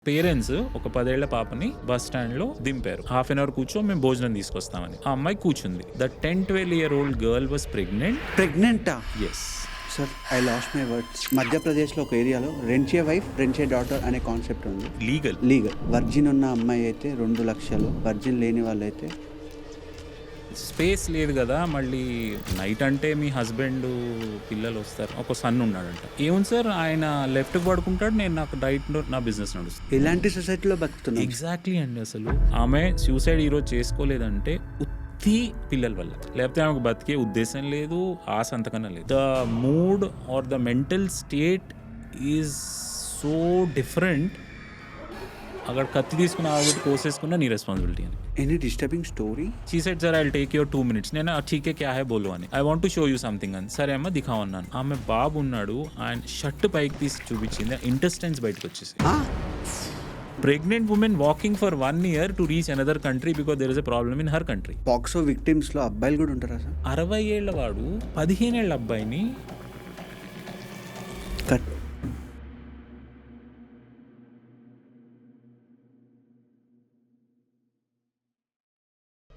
Parents ఒక 10 ఏళ్ల పాపని బస్ స్టాండ్ లో దింపారు. హాఫ్ అన్ అవర్ కూర్చో, మేము భోజనం తీసుకొస్తామని. ఆ అమ్మాయి కూర్చుంది. The 10-12 year old girl was ప్రెగ్నెంటా? Yes. Sir, I lost my words. మధ్యప్రదేశ్లో ఒక ఏరియాలో rent a wife rent a daughter అనే కాన్సెప్ట్ ఉంది. లీగల్. వర్జిన్ ఉన్న అమ్మాయి అయితే 2 లక్షలు, వర్జిన్ లేని వాళ్ళైతే స్పేస్ లేదు కదా. మళ్ళీ నైట్ అంటే మీ హస్బెండ్ పిల్లలు వస్తారు. ఒక సన్ ఉన్నాడంట. ఏముంది సార్, ఆయన లెఫ్ట్ పడుకుంటాడు, నేను నాకు రైట్ నా బిజినెస్ నడుస్తుంది. ఇలాంటి సొసైటీలో బతుకుతున్నాం. ఎగ్జాక్ట్లీ అండి. అసలు ఆమె సూసైడ్ ఈరోజు చేసుకోలేదంటే ఉత్తి పిల్లల వల్ల, లేకపోతే ఆమెకు బతికే ఉద్దేశం లేదు, ఆశ అంతకన్నా లేదు. The mood or the mental state is so different. అక్కడ కత్తి తీసుకుని ఆవిడ కోసేసుకున్న నీ రెస్పాన్సిబిలిటీ అని. Any disturbing story? She said sir I will take your 2 minutes. నేను ఠీక్ హై క్యా హై బోలో అని. I want to show you something అని. సరే అమ్మ దిఖావు అన్నాను. ఆమె బాబు ఉన్నాడు, ఆయన షర్ట్ పైకి తీసి చూపించింది, ఇంటెస్టైన్స్ బయటకు వచ్చేసి. Pregnant women walking for 1 year to reach another country because there is a problem in her country. POCSO victims లో అబ్బాయిలు కూడా ఉంటారా సార్? 60 ఏళ్ల వాడు 15 ఏళ్ల అబ్బాయిని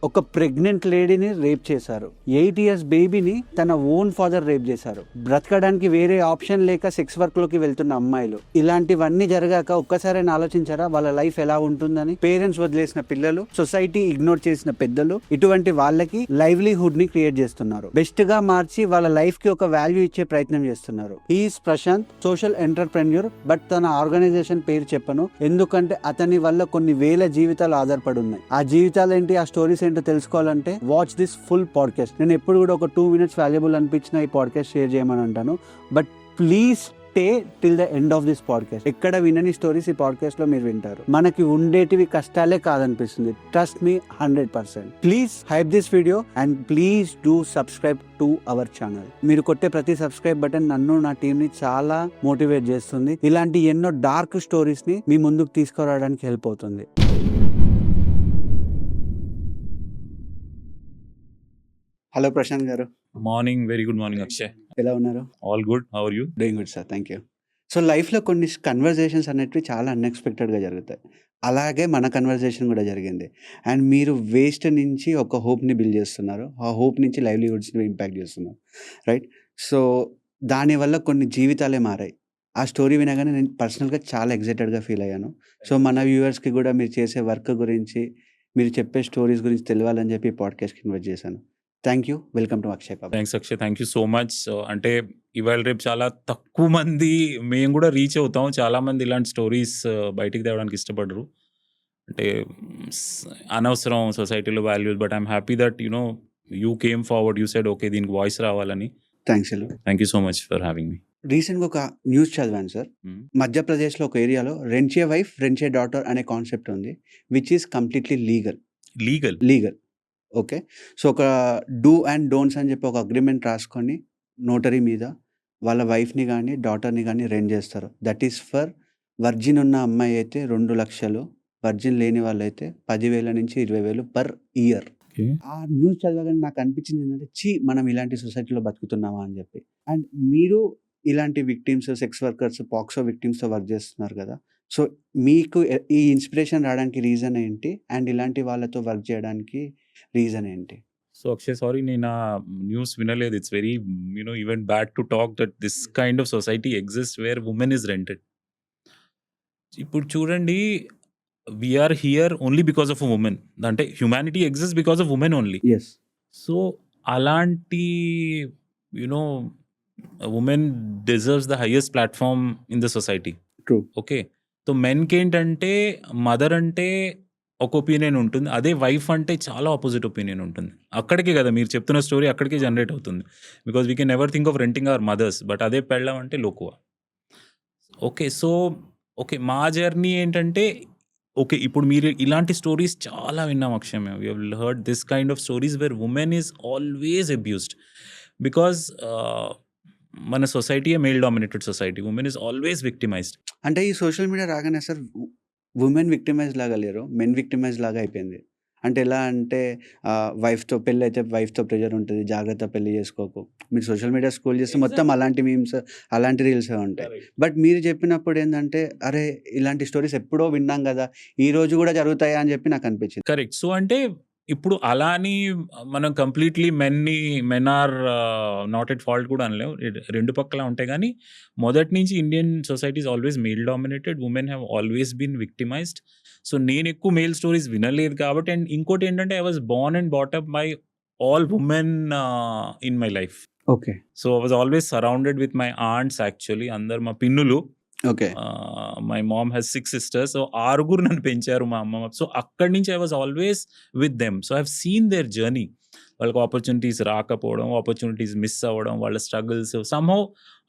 ఒక ప్రెగ్నెంట్ లేడీని రేప్ చేశారు. 8 years బేబీని తన ఓన్ ఫాదర్ రేప్ చేశారు. బ్రతకడానికి వేరే ఆప్షన్ లేక సెక్స్ వర్క్ లోకి వెళ్తున్న అమ్మాయిలు. ఇలాంటివన్నీ జరగాక ఒక్కసారైనా ఆలోచించారా వాళ్ళ లైఫ్ ఎలా ఉంటుందని? పేరెంట్స్ వదిలేసిన పిల్లలు, సొసైటీ ఇగ్నోర్ చేసిన పెద్దలు, ఇటువంటి వాళ్ళకి లైవ్లీహుడ్ ని క్రియేట్ చేస్తున్నారు. బెస్ట్ గా మార్చి వాళ్ళ లైఫ్ కి ఒక వాల్యూ ఇచ్చే ప్రయత్నం చేస్తున్నారు. Is Prashant, social entrepreneur. But తన ఆర్గనైజేషన్ పేరు చెప్పను, ఎందుకంటే అతని వల్ల కొన్ని వేల జీవితాలు ఆధారపడి ఉన్నాయి. ఆ జీవితాలు ఏంటి, ఆ స్టోరీస్ ఏంటో తెలుసుకోవాలంటే వాచ్ దిస్ ఫుల్ పాడ్కాస్ట్. నేను ఎప్పుడు కూడా ఒక 2 minutes వాల్యుబుల్ అనిపించిన ఈ పాడ్కాస్ట్ షేర్ చేయమని అంటాను. But please stay till the end of this podcast. ఎక్కడ వినని స్టోరీస్ ఈ పాడ్కాస్ట్ లో మీరు వింటారు. మనకి ఉండేటివి కష్టాలే కాదనిపిస్తుంది. Trust me 100%. Please hype this video and please do subscribe to our channel. మీరు కొట్టే ప్రతి సబ్స్క్రైబ్ బటన్ నన్ను, నా టీమ్ ని చాలా మోటివేట్ చేస్తుంది. ఇలాంటి ఎన్నో డార్క్ స్టోరీస్ ని మీ ముందుకు తీసుకురావడానికి హెల్ప్ అవుతుంది. Hello Prashant garu. Morning. Very good morning Akshay. ఎలా ఉన్నారు? All good. How are you? Doing good sir, thank you. So లైఫ్లో కొన్ని కన్వర్జేషన్స్ అనేటివి చాలా అన్ఎక్స్పెక్టెడ్గా జరుగుతాయి. అలాగే మన కన్వర్జేషన్ కూడా జరిగింది. అండ్ మీరు వేస్ట్ నుంచి ఒక హోప్ని బిల్డ్ చేస్తున్నారు. ఆ హోప్ నుంచి లైవ్లీహుడ్స్ని ఇంపాక్ట్ చేస్తున్నారు, రైట్? సో దానివల్ల కొన్ని జీవితాలే మారాయి. ఆ స్టోరీ వినగానే నేను పర్సనల్గా చాలా ఎక్సైటెడ్గా ఫీల్ అయ్యాను. సో మన వ్యూవర్స్కి కూడా మీరు చేసే వర్క్ గురించి, మీరు చెప్పే స్టోరీస్ గురించి తెలియాలని చెప్పి పాడ్కాస్ట్కి ఇన్వైట్ చేశాను. Thank you. Welcome to Akshay పాప. Thanks Akshay, thank you so much. అంటే ఇవాళ రేపు చాలా తక్కువ మంది మేము కూడా రీచ్ అవుతాం. చాలామంది ఇలాంటి స్టోరీస్ బయటికి తేవడానికి ఇష్టపడరు. అంటే అనవసరం సొసైటీలో values. But I'm happy that you came forward, you said okay దీనికి వాయిస్ రావాలని. Thanks hello. Thank you so much for having me. రీసెంట్గా ఒక న్యూస్ చదివాను సార్. మధ్యప్రదేశ్లో ఒక ఏరియాలో rent a wife rent a daughter అనే కాన్సెప్ట్ ఉంది, which is completely legal. Okay. So ఒక డూ అండ్ డోంట్స్ అని చెప్పి ఒక అగ్రిమెంట్ రాసుకొని నోటరీ మీద వాళ్ళ వైఫ్ని కానీ డాటర్ని కానీ రెంట్ చేస్తారు. దట్ ఈస్ ఫర్ వర్జిన్ ఉన్న అమ్మాయి అయితే 2 లక్షలు, వర్జిన్ లేని వాళ్ళైతే 10,000 నుంచి 20,000 పర్ ఇయర్. ఆ న్యూస్ చదవగానే నాకు అనిపించింది ఏంటంటే మనం ఇలాంటి సొసైటీలో బతుకుతున్నామా అని చెప్పి. అండ్ మీరు ఇలాంటి విక్టిమ్స్, సెక్స్ వర్కర్స్, పాక్సో విక్టిమ్స్తో వర్క్ చేస్తున్నారు కదా. సో మీకు ఈ ఇన్స్పిరేషన్ రావడానికి రీజన్ ఏంటి? అండ్ ఇలాంటి వాళ్ళతో వర్క్ చేయడానికి రీజన్ ఏంటి? సో అక్షయ్, సారీ నేను ఆ న్యూస్ వినలేదు. It's very even bad to talk that this kind of society exist where women is rented. ఇప్పుడు చూడండి, we're here only because of women. అంటే humanity exist because of women only. Yes. So అలాంటి women deserves the highest platform in the society. True. Okay. So మెన్కి ఏంటంటే mother అంటే ఒక opinion ఉంటుంది, అదే వైఫ్ అంటే చాలా ఆపోజిట్ ఒపీనియన్ ఉంటుంది. అక్కడికే కదా మీరు చెప్తున్న స్టోరీ అక్కడికే జనరేట్ అవుతుంది. Because we can never think of renting our mothers, but అదే పెళ్ళం అంటే లోకువ. ఓకే. సో ఓకే, మా జర్నీ ఏంటంటే ఓకే, ఇప్పుడు మీరు ఇలాంటి స్టోరీస్ చాలా విన్నాం అక్షయ్. మేము we have heard this kind of stories where women is always abused because మన సొసైటీ male dominated society. Women is always victimised. అంటే ఈ సోషల్ మీడియా రాగానే సార్ ఉమెన్ విక్టిమైజ్ లాగా లేరు, మెన్ విక్టిమైజ్ లాగా అయిపోయింది. అంటే ఎలా అంటే వైఫ్‌తో పెళ్ళైతే వైఫ్‌తో ప్రెషర్ ఉంటది. జాగ్రత్త పెళ్లి చేసుకోకు. మీరు సోషల్ మీడియా స్క్రోల్ చేస్తే మొత్తం అలాంటి మీమ్స్, అలాంటి రీల్సే ఉంటాయి. కరెక్ట్. బట్ మీరు చెప్పినప్పుడు ఏందంటే, అరే! ఇలాంటి స్టోరీస్ ఎప్పుడో విన్నాం గదా! ఈ రోజు గూడా జరుగుతాయా అని చెప్పి నాకనిపించింది. కరెక్ట్. సో, అంటే ఇప్పుడు అలా అని మనం completely men are not at fault కూడా అనలేం. రెండు పక్కల ఉంటాయి గానీ, మొదటి నుంచి Indian society is always male dominated. Women have always been victimised. So, నేనెక్కువ మేల్ స్టోరీస్ వినలేదు కాబట్టి అండ్ ఇంకోటేంటంటే I was born and brought up by all women in my life. Okay. So, I was always surrounded with my aunts actually. అందరూ మా పిన్నులు. Okay. My mom has 6 sisters. So, ఆరుగురు నన్ను పెంచారు మా అమ్మమ్మ. సో, అక్కడి నుంచి I was always with them. So, I have seen their journey. వాళ్ళకి ఆపర్చునిటీస్ రాకపోవడం, ఆపర్చునిటీస్ మిస్ అవ్వడం, వాళ్ళ స్ట్రగుల్స్. సమ్‌హౌ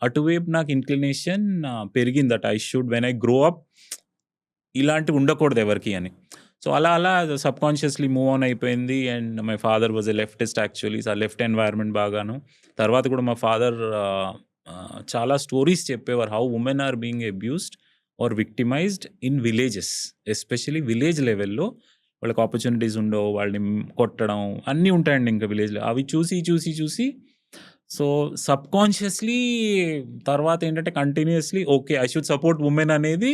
అటువైపు నాకు ఇంక్లినేషన్ పెరిగింది that I should when I grow up ఇలాంటివి ఉండకూడదు ఎవరికీ అని. సో, అలా అలా సబ్‌కాన్షియస్‌లీ మూవ్ ఆన్ అయిపోయింది. And my father was a leftist actually. So, ఆ లెఫ్ట్ ఎన్వైర్న్‌మెంట్ బాగాను. తర్వాత కూడా మా ఫాదర్ చాలా స్టోరీస్ చెప్పేవారు. How women are being abused or victimised in villages. Especially village లెవెల్‌లో వాళ్ళకి ఆపర్చునిటీస్ ఉండవు. వాళ్ళని కొట్టడం అన్నీ ఉంటాయండి ఇంకా విలేజ్‌లో. అవి చూసి సో, సబ్‌కాన్షియస్‌లీ తర్వాత ఏంటంటే continuously okay. I should support women అనేది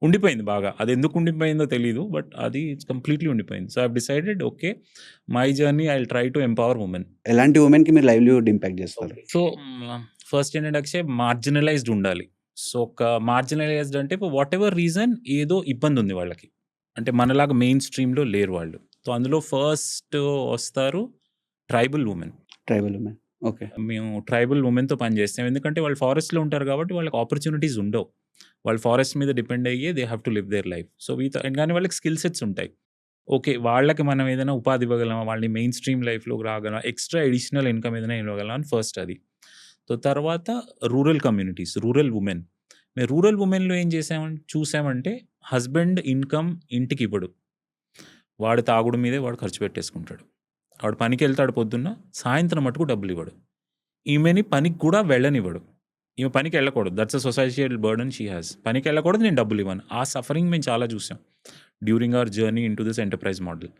ఉండిపోయింది బాగా. అది ఎందుకు ఉండిపోయిందో తెలీదు. బట్ అది కంప్లీట్‌లీ ఉండిపోయింది. So, I have decided okay. My journey I will try to empower women. ఎలాంటి వుమెన్‌కి మీరు లైవ్లీహుడ్ ఇంపాక్ట్ చేస్తారు? సో, ఫస్ట్ ఏంటంటే అక్షయ్ మార్జినలైజ్డ్ ఉండాలి. సో, ఒక మార్జినలైజ్డ్ అంటే వాటెవర్ రీజన్ ఏదో ఇబ్బంది ఉంది వాళ్ళకి. అంటే మనలాగా మెయిన్ స్ట్రీమ్‌లో లేరు వాళ్ళు. సో, అందులో ఫస్ట్ వస్తారు tribal women. Tribal women. Okay. మేము ట్రైబల్ వుమెన్‌తో పని చేస్తాం. ఎందుకంటే వాళ్ళు ఫారెస్ట్‌లో ఉంటారు కాబట్టి వాళ్ళకి ఆపర్చునిటీస్ ఉండవు. వాళ్ళు ఫారెస్ట్ మీద డిపెండ్ అయ్యే they have to live their life. So, కానీ వాళ్ళకి స్కిల్ సెట్స్ ఉంటాయి. ఓకే. వాళ్ళకి మనం ఏదైనా ఉపాధి ఇవ్వగలమా? వాళ్ళని మెయిన్ స్ట్రీమ్ లైఫ్‌లోకి రాగలమా? ఎక్స్‌ట్రా అడిషనల్ ఇన్‌కమ్ ఏదైనా ఇవ్వగలమా అని ఫస్ట్ అది. సో, తర్వాత రూరల్ కమ్యూనిటీస్, రూరల్ వుమెన్. మేము రూరల్ వుమెన్‌లో ఏం చూసామంటే హస్బెండ్ ఇన్‌కమ్ ఇంటికివ్వడు. వాడు తాగుడు మీదే వాడు ఖర్చు పెట్టేసుకుంటాడు. వాడు పనికెళ్తాడు పొద్దున్న, సాయంత్రం మటుకు డబ్బులివ్వడు. ఈమెని పనికి కూడా వెళ్ళనివ్వడు. ఈమె పనికెళ్ళకూడదు. That's a societal burden she has. పనికెళ్ళకూడదు, నేను డబ్బులివ్వను. ఆ సఫరింగ్ మేము చాలా చూసాం. During our journey into this enterprise model.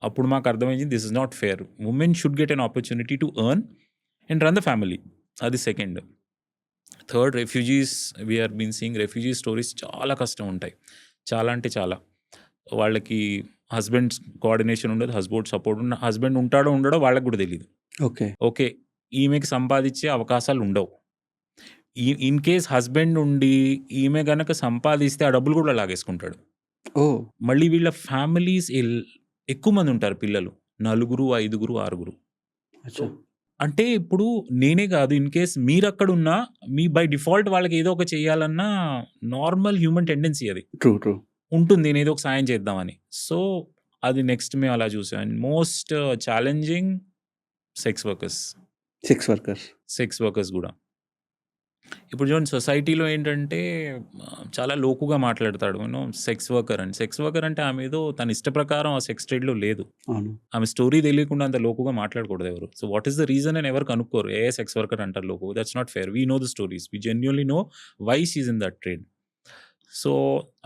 అప్పుడు మాకు అర్థమైంది this is not fair. Women should get an opportunity to earn and run the family. అది second. Third refugees. We are been seeing refugee stories చాలా కష్టం ఉంటాయి. చాలా అంటే చాలా. వాళ్ళకి హస్బెండ్ కోఆర్డినేషన్ ఉండదు. హస్బెండ్ ఉంటాడో ఉండడో వాళ్ళకి కూడా తెలీదు. ఓకే. ఓకే. ఈమెకి సంపాదించే అవకాశాలు ఉండవు. ఇన్ కేస్ హస్బెండ్ ఉండి ఈమె గనక సంపాదిస్తే ఆ డబ్బులు కూడా లాగేసుకుంటాడు. ఓహ్! మళ్ళీ వీళ్ళ ఫ్యామిలీస్ ఎక్కువ మంది ఉంటారు పిల్లలు. 4, 5, 6. అచ్చా! అంటే ఇప్పుడు నేనే కాదు, ఇన్ కేస్ మీరక్కడున్నా మీ బై డిఫాల్ట్ వాళ్ళకి ఏదో ఒక చేయాలన్న నార్మల్ హ్యూమన్ టెండెన్సీ అది. ట్రూ. ఉంటుంది. నేనేదో ఒక సాయం చేద్దామని. సో, అది నెక్స్ట్ మేము అలా చూసాం. And most challenging sex workers. Sex workers గూడా. ఇప్పుడు చూడండి సొసైటీలో ఏంటంటే చాలా లోకుగా మాట్లాడతాడు. సెక్స్ వర్కర్ అని. సెక్స్ వర్కర్ అంటే ఆమె ఏదో తన ఇష్ట ప్రకారం ఆ సెక్స్ ట్రేడ్‌లో లేదు. అవును. ఆమె స్టోరీ తెలియకుండా అంత లోకుగా మాట్లాడకూడదు ఎవరు. So, what is the reason అని ఎవరు కనుక్కోరు. సెక్స్ వర్కర్ అంటారు లోకు. That's not fair. We know the stories. We genuinely know why she is in that trade. So,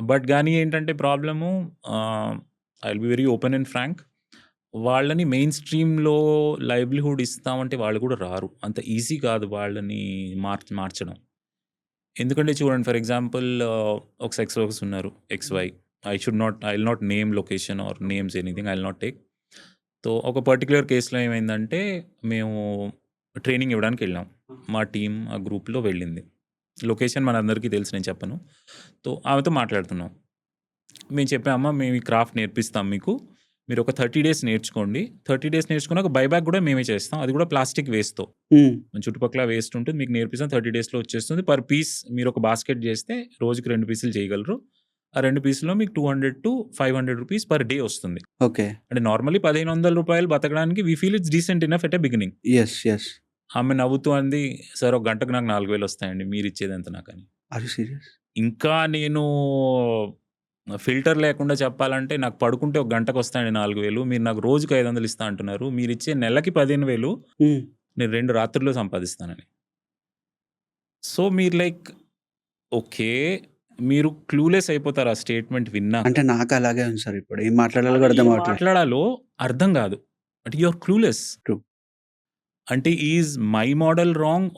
but గానీ ఏంటంటే problem I will be very open and frank. వాళ్ళని మెయిన్ స్ట్రీమ్‌లో లైవ్లీహుడ్ ఇస్తామంటే వాళ్ళు కూడా రారు. అంత ఈజీ కాదు వాళ్ళని మార్చడం. ఎందుకంటే చూడండి ఫర్ ఎగ్జాంపుల్ ఒక సెక్స్ వర్కర్స్ ఉన్నారు. XY. I will not name location or names anything. I will not take. So, ఒక పర్టిక్యులర్ కేస్‌లో ఏమైందంటే మేము ట్రైనింగ్ ఇవ్వడానికెళ్ళాం. మా టీమ్ ఆ గ్రూప్‌లో వెళ్ళింది. లొకేషన్ మనందరికీ తెలుసు, నేను చెప్పను. సో, ఆమెతో మాట్లాడుతున్నాం. మేము చెప్పామమ్మా మేము ఈ క్రాఫ్ట్ నేర్పిస్తాం మీకు. మీరు ఒక 30 డేస్ నేర్చుకోండి. 30 డేస్ నేర్చుకున్నాక బైబ్యాక్ కూడా మేమే చేస్తాం. అది కూడా ప్లాస్టిక్ వేస్ట్‌తో. మన చుట్టుపక్కల వేస్ట్ ఉంటుంది. మీకు నేర్పిస్తాం. 30 డేస్‌లో వచ్చేస్తుంది. పర్ పీస్ మీరు ఒక బాస్కెట్ చేస్తే రోజుకి 2 పీసులు చేయగలరు. ఆ 2 పీసుల్లో మీకు $200-500 పర్ డే వస్తుంది. ఓకే. అంటే నార్మల్లీ $1,500 బతకడానికి we feel it's decent enough at a beginning. Yes. ఆమె నవ్వుతూ అంది, "సార్ ఒక గంటకు నాకు 4,000 వస్తాయండి. మీరిచ్చేదెంత నాకని." Are you serious? ఇంకా నేను ఫిల్టర్ లేకుండా చెప్పాలంటే నాకు పడుకుంటే ఒక గంటకొస్తాయండి 4,000. మీరు నాకు రోజుకి 500 ఇస్తా అంటున్నారు. మీరిచ్చే నెలకి 15,000 నేను 2 రాత్రుల్లో సంపాదిస్తానని. సో, మీరు లైక్ ఓకే. మీరు క్లూలెస్ అయిపోతారు ఆ స్టేట్మెంట్ విన్నాక. అంటే నాకు అలాగే ఉంది సార్ ఇప్పుడు. ఏం మాట్లాడాలో కూడా అది అర్థం ఏం అవ్వట్లేదు. మాట్లాడాలో అర్థం కాదు. అంటే యు ఆర్ క్లూలెస్. ట్రూ. అంటే is my model wrong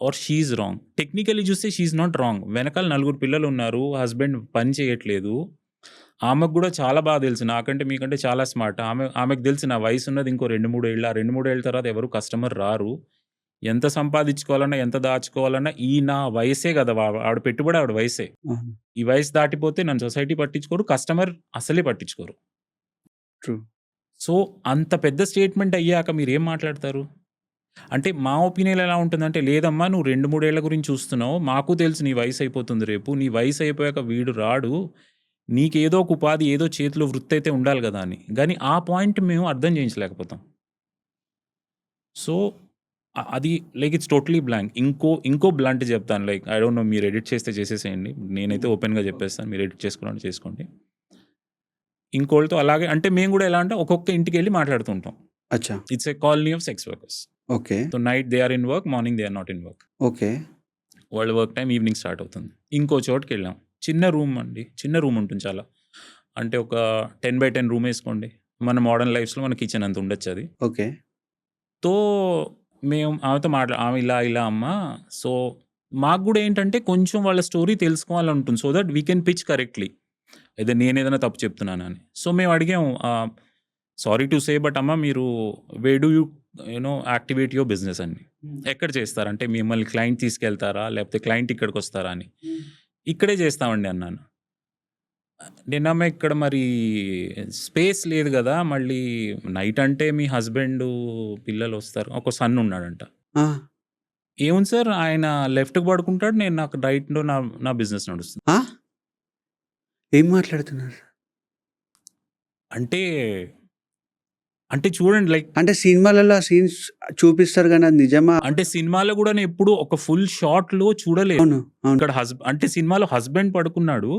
or she is wrong. Technically చూస్తే షీ ఈజ్ నాట్ రాంగ్. వెనకాల 4 పిల్లలున్నారు. హస్బెండ్ పని చేయట్లేదు. ఆమెకు కూడా చాలా బాగా తెలుసు. నాకంటే మీకంటే చాలా స్మార్ట్. ఆమెకు తెలుసు నా వయసున్నది ఇంకో 2, 3 ఏళ్ళు. ఆ 2, 3 ఏళ్ల తర్వాత ఎవరు కస్టమర్ రారు. ఎంత సంపాదించుకోవాలన్నా, ఎంత దాచుకోవాలన్నా నా వయసే కదా! ఆవిడ పెట్టుబడి ఆవిడ వయసే. అవును. ఈ వయసు దాటిపోతే నన్ను సొసైటీ పట్టించుకోరు. కస్టమర్ అసలే పట్టించుకోరు. ట్రూ. సో, అంత పెద్ద స్టేట్మెంట్ అయ్యాక మీరేం మాట్లాడతారు? అంటే మా ఒపీనియన్ ఎలా ఉంటుందంటే, లేదమ్మా నువ్వు 2, 3 ఏళ్ల గురించి చూస్తున్నావు. మాకు తెలుసు నీ వయసు అయిపోతుంది రేపు. నీ వయసు అయిపోయాక వీడు రాడు. నీకేదో ఒక ఉపాధి, ఏదో చేతిలో వృత్తి అయితే ఉండాలి గదా! అని. గానీ ఆ పాయింట్ మేము అర్థం చేయించలేకపోతాం. సో, అది లైక్ ఇట్స్ టోటలీ బ్లాంక్. ఇంకో బ్లంట్ చెప్తాను. లైక్ ఐ డోంట్ నో, మీరు ఎడిట్ చేస్తే చేసేసేయండి. నేనైతే ఓపెన్‌గా చెప్పేస్తాను. మీరు ఎడిట్ చేసుకోవాలంటే చేసుకోండి. ఇంకోళ్ళతో అలాగే అంటే మేము గూడా ఎలా అంటే ఒక్కొక్క ఇంటికెళ్ళి మాట్లాడుతుంటాం. అచ్చా! It's a colony of sex workers. Okay. So, night they are in work, morning they are not in work. Okay. వాళ్ళ వర్క్ టైమ్ ఈవినింగ్ స్టార్ట్ అవుతుంది. ఇంకో చోటుకెళ్ళాం. చిన్న రూమ్ అండి. చిన్న రూమ్ ఉంటుంది చాలా. అంటే ఒక 10/10 రూమ్ ఏసుకోండి. మన మోడర్న్ లైఫ్స్‌లో మన కిచెన్ అంత ఉండొచ్చది. ఓకే. తో మేము ఆమెతో ఆమె ఇలా అమ్మా. సో, మాకు గూడా ఏంటంటే కొంచెం వాళ్ళ స్టోరీ తెలుసుకోవాలనుంటుంది. So that we can pitch correctly. నేనేదైనా తప్పు చెప్తున్నానని. సో, మేము అడిగాం సారీ టు సే బట్ అమ్మ మీరు way do you activate your business అని. ఎక్కడ చేస్తారు? అంటే మిమ్మల్ని క్లయింట్ తీసుకెళ్తారా? లేకపోతే క్లయింట్ ఇక్కడికొస్తారా అని. ఇక్కడే చేస్తామండి అన్నాను. నేనమ్మ ఇక్కడ మరి స్పేస్ లేదు గదా! మళ్ళీ నైట్ అంటే మీ హస్బెండు, పిల్లలొస్తారు. ఒక సన్ ఉన్నాడంట. ఆ! ఏముంది సార్ ఆయన లెఫ్ట్‌కి పడుకుంటాడు. నేను నాకు రైట్‌లో నా బిజినెస్ నడుస్తుంది. ఆ! ఏం మాట్లాడుతున్నారు? అంటే, అంటే చూడండి లైక్ అంటే సినిమాలలో ఆ సీన్స్ చూపిస్తారు గానీ అది నిజమా? అంటే సినిమాలో గూడా నేనెప్పుడు ఒక ఫుల్ షాట్‌లో చూడలేదు. అవును. అవును. ఇక్కడ అంటే సినిమాలో హస్బెండ్ పడుకున్నాడు.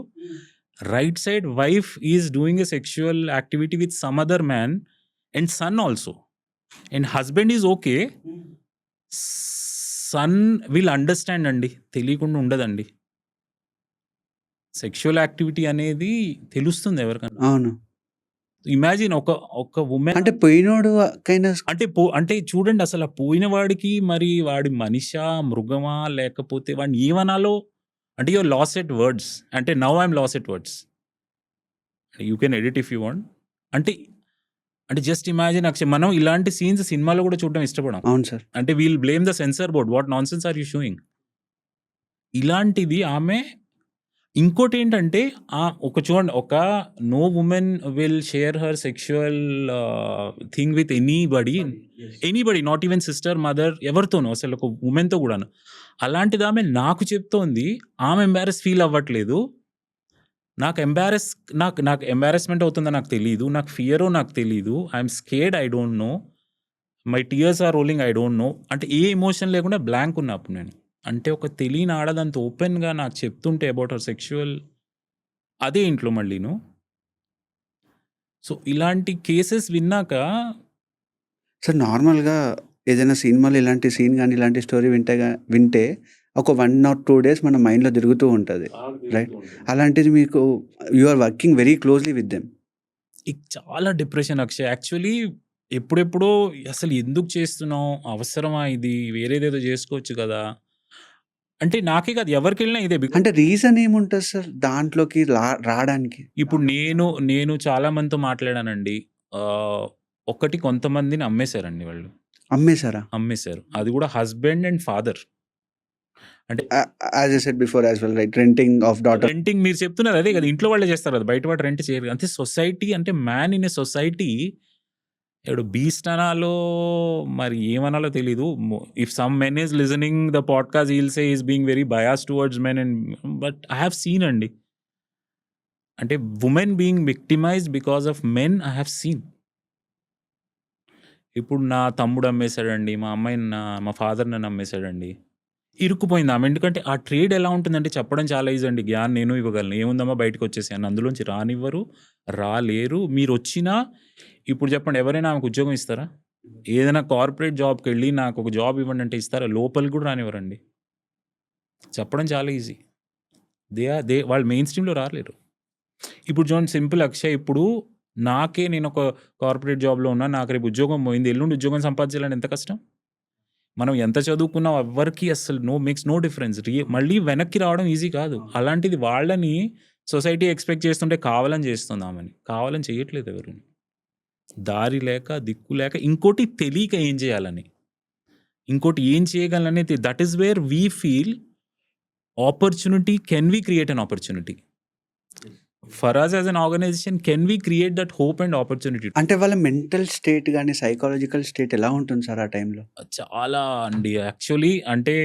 Right side wife is doing a sexual activity with some other man and son also. And husband is okay. Son will understand అండి. తెలియకుండా ఉండదండి. సెక్సువల్ యాక్టివిటీ అనేది తెలుస్తుంది ఎవరికన్నా. అవును. ఇమాజిన్ ఒక వుమెన్ అంటే పోయినోడు కైండ్ ఆఫ్ అంటే చూడండి అసల పోయిన వాడికి మరి వాడి మనిషా, మృగమా లేకపోతే వాడిని ఏమనాలో అంటే you are lost at words. అంటే now I am lost at words. You can edit if you want. అంటే అంటే జస్ట్ ఇమాజిన్ మనం ఇలాంటి సీన్స్ సినిమాలో కూడా చూడడం ఇష్టపడం. అవును సార్. అంటే we'll blame the censor board. What nonsense are you showing? ఇలాంటిది ఆమె ఇంకోటేంటంటే ఒక చూడండి ఒక no women will share her sexual thing with anybody not even sister, mother ఎవరితోనూ అసలు ఒక వుమెన్‌తో గూడాను. అలాంటిది ఆమె నాకు చెప్తోంది. ఆమె ఎంబారస్ ఫీల్ అవ్వట్లేదు. నాకు ఎంబారస్మెంట్ అవుతుందో నాకు తెలీదు. నాకు ఫియరో నాకు తెలీదు. I'm scared, I don't know. My tears are rolling, I don't know. అంటే ఏ ఎమోషన్ లేకుండా బ్లాంక్ ఉన్నా అప్పుడు నేను. అంటే ఒక తెలియని ఆడదంత ఓపెన్‌గా నాకు చెప్తుంటే అబౌట్ హర్ సెక్షువల్ అదే ఇంట్లో మళ్ళీను. సో, ఇలాంటి కేసెస్ విన్నాక సార్ నార్మల్‌గా ఏదైనా సినిమాలో ఇలాంటి సీన్ గాని, ఇలాంటి స్టోరీ వింటే ఒక 1 ఆర్ 2 డేస్ మన మైండ్‌లో తిరుగుతూ ఉంటది. రైట్? అలాంటిది మీకు you are working very closely with them. చాలా డిప్రెషన్ అక్షయ్. యాక్చువల్లీ ఎప్పుడెప్పుడో అసలు ఎందుకు చేస్తున్నాం? అవసరమా ఇది? వేరేదేదో చేసుకోవచ్చు కదా! అంటే నాకే కాదు ఎవరికెళ్ళినా ఇదే. అంటే రీజన్ ఏముంటది సార్ దాంట్లోకి రాడానికి? ఇప్పుడు నేను చాలా మందితో మాట్లాడానండి. ఒకటి కొంతమందిని అమ్మేశారండి వాళ్ళు. అమ్మేసారా? అమ్మేశారు. అది కూడా హస్బెండ్ అండ్ ఫాదర్. అంటే as I said before as well right renting of daughter. Renting మీరు చెప్తున్నారు అదే కదా! ఇంట్లో వాళ్ళే చేస్తారు కదా! బయట వాడు రెంట్ చేయరు. అంటే సొసైటీ అంటే మ్యాన్ ఇన్ ఎ సొసైటీ ఇప్పుడు బీస్ట్ అనాలో మరి ఏమనాలో తెలీదు. If some men is listening the podcast he will say he is being very biased towards men and but I have seen అండి. అంటే women being victimised because of men I have seen. ఇప్పుడు నా తమ్ముడు అమ్మేసాడండి. మా father నన్ను అమ్మేసాడండి. ఇరుక్కుపోయింది ఆమె. ఎందుకంటే ఆ ట్రేడ్ ఎలా ఉంటుందంటే చెప్పడం చాలా ఈజీ అండి. జ్ఞాన్ నేను ఇవ్వగలను. ఏముందమ్మా బయటకొచ్చేసేయి అని. అందులోంచి రానివ్వరు, రాలేరు. మీరొచ్చినా ఇప్పుడు చెప్పండి ఎవరైనా ఆమెకు ఉద్యోగం ఇస్తారా? ఏదైనా కార్పొరేట్ జాబ్‌కెళ్ళి నాకొక జాబ్ ఇవ్వండి అంటే ఇస్తారా? లోపలికి కూడా రానివ్వరండి. చెప్పడం చాలా ఈజీ. వాళ్ళు మెయిన్ స్ట్రీమ్‌లో రాలేరు. ఇప్పుడు చూడండి సింపుల్ అక్షయ్, ఇప్పుడు నేను ఒక కార్పొరేట్ జాబ్‌లో ఉన్నా. నాకు రేపు ఉద్యోగం పోయింది. ఎల్లుండి ఉద్యోగం సంపాదించాలంటే ఎంత కష్టం? మనం ఎంత చదువుకున్నా ఎవ్వరికీ అస్సలు మేక్స్ నో డిఫరెన్స్. మళ్ళీ వెనక్కి రావడం ఈజీ కాదు. అలాంటిది వాళ్ళని సొసైటీ ఎక్స్‌పెక్ట్ చేస్తుంటే కావాలని చేస్తుంది ఆమెని. కావాలని చేయట్లేదు ఎవరు. దారి లేక, దిక్కు లేక, ఇంకోటి తెలియక ఏం చేయాలని. ఇంకోటి ఏం చేయగలననేది that is where we feel opportunity. Can we create an opportunity? For us as an organisation can we create that hope and opportunity? అంటే వాళ్ళ మెంటల్ స్టేట్ గాని, సైకాలజికల్ స్టేట్ ఎలా ఉంటుంది సార్ ఆ టైంలో? చాలా అండి. యాక్చువల్లీ అంటే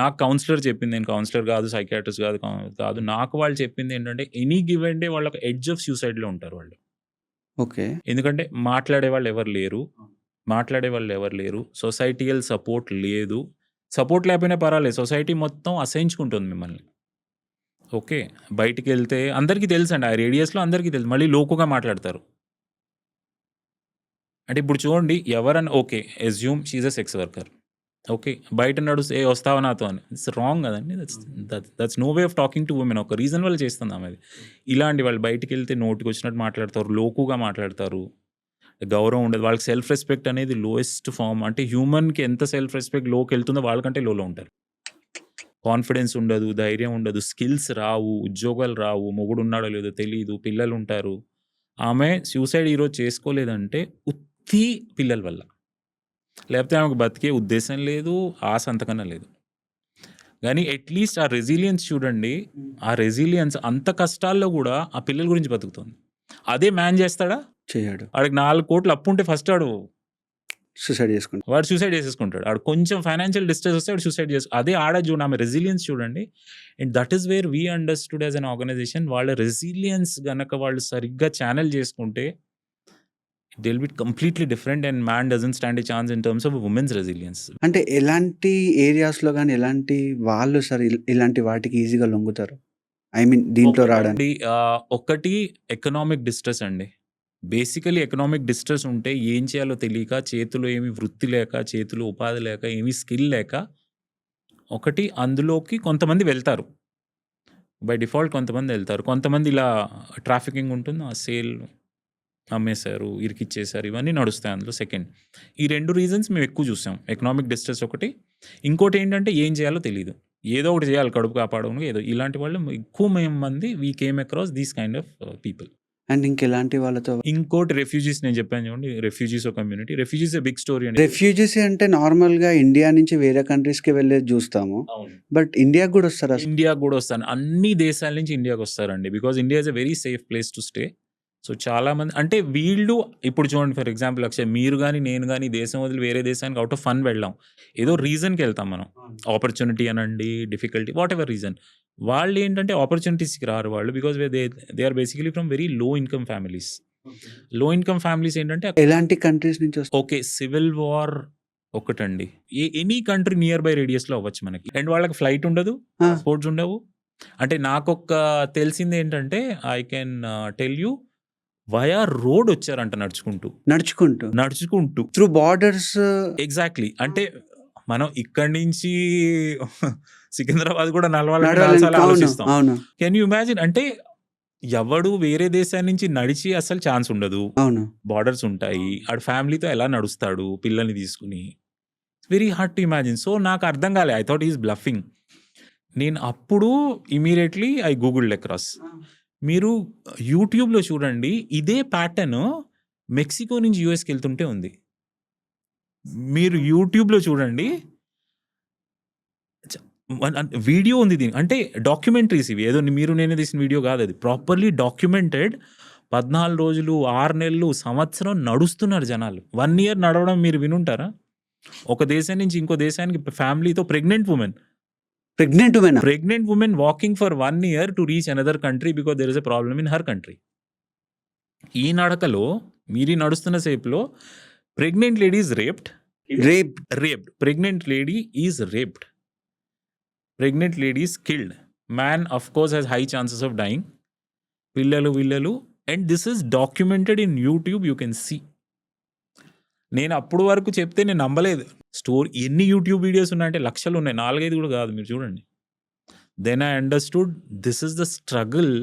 నాకు కౌన్సిలర్ చెప్పింది, నేను కౌన్సిలర్ కాదు, సైకియాట్రిస్ట్ కాదు. నాకు వాళ్ళు చెప్పింది ఏంటంటే ఎనీ గివెన్ డే వాళ్ళు ఒక ఎడ్జ్ ఆఫ్ సూసైడ్‌లో ఉంటారు వాళ్ళు. ఓకే. ఎందుకంటే మాట్లాడే వాళ్ళు ఎవరు లేరు. సొసైటియల్ సపోర్ట్ లేదు. సపోర్ట్ లేకపోయినా పర్వాలేదు. సొసైటీ మొత్తం అసహించుకుంటుంది మిమ్మల్ని. ఓకే. బయటికెళ్తే అందరికీ తెలుసండి. ఆ రేడియస్‌లో అందరికీ తెలుసు. మళ్ళీ లోకుగా మాట్లాడతారు. అంటే ఇప్పుడు చూడండి, ఎవరన్నా okay. Assume she is a sex worker. Okay. బయట నడుస్తే "ఏ వస్తావా నాతో" అని. ఇట్స్ రాంగ్ కదండీ. That's no way of talking to women. ఒక రీజన్ వల్ల చేస్తుంది ఆమె అది. ఇలాంటి వాళ్ళు బయటికెళ్తే నోటికొచ్చినట్టు మాట్లాడతారు. లోకుగా మాట్లాడతారు. గౌరవం ఉండదు. వాళ్ళకి సెల్ఫ్ రెస్పెక్ట్ అనేది లోయెస్ట్ ఫార్మ్. అంటే హ్యూమన్‌కి ఎంత సెల్ఫ్ రెస్పెక్ట్ లోకెళ్తుందో వాళ్ళకంటే లోలో ఉంటారు. కాన్ఫిడెన్స్ ఉండదు. ధైర్యం ఉండదు. స్కిల్స్ రావు. ఉద్యోగాలు రావు. మొగుడున్నాడో లేదో తెలీదు. పిల్లలుంటారు. ఆమె సూసైడ్ ఈరోజు చేసుకోలేదంటే ఉత్తి పిల్లల వల్ల. లేకపోతే ఆమెకు బతికే ఉద్దేశం లేదు. ఆశ అంతకన్నా లేదు. గానీ అట్‌లీస్ట్ ఆ రెసిలియన్స్ చూడండి. ఆ రెసిలియన్స్ అంత కష్టాల్లో గూడా ఆ పిల్లల గురించి బతుకుతుంది. అదే మ్యాన్ చేస్తాడా? చేయడు. ఆడికి 4,00,00,000 అప్పుంటే ఫస్ట్ సూసైడ్ చేసుకుంటాడు. వాడు సూసైడ్ చేసేసుకుంటాడు. ఆడు కొంచెం ఫైనాన్షియల్ డిస్ట్రెస్ వస్తే వాడు సూసైడ్ అదే చూడండి, ఆమె రెసిలియన్స్ చూడండి. And that is where we understood as an organisation. వాళ్ళ రెసిలియన్స్ గనక వాళ్ళు సరిగ్గా ఛానెల్ చేసుకుంటే they will be completely different and man doesn't stand a chance in terms of women's resilience. అంటే ఎలాంటి ఏరియాస్‌లో గాని, ఎలాంటి వాళ్ళు సార్ ఇలాంటి వాటికి ఈజీగా లొంగుతారు? ఐ మీన్ దీంట్లో రావడానికి? ఒకటి ఎకనామిక్ డిస్ట్రెస్ అండి. బేసికల్లీ ఎకనామిక్ డిస్ట్రెస్ ఉంటే ఏం చేయాలో తెలియక, చేతిలో ఏమి వృత్తి లేక, చేతిలో ఉపాధి లేక, ఏమి స్కిల్ లేక, ఒకటి అందులోకి కొంతమంది వెళ్తారు. బై డిఫాల్ట్ కొంతమంది వెళ్తారు. కొంతమంది ఇలా ట్రాఫికింగ్ ఉంటుంది. ఆ సేల్ అమ్మేశారు, ఇరికిచ్చేశారు, ఇవన్నీ నడుస్తాయి అందులో. సెకండ్, ఈ 2 రీజన్స్ మేము ఎక్కువ చూసాం. ఎకనామిక్ డిస్ట్రెస్ ఒకటి. ఇంకోటి ఏంటంటే ఏం చేయాలో తెలీదు. ఏదో ఒకటి చేయాలి కడుపు కాపాడడానికి ఏదో. ఇలాంటి వాళ్ళు ఎక్కువ మంది we came across these kind of people. And ఇంకెలాంటి వాళ్ళతో? ఇంకోటి రెఫ్యూజీస్, నేను చెప్పాను చూడండి, రెఫ్యూజీస్ ఒక community. Refugees a big story అండి. రెఫ్యూజీస్ అంటే నార్మల్‌గా ఇండియా నుంచి వేరే కంట్రీస్‌కి వెళ్ళేది చూస్తాము. అవును. బట్ ఇండియాకి గూడా వస్తారా? ఇండియాకి కూడా వస్తాను. అన్ని దేశాల నుంచి ఇండియాకి వస్తారండి. Because India is a very safe place to stay. So చాలా మంది అంటే వీళ్ళు ఇప్పుడు చూడండి, ఫర్ ఎగ్జాంపుల్ అక్షయ్, మీరు కానీ నేను కానీ దేశం వదిలి వేరే దేశానికి అవుట్ ఆఫ్ ఫన్ వెళ్ళాం. ఏదో రీజన్కి వెళ్తాం మనం. ఆపర్చునిటీ అనండి, డిఫికల్టీ, వాట్ ఎవర్ రీజన్. వాళ్ళు ఏంటంటే ఆపర్చునిటీస్కి రారు వాళ్ళు. Because they are basically from very low income families. Low income families ఏంటంటే ఎలాంటి కంట్రీస్ నుంచి వస్తారు? ఓకే, సివిల్ వార్ ఒకటండి. ఎనీ కంట్రీ నియర్ బై రేడియస్‌లో అవ్వచ్చు మనకి. అండ్ వాళ్ళకి ఫ్లైట్ ఉండదు, ఆ. పాస్‌పోర్ట్స్ ఉండవు. అంటే నాకొక తెలిసింది ఏంటంటే I can tell you, via road వచ్చారంట నడుచుకుంటూ. Through borders. ఎగ్జాక్ట్‌లీ. అంటే మనం ఇక్కడి నుంచి సికింద్రాబాద్ కూడా నడవాలంటే నడవాలని. 4 సార్లు అవును, ఆలోచిస్తాం. అవును, కెన్ యూ ఇమాజిన్? అంటే ఎవడు వేరే దేశాల నుంచి నడిచి అసలు ఛాన్స్ ఉండదు. అవును. బార్డర్స్ ఉంటాయి. ఆడు ఫ్యామిలీతో ఎలా నడుస్తాడు పిల్లల్ని తీసుకొని? Very hard to imagine. So నాకు అర్థం కాలే. I thought he is bluffing. నేను అప్పుడు ఇమ్మీడియేట్‌లీ ఐ గూగుల్డ్ అక్రాస్. మీరు యూట్యూబ్‌లో చూడండి, ఇదే ప్యాటర్న్ మెక్సికో నుంచి యూఎస్‌కి వెళ్తుంటే ఉంది. మీరు యూట్యూబ్‌లో చూడండి. వీడియో ఉంది దీనికి. అంటే డాక్యుమెంటరీస్ ఇవి. ఏదో మీరు నేనే తీసిన వీడియో కాదు అది. Properly documented. 14 రోజులు, 6 నెలలు, సంవత్సరం నడుస్తున్నారు జనాలు. 1 ఇయర్ నడవడం మీరు వినుంటారా? ఒక దేశం నుంచి ఇంకో దేశానికి ఫ్యామిలీతో pregnant women walking for 1 year to reach another country because there is a problem in her country. ఈ నడకలో మీరు నడుస్తున్న సేపులో pregnant lady is raped. Pregnant lady is raped. Pregnant lady is killed. Man of course has high chances of dying. పిల్లలు and this is documented in YouTube. You can see. నేను అప్పుడు వరకు చెప్తే నేను నమ్మలేదు. ఎన్ని యూట్యూబ్ వీడియోస్ ఉన్నాయంటే లక్షలు ఉన్నాయి. 4-5 కూడా కాదు. మీరు చూడండి. Then I understood this is the struggle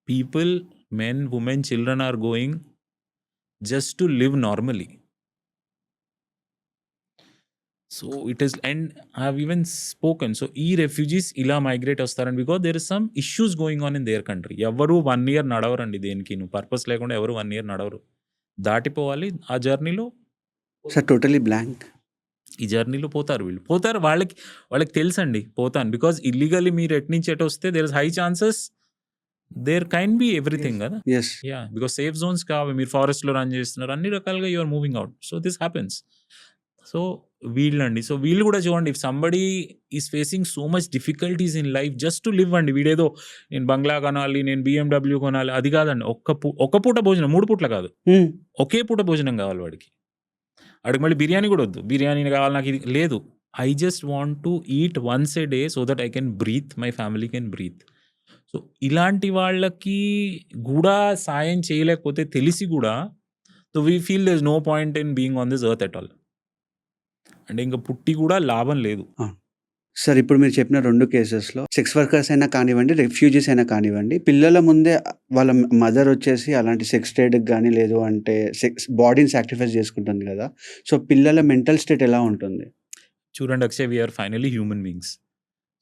people, men, women, children are going just to live normally. So it is, and I have even spoken. So refugees ila migrate వస్తారండి because there is some issues going on in their country. ఎవరు 1 year నడవరండి దేనికి, నువ్వు purpose లేకుండా ఎవరు 1 year నడవరు. దాటిపోవాలి ఆ జర్నీలో. Sir totally blank. ఈ జర్నీలో పోతారు వీళ్ళు. పోతారు, వాళ్ళకి తెలుసండి పోతాను. బికాజ్ ఇల్లీగల్లీ మీరు ఎటు నుంచి ఎటు వస్తే there is high chances there can be everything కదా. Yes. Yeah, because safe zones కావాలి. మీరు ఫారెస్ట్లో రన్ చేస్తున్నారు, అన్ని రకాలుగా you're moving out. So this happens. So వీళ్ళండి, సో వీళ్ళు కూడా చూడండి, if somebody is facing so much difficulties in life just to live అండి. వీడేదో నేను బంగ్లా కొనాలి, నేను BMW కొనాలి, అది కాదండి. ఒక్క పూట భోజనం, 3 పూట్ల కాదు, ఒకే పూట భోజనం కావాలి వాడికి. వాడికి మళ్ళీ బిర్యానీ కూడా వద్దు, బిర్యానీ కావాలి నాకు ఇది లేదు. I just want to eat once a day so that I can breathe, my family can breathe. So ఇలాంటి వాళ్ళకి కూడా సాయం చేయలేకపోతే తెలిసి కూడా, so we feel there is no point in being on this earth at all. అంటే ఇంకా పుట్టి కూడా లాభం లేదు. సార్ ఇప్పుడు మీరు చెప్పిన 2 కేసెస్లో సెక్స్ వర్కర్స్ అయినా కానివ్వండి, రెఫ్యూజీస్ అయినా కానివ్వండి, పిల్లల ముందే వాళ్ళ మదర్ వచ్చేసి అలాంటి సెక్స్ ట్రేడ్కి కానీ లేదు అంటే బాడీని సాక్రిఫైస్ చేసుకుంటుంది కదా. సో పిల్లల మెంటల్ స్టేట్ ఎలా ఉంటుంది? చూడండి Akshay, we are finally human beings.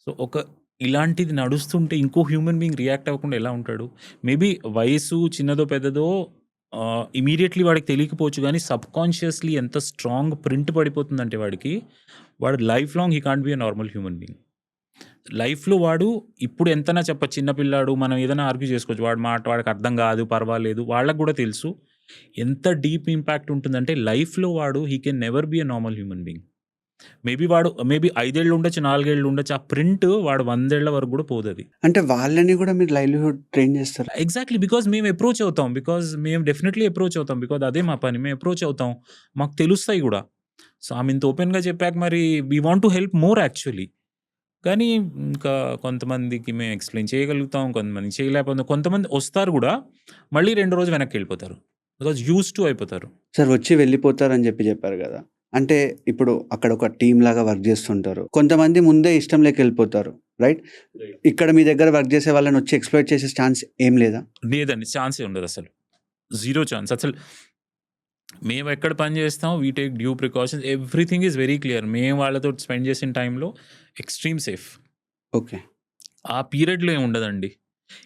So ఇలాంటిది నడుస్తుంటే ఇంకో హ్యూమన్ బీయింగ్ రియాక్ట్ అవ్వకుండా ఎలా ఉంటాడు? మేబీ వయసు చిన్నదో పెద్దదో ఇమీడియట్లీ వాడికి తెలియకపోవచ్చు, కానీ సబ్కాన్షియస్లీ ఎంత స్ట్రాంగ్ ప్రింట్ పడిపోతుందంటే వాడు life long he can't be a normal human being. లైఫ్లో వాడు ఇప్పుడు ఎంతనా చిన్నపిల్లాడు, మనం ఏదైనా ఆర్గ్యూ చేసుకోవచ్చు, వాడికి అర్థం కాదు, పర్వాలేదు, వాళ్ళకు కూడా తెలుసు ఎంత డీప్ ఇంపాక్ట్ ఉంటుందంటే లైఫ్లో he can never be a normal human being. Maybe 5 ఏళ్ళు ఉండొచ్చు, 4 ఏళ్ళు ఉండొచ్చు, ఆ ప్రింట్ 100 ఏళ్ల వరకు కూడా పోదు. అంటే వాళ్ళని కూడా మీరు లైవ్లీహుడ్ ట్రైన్ చేస్తారు? ఎగ్జాక్ట్లీ, బికాజ్ మేము అప్రోచ్ అవుతాం, డెఫినెట్లీ అప్రోచ్ అవుతాం, బికాజ్ అదే మా పని, మేము అప్రోచ్ అవుతాం, మాకు తెలుస్తాయి కూడా. సో ఆమె ఇంత ఓపెన్గా చెప్పాక మరి we want to help more actually. కానీ ఇంకా కొంతమందికి మేము ఎక్స్ప్లెయిన్ చేయగలుగుతాం, కొంతమంది చేయలేకపోతాం, కొంతమంది వస్తారు కూడా మళ్ళీ 2 రోజు వెనక్కి వెళ్ళిపోతారు, బికాజ్ యూస్ టు అయిపోతారు. సార్ వచ్చి వెళ్ళిపోతారు అని చెప్పారు కదా, అంటే ఇప్పుడు అక్కడ ఒక టీమ్ లాగా వర్క్ చేస్తుంటారు, కొంతమంది ముందే ఇష్టం లేక వెళ్ళిపోతారు, రైట్? ఇక్కడ మీ దగ్గర వర్క్ చేసే వాళ్ళని వచ్చి ఎక్స్ప్లోయిట్ చేసే ఛాన్స్ ఏం లేదా? లేదండి, ఛాన్సే ఉండదు అసలు, 0 ఛాన్స్. అసలు మేము ఎక్కడ పని చేస్తాం, we take due precautions, everything is very clear. మేము వాళ్ళతో స్పెండ్ చేసిన టైంలో ఎక్స్ట్రీమ్ సేఫ్. ఓకే, ఆ పీరియడ్లో ఏమి ఉండదండి.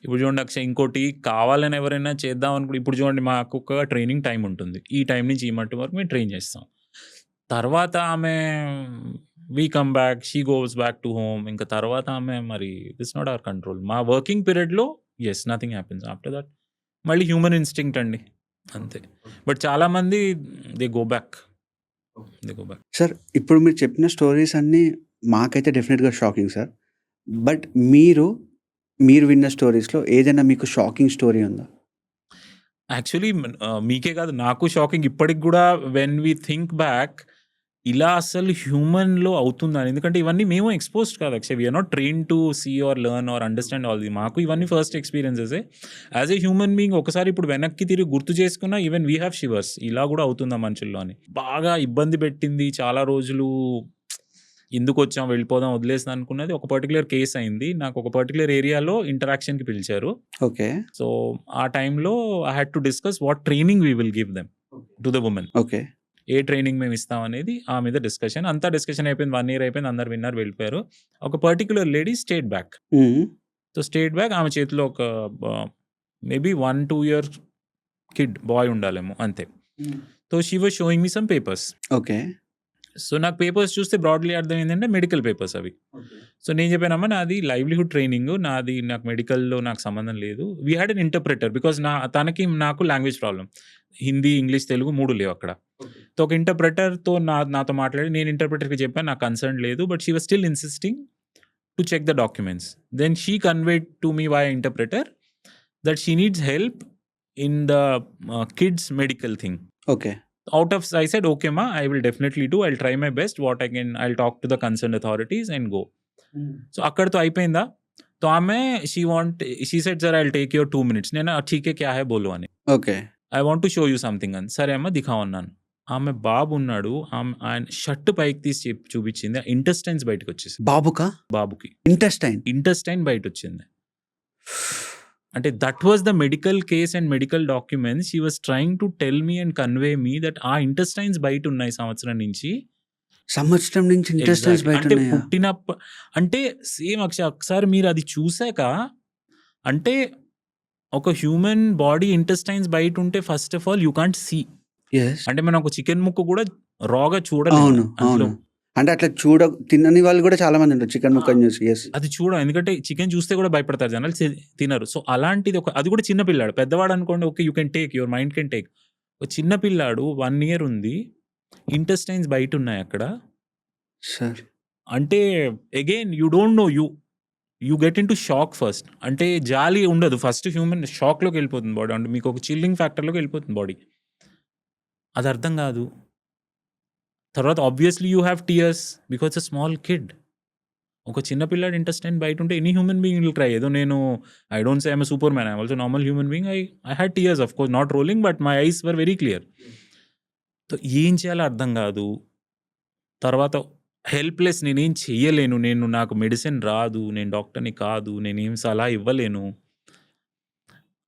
ఇప్పుడు చూడండి అక్షయ్, ఇంకోటి కావాలని ఎవరైనా చేద్దాం అనుకుంటే, ఇప్పుడు చూడండి మాకు ఒక ట్రైనింగ్ టైం ఉంటుంది, ఈ టైం నుంచి ఈ మట్టి వరకు మేము ట్రైన్ చేస్తాం. తర్వాత ఆమె we come back, she goes back to home. ఇంకా తర్వాత ఆమె మరి దిస్ నాట్ అవర్ కంట్రోల్. మా వర్కింగ్ పీరియడ్లో as nothing happens. After that మళ్ళీ హ్యూమన్ ఇన్స్టింక్ట్ అండి, అంతే. బట్ చాలామంది దే గో బ్యాక్. సార్ ఇప్పుడు మీరు చెప్పిన స్టోరీస్ అన్నీ మాకైతే డెఫినెట్గా షాకింగ్ సార్. బట్ మీరు విన్న స్టోరీస్లో ఏదైనా మీకు షాకింగ్ స్టోరీ ఉందా? యాక్చువల్లీ మీకే కాదు, నాకు షాకింగ్ ఇప్పటికి కూడా. వెన్ వీ థింక్ బ్యాక్, ఇలా అసలు హ్యూమన్లో అవుతుందని. ఎందుకంటే ఇవన్నీ మేము ఎక్స్పోజ్డ్ కాదు Akshay, we're not train to see or learn or understand all the. మాకు ఇవన్నీ ఫస్ట్ ఎక్స్పీరియన్సెసే. యాజ్ ఏ హ్యూమన్ బీయింగ్ ఒకసారి ఇప్పుడు వెనక్కి తిరిగి గుర్తు చేసుకున్నా, ఈవెన్ వీ హ్యావ్ షివర్స్, ఇలా కూడా అవుతుందా మనుషుల్లో అని. బాగా ఇబ్బంది పెట్టింది చాలా రోజులు. ఎందుకు వచ్చాం, వెళ్ళిపోదాం, వదిలేసిన అనుకున్నది ఒక పర్టికులర్ కేసు అయింది. నాకు ఒక పర్టికులర్ ఏరియాలో ఇంటరాక్షన్కి పిలిచారు. ఓకే. సో ఆ టైంలో I had to discuss what training we will give them to the women. Okay. A training మేము ఇస్తాం అనేది ఆ మీద డిస్కషన్. అంతా డిస్కషన్ అయిపోయింది, 1 year అయిపోయింది, అందరు విన్నర్ వెళ్ళిపోయారు. ఒక particular lady state back. So state back, ఆమె చేతిలో ఒక మేబీ 1-2 year కిడ్ బాయ్ ఉండాలేమో అంతే. So she was showing me some papers. Okay. So నాకు పేపర్స్ చూస్తే బ్రాడ్లీ అర్థం ఏంటంటే మెడికల్ పేపర్స్ అవి. సో నేను చెప్పానమ్మా, నాది లైవ్లీహుడ్ ట్రైనింగ్, నాకు మెడికల్లో నాకు సంబంధం లేదు. We had an interpreter, because నాకు language problem, Hindi, English, Telugu 3 లేవు అక్కడ. సో ఒక ఇంటర్ప్రెటర్తో నాతో మాట్లాడి, నేను ఇంటర్ప్రెటర్కి చెప్పాను నాకు కన్సర్న్ లేదు, but she was still insisting to check the documents. Then she conveyed to me via interpreter that she needs help in the kids medical thing. Okay. Out of, I said, okay ma, I will definitely do, I'll try my best, what I can, I'll talk to the concerned authorities and go. So akkadto అయిపోయిందా. तो ఆమె she said sir I'll take your 2 minutes. నేను ठीक है क्या है बोलो అని. Okay. I want to show you something అని. సరే అమ్మ దిఖావు అన్నాను. ఆమె బాబున్నాడు. ఆయన షర్ట్ పైకి తీసి చూపించింది. ఇంటెస్టైన్స్ బయటకొచ్చేసాయి బాబుకా? బాబుకి. ఇంటెస్టైన్. ఇంటెస్టైన్ బయటొచ్చింది. అంటే that was the medical case and medical documents. She was trying to tell me and convey me that ఆ ఇంటెస్టైన్స్ బయటున్నాయి సంవత్సరం నుంచి. సంవత్సరం నుంచి ఇంటెస్టైన్స్ ఎగ్జాక్ట్‌లీ. అంటే బయటున్నాయా? అంటే సేమ్ ఒకసారి మీరది చూసాక అంటే ఒక హ్యూమన్ బాడీ ఇంటెస్టైన్స్ బయటుంటే first of all you can't see. Yes. అంటే మనం ఒక చికెన్ ముక్క కూడా రాగా చూడలేము. అవును. అందులో అవును. అంటే అట్లా తినని వాళ్ళు గూడా చాలా మంది ఉంటారు చికెన్ ముక్కని చూసి. యెస్. అది ఎందుకంటే చికెన్ చూస్తే కూడా భయపడతారు జనాలు. తినరు. సో, అలాంటిది అది కూడా చిన్న పిల్లాడు. పెద్దవాడు అనుకోండి okay. You can take. Your mind can take. ఒక చిన్న పిల్లాడు 1 ఇయర్ ఉంది. ఇంటెస్టైన్స్ బయటున్నాయి అక్కడ. సార్. అంటే again you don't know. You get into shock first. అంటే జాలి ఉండదు. ఫస్ట్ హ్యూమన్ షాక్‌లోకి వెళ్ళిపోతుంది బాడీ. అంటే మీకు ఒక చిల్లింగ్ ఫ్యాక్టర్‌లోకి వెళ్ళిపోతుంది బాడీ. అది అర్థం కాదు. తర్వాత obviously you have tears because a small kid. ఒక చిన్న పిల్లాడి ఇంటెస్టైన్ బయటుంటే any human being will cry. ఏదో నేను I don't say I am a superman. I am also normal human being. I had tears of course not rolling but my eyes were very clear. So, ఏం చేయాలో అర్థం కాదు. తర్వాత helpless. నేనేం చెయ్యలేను. నాకు మెడిసిన్ రాదు. నేను డాక్టర్‌ని కాదు. నేనేం సలహా ఇవ్వలేను.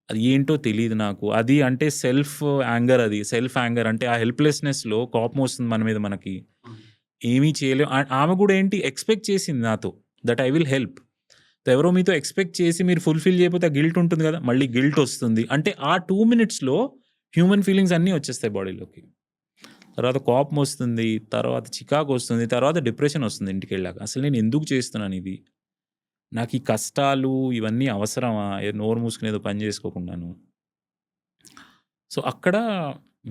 అది ఏంటో తెలీదు నాకు. అది అంటే సెల్ఫ్ యాంగర్ అది. సెల్ఫ్ యాంగర్ అంటే ఆ హెల్ప్‌లెస్‌నెస్‌లో కోపం వస్తుంది మన మీద మనకి. ఏమీ చేయలేం. ఆమె కూడా ఏంటి ఎక్స్‌పెక్ట్ చేసింది నాతో దట్ ఐ విల్ హెల్ప్. ఎవరో మీతో ఎక్స్‌పెక్ట్ చేసి మీరు ఫుల్‌ఫిల్ చేయకపోతే ఆ గిల్ట్ ఉంటుంది కదా! మళ్ళీ గిల్ట్ వస్తుంది. అంటే ఆ 2 మినిట్స్‌లో హ్యూమన్ ఫీలింగ్స్ అన్నీ వచ్చేస్తాయి బాడీలోకి. తర్వాత కోపం వస్తుంది. తర్వాత చికాకు వస్తుంది. తర్వాత డిప్రెషన్ వస్తుంది ఇంటికెళ్ళాక. అసలు నేను ఎందుకు చేస్తున్నాను ఇది? నాకు ఈ కష్టాలు ఇవన్నీ అవసరమా? నోరు మూసుకొని ఏదో పని చేసుకోకుండాను. సో, అక్కడ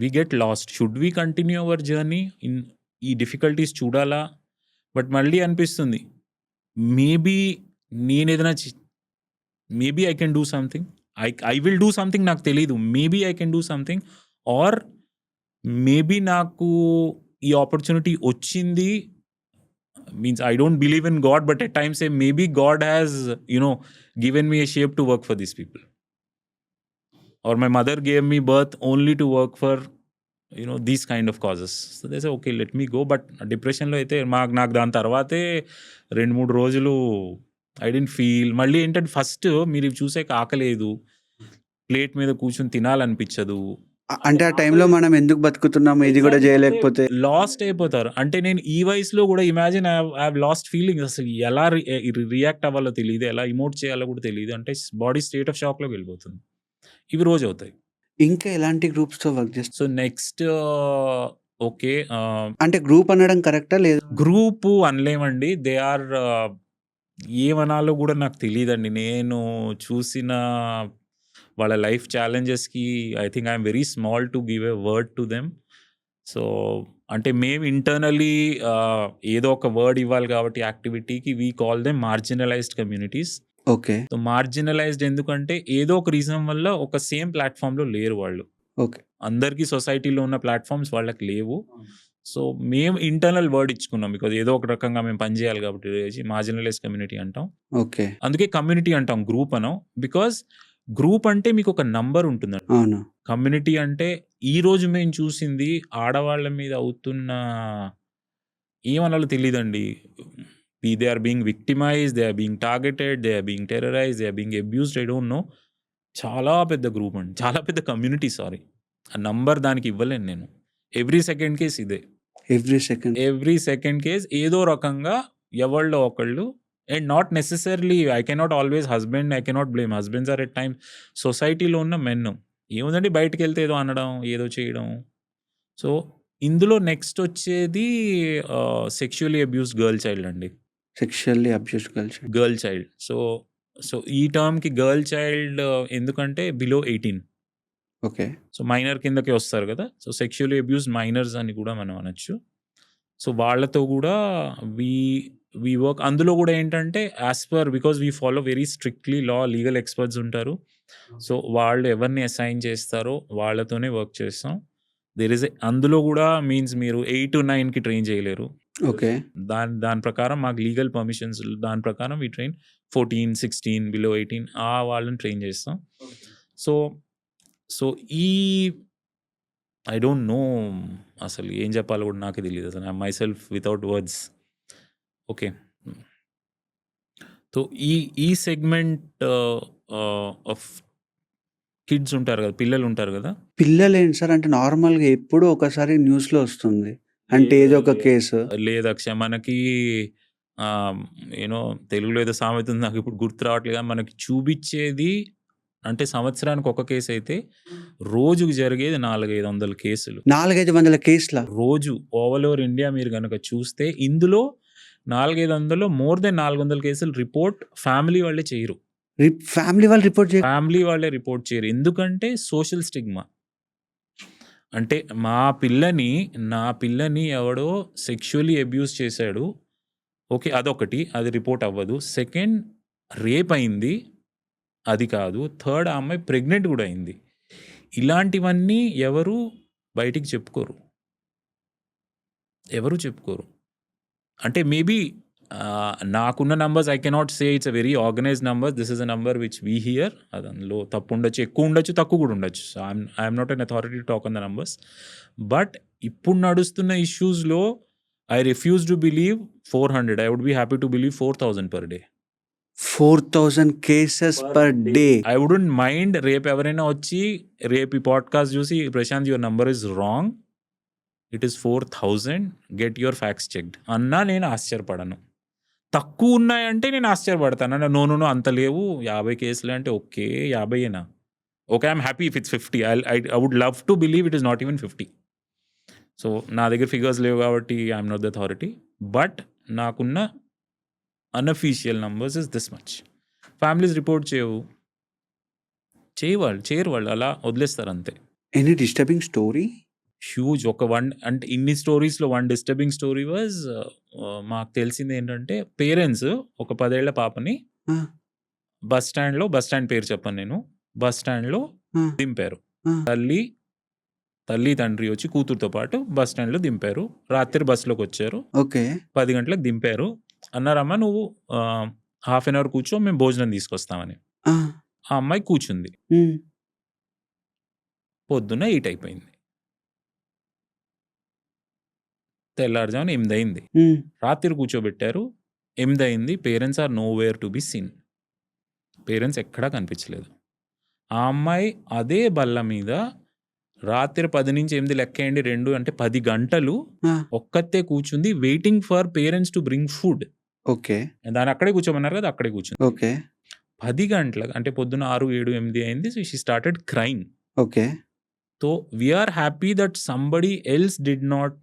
we get lost. Should we continue our journey ఈ డిఫికల్టీస్ చూడాలా? బట్ మళ్ళీ అనిపిస్తుంది. మేబీ నేనేదైనా maybe I can do something. I will do something నాకు తెలీదు. Maybe I can do something or maybe నాకు ఈ ఆపర్చునిటీ వచ్చింది. Means I don't believe in God but at times maybe God has given me a shape to work for these people. Or my mother gave me birth only to work for these kind of causes. So they say okay let me go. But డిప్రెషన్లో అయితే నాకు దాని తర్వాతే 2-3 రోజులు I didn't feel. మళ్ళీ ఏంటంటే first మీరు ఇవి చూసాక ఆకలేదు. ప్లేట్ మీద కూర్చొని తినాలనిపించదు. అంటే ఆ టైంలో మనం ఎందుకు బతుకుతున్నాము ఇది కూడా చేయలేకపోతే లాస్ట్ అయిపోతారు. అంటే నేను ఈ వయసులో కూడా imagine I have lost feelings. అసలు ఎలా రియాక్ట్ అవ్వాలో తెలియదు. ఎలా ఇమోట్ చేయాలో కూడా తెలియదు. అంటే బాడీ స్టేట్ ఆఫ్ షాక్‌లోకి వెళ్ళిపోతుంది. ఇవి రోజు అవుతాయి. ఇంకా ఎలాంటి గ్రూప్స్‌తో వర్క్ చేస్తారు? So next okay. అంటే గ్రూప్ అనడం కరెక్టా లేదా? గ్రూపు అనలేమండి. దే ఆర్ ఏమనాలో కూడా నాకు తెలీదండి. నేను చూసిన వాళ్ళ లైఫ్ ఛాలెంజెస్‌కి I think I am very small to give a word to them. So అంటే మేము ఇంటర్నల్లీ ఏదో ఒక వర్డ్ ఇవ్వాలి కాబట్టి యాక్టివిటీకి we call them marginalised communities. Okay. So marginalised ఎందుకంటే ఏదో ఒక రీజన్ వల్ల ఒక సేమ్ ప్లాట్‌ఫామ్‌లో లేరు వాళ్ళు. ఓకే. అందరికీ సొసైటీలో ఉన్న ప్లాట్‌ఫామ్స్ వాళ్ళకి లేవు. సో మేము ఇంటర్నల్ వర్డ్ ఇచ్చుకున్నాం. బికాజ్ ఏదో ఒక రకంగా మేము పని చేయాలి కాబట్టి మార్జినలైజ్డ్ కమ్యూనిటీ అంటాం. ఓకే. అందుకే కమ్యూనిటీ అంటాం. గ్రూప్ అనం. బికాజ్ గ్రూప్ అంటే మీకు ఒక నంబర్ ఉంటుందండి. అవును. కమ్యూనిటీ అంటే ఈరోజు మేము చూసింది ఆడవాళ్ళ మీద అవుతున్న ఏమనాలో తెలీదండి. They are being victimised, they are being targeted, they are being terrorised, they are being abused. I don't know. చాలా పెద్ద గ్రూప్ అండి. చాలా పెద్ద కమ్యూనిటీ సారీ. ఆ నంబర్ దానికి ఇవ్వలేను నేను. ఎవ్రీ సెకండ్ కేస్ ఇదే. ఎవ్రీ సెకండ్ కేస్ ఏదో రకంగా ఎవళ్ళో ఒకళ్ళు and not necessarily I cannot always I cannot blame. Husbands are at time సొసైటీలో ఉన్న మెన్. ఏముందండి బయటికెళ్తే ఏదో అనడం, ఏదో చేయడం. సో ఇందులో నెక్స్ట్ వచ్చేది సెక్షువల్లీ అబ్యూస్డ్ గర్ల్ చైల్డ్ అండి. Sexually abused girl child. So ఈ టర్మ్‌కి గర్ల్ చైల్డ్ ఎందుకంటే బిలో 18. ఓకే. సో మైనర్ కిందకే వస్తారు కదా! సో సెక్షువల్లీ అబ్యూస్డ్ మైనర్స్ అని కూడా మనం అనొచ్చు. సో వాళ్ళతో కూడా వి వర్క్. అందులో కూడా ఏంటంటే as per because we follow very strictly legal experts ఉంటారు. సో వాళ్ళు ఎవరిని అసైన్ చేస్తారో వాళ్ళతోనే వర్క్ చేస్తాం. అందులో కూడా మీన్స్ మీరు 8-9కి ట్రైన్ చేయలేరు. ఓకే. దాని ప్రకారం మాకు లీగల్ పర్మిషన్స్ దాని ప్రకారం వి ట్రైన్ 14, 16 బిలో 18 వాళ్ళని ట్రైన్ చేస్తాం. సో ఈ ఐ డోంట్ నో అసలు ఏం చెప్పాలో కూడా నాకే తెలియదు అసలు. I my self without words. Okay. So ఈ సెగ్మెంట్ ఆఫ్ కిడ్స్ ఉంటారు కదా, పిల్లలు ఉంటారు కదా. పిల్లలేంటి సార్ అంటే నార్మల్‌గా ఎప్పుడో ఒకసారి న్యూస్‌లో వస్తుంది. అంటే ఏదో ఒక కేసు. లేదక్ష మనకి యూనో తెలుగులో ఏదో సామెత ఉంది, నాకు ఇప్పుడు గుర్తు రావట్లేదు. కానీ మనకి చూపించేది అంటే సంవత్సరానికి ఒక కేసు అయితే రోజుకు జరిగేది 400-500 కేసులు 400-500 కేసులా? రోజు ఓవర్ ఓవర్ ఇండియా మీరు కనుక చూస్తే ఇందులో 400-500లో మోర్ దెన్ 400 కేసులు రిపోర్ట్ ఫ్యామిలీ వాళ్ళే చేయరు. ఫ్యామిలీ వాళ్ళు రిపోర్ట్ చేయరు. ఫ్యామిలీ వాళ్ళే రిపోర్ట్ చేయరు. ఎందుకంటే సోషల్ స్టిగ్మా. అంటే నా పిల్లని ఎవడో సెక్షువల్లీ అబ్యూస్ చేశాడు. ఓకే. అదొకటి. అది రిపోర్ట్ అవ్వదు. సెకండ్ రేప్ అయింది. అది కాదు. థర్డ్ ఆ అమ్మాయి ప్రెగ్నెంట్ కూడా అయింది. ఇలాంటివన్నీ ఎవరు బయటికి చెప్పుకోరు. ఎవరు చెప్పుకోరు. అంటే మేబీ నాకున్న numbers I cannot say it's a very organised number. This is a number which we hear. అందులో తప్పు ఉండొచ్చు, ఎక్కువ ఉండొచ్చు, తక్కువ కూడా ఉండొచ్చు. So I'm not an authority to talk on the numbers. But ఇప్పుడు నడుస్తున్న ఇష్యూస్లో I refuse to believe 400. I would be happy to believe 4,000 per day. 4,000 cases per day. I wouldn't mind రేపు ఎవరైనా వచ్చి రేపు ఈ పాడ్కాస్ట్ చూసి Prashanth your number is wrong, it is 4,000, get your facts checked అన్నా నేను ఆశ్చర్యపడను. తక్కువ ఉన్నాయంటే నేను ఆశ్చర్యపడతాను. నో అంత లేవు 50 కేసులు అంటే ఓకే 50ఏనా, okay I'm happy if it's 50. I would love to believe it is not even 50. So నా దగ్గర ఫిగర్స్ లేవు కాబట్టి I'm not the authority. But నాకున్న unofficial numbers is this much. Families report చేయరు వాళ్ళు అలా వదిలేస్తారు అంతే. Any disturbing story? హ్యూజ్. అంటే ఇన్ని స్టోరీస్లో వన్ డిస్టర్బింగ్ స్టోరీ వాజ్ మాకు తెలిసింది ఏంటంటే పేరెంట్స్ ఒక 10 ఏళ్ల పాపని బస్ స్టాండ్ పేరు చెప్పను నేను, బస్ స్టాండ్లో దింపారు. తల్లి తండ్రి వచ్చి కూతురుతో పాటు బస్ స్టాండ్లో దింపారు. రాత్రి బస్సులోకి వచ్చారు. ఓకే. 10 గంటలకు దింపారు. అన్నారమ్మా నువ్వు హాఫ్ అన్ అవర్ కూర్చో, మేము భోజనం తీసుకొస్తామని. ఆ అమ్మాయి కూర్చుంది. పొద్దున్న 8 అయిపోయింది. తెల్లారుజామున 8 అయింది. రాత్రి కూర్చోబెట్టారు. 8 అయింది. Parents are nowhere to be seen. Parents ఎక్కడా కనిపించలేదు. ఆ అమ్మాయి అదే బల్ల మీద రాత్రి 10 నుంచి 8 లెక్కేయండి 2 అంటే 10 గంటలు ఒక్కతే కూర్చుంది, waiting for parents to bring food. Okay. దాన్ని అక్కడే కూర్చోమన్నారు కదా, అక్కడే కూర్చుంది. ఓకే. 10 గంటలకు అంటే పొద్దున 6, 7, 8 అయింది. So she started crime. Okay. So we're happy that somebody else did not.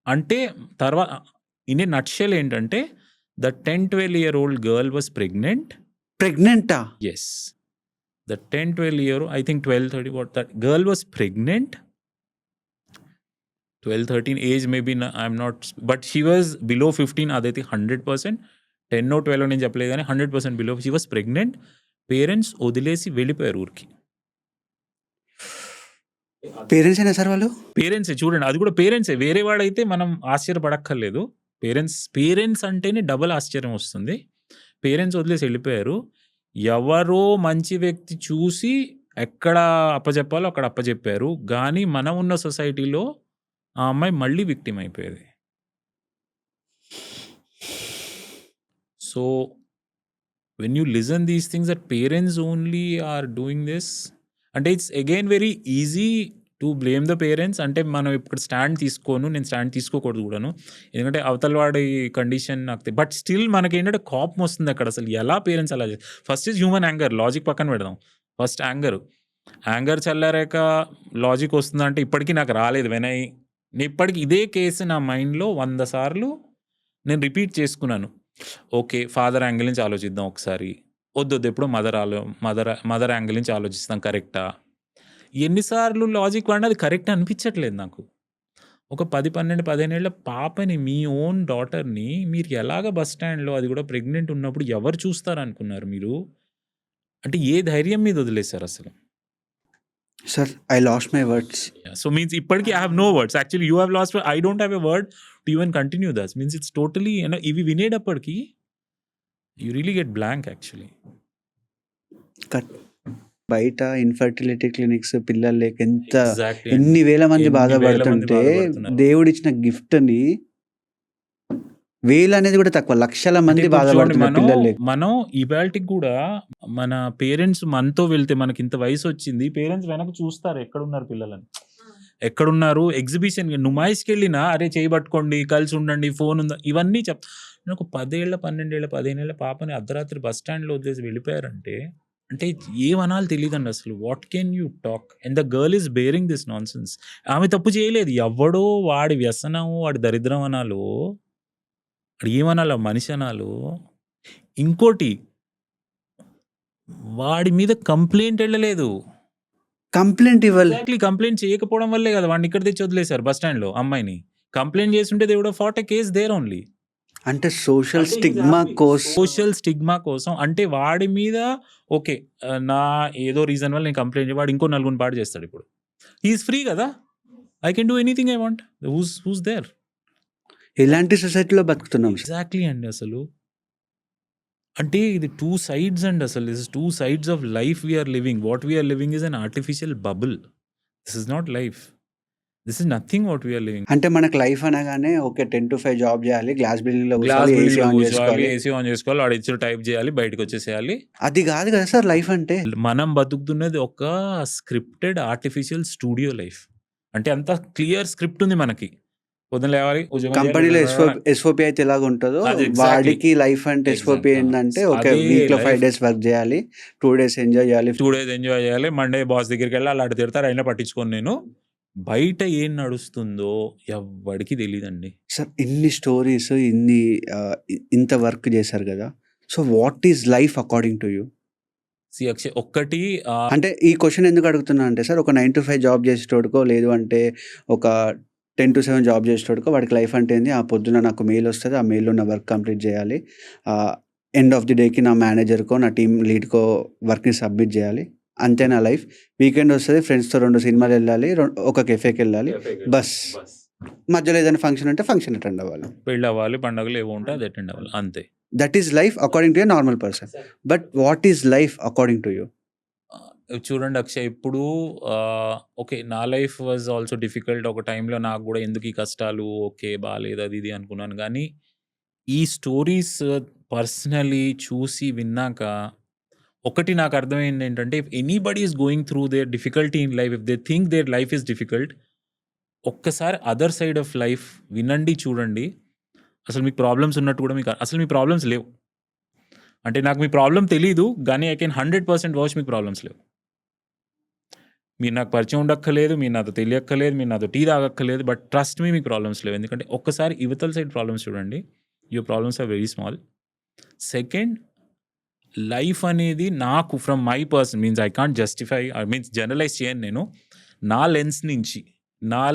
అంటే తర్వాత ఇన్ ఏ నట్షెల్ ఏంటంటే the 10-12-year-old girl was pregnant. ప్రెగ్నెంటా? Yes. The 10-12 I think 12-13 what that girl was pregnant. 12-13 age maybe I'm not, but she was below 15. అదైతే 100%. 10 or 12 నేను చెప్పలేదు కానీ 100% below. She was pregnant. Parents వదిలేసి వెళ్ళిపోయారు ఊరికి. Parents అయినా సార్ వాళ్ళు? పేరెంట్సే చూడండి, అది కూడా పేరెంట్సే. వేరే వాడైతే మనం ఆశ్చర్యపడక్కర్లేదు. పేరెంట్స్ అంటేనే డబల్ ఆశ్చర్యం వస్తుంది. పేరెంట్స్ వదిలేసి వెళ్ళిపోయారు. ఎవరో మంచి వ్యక్తి చూసి ఎక్కడ అప్పచెప్పాలో అక్కడ అప్పచెప్పారు. కానీ మనం ఉన్న సొసైటీలో ఆ అమ్మాయి మళ్ళీ విక్టిమ్ అయిపోయేది. So when you listen these things that parents only are doing this, అంటే it's again very easy to blame the parents. అంటే మనం ఇప్పుడు నేను స్టాండ్ తీసుకోకూడదు కూడాను, ఎందుకంటే అవతల వాడి కండిషన్ నాకు. బట్ స్టిల్ మనకి ఏంటంటే కోపం వస్తుంది అక్కడ. అసలు ఎలా పేరెంట్స్ అలా చేస్తారు? First is human anger. Logic పక్కన పెడదాం. ఫస్ట్ యాంగర్ చల్లారాక లాజిక్ వస్తుందంటే ఇప్పటికీ నాకు రాలేదు. నేను ఇప్పటికి ఇదే కేసు నా మైండ్లో 100 సార్లు నేను రిపీట్ చేసుకున్నాను. ఓకే, ఫాదర్ యాంగిల్ నుంచి ఆలోచిద్దాం ఒకసారి. వద్దు ఎప్పుడో మదర్ యాంగిల్ నుంచి ఆలోచిస్తాం, కరెక్టా? ఎన్నిసార్లు లాజిక్ వాడినా అది కరెక్ట్ అనిపించట్లేదు నాకు. ఒక 10, 12, 15 ఏళ్ల పాపని, మీ ఓన్ డాటర్ని మీరు ఎలాగ బస్ స్టాండ్లో, అది కూడా ప్రెగ్నెంట్ ఉన్నప్పుడు ఎవరు చూస్తారనుకున్నారు మీరు? అంటే ఏ ధైర్యం మీద వదిలేశారు అసలు? Sir I lost my words. So means ఇప్పటికీ I have no words. Actually you have lost. I don't have a word to even continue thus. Means it's totally, ఇవి వినేటప్పటికి you really get blank actually. Cut. బయట infertility clinics పిల్లలు లేక exactly అండి. ఎన్ని వేల మంది ఎన్ని వేల మంది బాధపడుతుంటే బాధపడుతున్నారు. దేవుడిచ్చిన గిఫ్ట్‌ని వేలు అనేది కూడా తక్కువ, లక్షల అంటే మంది ఇప్పుడు చూడండి, బాధపడుతున్నారు పిల్లలు లేక. మనం ఇవాల్టికి కూడా మన పేరెంట్స్ మనతో వెళ్తే మనకి ఇంత వయసు వచ్చింది, పేరెంట్స్ వెనక చూస్తారు ఎక్కడున్నారు పిల్లలని, ఎక్కడున్నారు. ఎగ్జిబిషన్ నుమాయిస్కి వెళ్ళినా అరే చేయి పట్టుకోండి, కలిసి ఉండండి, ఫోన్ ఉందా, ఇవన్నీ నేను ఒక 10 ఏళ్ళ 12 ఏళ్ళ 15 ఏళ్ళ పాపని అర్ధరాత్రి బస్ స్టాండ్లో వదిలేసి వెళ్ళిపోయారంటే అంటే ఏమనాలి తెలియదండి అసలు. What can you talk and the girl is bearing this non sense. ఆమె తప్పు చేయలేదు, ఎవడో వాడి వ్యసనం వాడి దరిద్రం అనాలో, వాడు ఏమనాలో మనిషి అనాలో. ఇంకోటి, వాడి మీద కంప్లైంట్ వెళ్ళలేదు. కంప్లైంట్ ఇవ్వాలి. ఎగ్జాక్ట్లీ, కంప్లైంట్ చేయకపోవడం వల్లే కదా వాడిని ఇక్కడ తెచ్చి వదిలేశారు బస్ స్టాండ్లో అమ్మాయిని. కంప్లైంట్ చేస్తుంటే they would have fought a case there only. అంటే సోషల్ స్టిగ్మా కోసం. సోషల్ స్టిగ్మా కోసం అంటే వాడి మీద ఓకే, నా ఏదో రీజన్ వల్ల నేను కంప్లైంట్ వాడు ఇంకో నలుగురిని పాడు చేస్తాడు. ఇప్పుడు హీఈస్ ఫ్రీ కదా, I can do anything I want. Who's there? ఇలాంటి సొసైటీలో బతుకుతున్నాం సార్. ఎగ్జాక్ట్లీ అండి. అసలు అంటే ఇది 2 సైడ్స్ అండి. అసలు this is 2 sides of life we are living. What we are living is an artificial bubble. This is not life. This is nothing what we are living. అంటే మనకు లైఫ్ అనగానే ఓకే 10 to 5 జాబ్ చేయాలి, గ్లాస్ బిల్డింగ్ లో glass కూర్చోవాలి, AC బిల్డింగ్లో on కూర్చోవాలి, చేసుకోవాలి. AC on చేసుకోవాలి, వాడు ఇచ్చిన టైప్ చేయాలి, బయటకు వచ్చేసేయాలి. అది కాదు కదా సార్ లైఫ్ అంటే. మనం బతుకుతున్నది ఒక స్క్రిప్టెడ్ ఆర్టిఫిషియల్ స్టూడియో లైఫ్. అంటే అంత క్లియర్ స్క్రిప్ట్ ఉంది మనకి. పొద్దున లేవాలి, ఉద్యోగం కంపెనీలో చేయాలి, ఎస్ఓపి అయితే ఎలాగ ఉంటుందో అది exactly. వాడికి లైఫ్ అంటే ఎస్ఓపి Exactly. ఏంటంటే ఒక అదే వీక్ లో 5 life. days వర్క్ చేయాలి, 2 days ఎంజాయ్ చేయాలి. 2 days ఎంజాయ్ చేయాలి, మండే బాస్ దగ్గరికి వెళ్ళి అలా తిడతారు, అయినా పట్టించుకోను నేను. బయట ఏం నడుస్తుందో ఎవ్వడికి తెలియదండి. సార్ ఇన్ని స్టోరీస్, ఇంత వర్క్ చేశారు కదా, so what is life according to you? Akshay ఒక్కటి అంటే ఈ క్వశ్చన్ ఎందుకు అడుగుతున్నా అంటే సార్, ఒక 9 to 5 జాబ్ చేసేటోడుకో లేదు అంటే ఒక 10 to 7 జాబ్ చేసేటోడుకో వాడికి లైఫ్ అంటే ఏంది? ఆ పొద్దున నాకు మెయిల్ వస్తుంది, ఆ మెయిల్లో నా వర్క్ కంప్లీట్ చేయాలి, ఎండ్ ఆఫ్ ది డేకి నా మేనేజర్కో నా టీమ్ లీడ్కో వర్క్ని సబ్మిట్ చేయాలి, అంతే నా లైఫ్. వీకెండ్ వస్తుంది, ఫ్రెండ్స్తో 2 సినిమాలు వెళ్ళాలి, ఒక కెఫేకి వెళ్ళాలి, బస్. మధ్యలో ఏదైనా ఫంక్షన్ ఉంటే ఫంక్షన్ అటెండ్ అవ్వాలి, పెళ్ళి అవ్వాలి, పండుగలు ఏవో ఉంటే అది అటెండ్ అవ్వాలి, అంతే. That is life according to A normal person. But what is life according to you? చూడండి అక్షయ్, ఇప్పుడు ఓకే నా లైఫ్ వాజ్ ఆల్సో డిఫికల్ట్. ఒక టైంలో నాకు కూడా ఎందుకు ఈ కష్టాలు, ఓకే బాగాలేదు అది ఇది అనుకున్నాను. కానీ ఈ స్టోరీస్ పర్సనలీ చూసి విన్నాక ఒకటి నాకు అర్థమైంది ఏంటంటే, if anybody is going through there difficulty in life, if they think their life is difficult, ఒక్కసారి అదర్ సైడ్ ఆఫ్ లైఫ్ వినండి, చూడండి. అసలు మీకు ప్రాబ్లమ్స్ ఉన్నట్టు కూడా మీకు అసలు మీ ప్రాబ్లమ్స్ లేవు. అంటే నాకు మీ ప్రాబ్లం తెలీదు, కానీ ఐ కెన్ 100% వాచ్ మీకు ప్రాబ్లమ్స్ లేవు. మీరు నాకు పరిచయం ఉండక్కర్లేదు, మీరు నాతో తెలియక్కర్లేదు, మీరు నాతో టీ తాగక్కర్లేదు, బట్ ట్రస్ట్ మీ మీకు ప్రాబ్లమ్స్ లేవు. ఎందుకంటే ఒక్కసారి యువతల సైడ్ ప్రాబ్లమ్స్ చూడండి, your problems are very small. Second, life అనేది నాకు from my person means I can't justify means generalise చేయను నేను. నా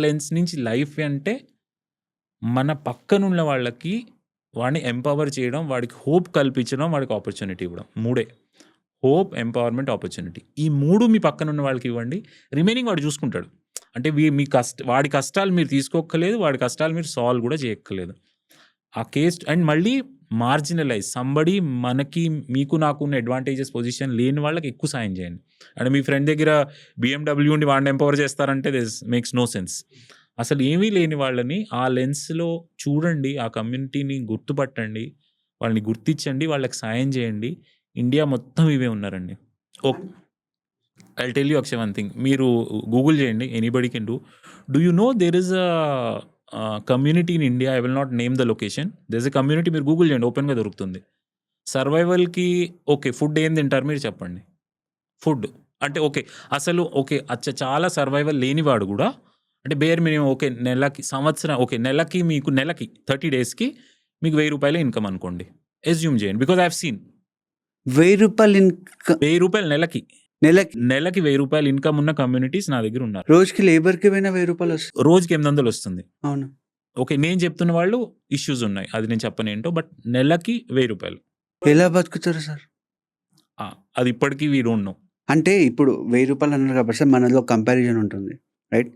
లెన్స్ నుంచి లైఫ్ అంటే మన పక్కనున్న వాళ్ళకి వాడిని ఎంపవర్ చేయడం, వాడికి హోప్ కల్పించడం, వాడికి ఆపర్చునిటీ ఇవ్వడం. 3 హోప్, ఎంపవర్మెంట్, ఆపర్చునిటీ. ఈ 3 మీ పక్కన ఉన్న వాళ్ళకి ఇవ్వండి, రిమైనింగ్ వాడు చూసుకుంటాడు. అంటే మీ వాడి కష్టాలు మీరు తీసుకోక్కర్లేదు, వాడి కష్టాలు మీరు సాల్వ్ కూడా చేయక్కర్లేదు. ఆ కేస్ అండ్ మళ్ళీ మార్జినలైజ్ సంబడి, మీకు నాకు ఉన్న అడ్వాంటేజెస్ పొజిషన్ లేని వాళ్ళకి ఎక్కువ సాయం చేయండి. అంటే మీ ఫ్రెండ్ దగ్గర BMW ఉండి వాడిని ఎంపవర్ చేస్తారంటే దిస్ మేక్స్ నో సెన్స్. అసలు ఏమీ లేని వాళ్ళని ఆ లెన్స్లో చూడండి, ఆ కమ్యూనిటీని గుర్తుపట్టండి, వాళ్ళని గుర్తించండి, వాళ్ళకి సాయం చేయండి. ఇండియా మొత్తం ఇవే ఉన్నారండి. I tell you Akshay one thing, మీరు గూగుల్ చేయండి, anybody can do you know there is a community in India, I will not name the location, there is a community, మీరు గూగుల్ చేయండి, ఓపెన్గా దొరుకుతుంది. సర్వైవల్కి ఓకే ఫుడ్ ఏం తింటారు మీరు చెప్పండి. ఫుడ్ అంటే ఓకే అసలు ఓకే చాలా సర్వైవల్ లేనివాడు కూడా అంటే బేర్ మినిమం ఓకే నెలకి మీకు 30 daysకి మీకు 1000 రూపాయల ఇన్కమ్ అనుకోండి, ఎస్యూమ్ చేయండి. బికాజ్ ఐ హావ్ సీన్ 1000 రూపాయలు 1000 రూపాయలు నెలకి 1000 రూపాయలు ఇన్కమ్ ఉన్న కమ్యూనిటీస్ నా దగ్గర ఉన్నారు. రోజుకి లేబర్కి పోయినా 1000 రూపాయలు వస్తుంది, రోజుకి 800 వస్తుంది. అవును. ఓకే నేను చెప్తున్న వాళ్ళు ఇష్యూస్ ఉన్నాయి, అది నేను చెప్పనేంటో, బట్ నెలకి 1000 రూపాయలు ఎలా బతుకుతారు సార్? అది ఇప్పటికీ వీ డోంట్ నో. అంటే ఇప్పుడు 1000 రూపాయలు అన్నారు కాబట్టి సార్, మనలో కంపారిజన్ ఉంటుంది రైట్.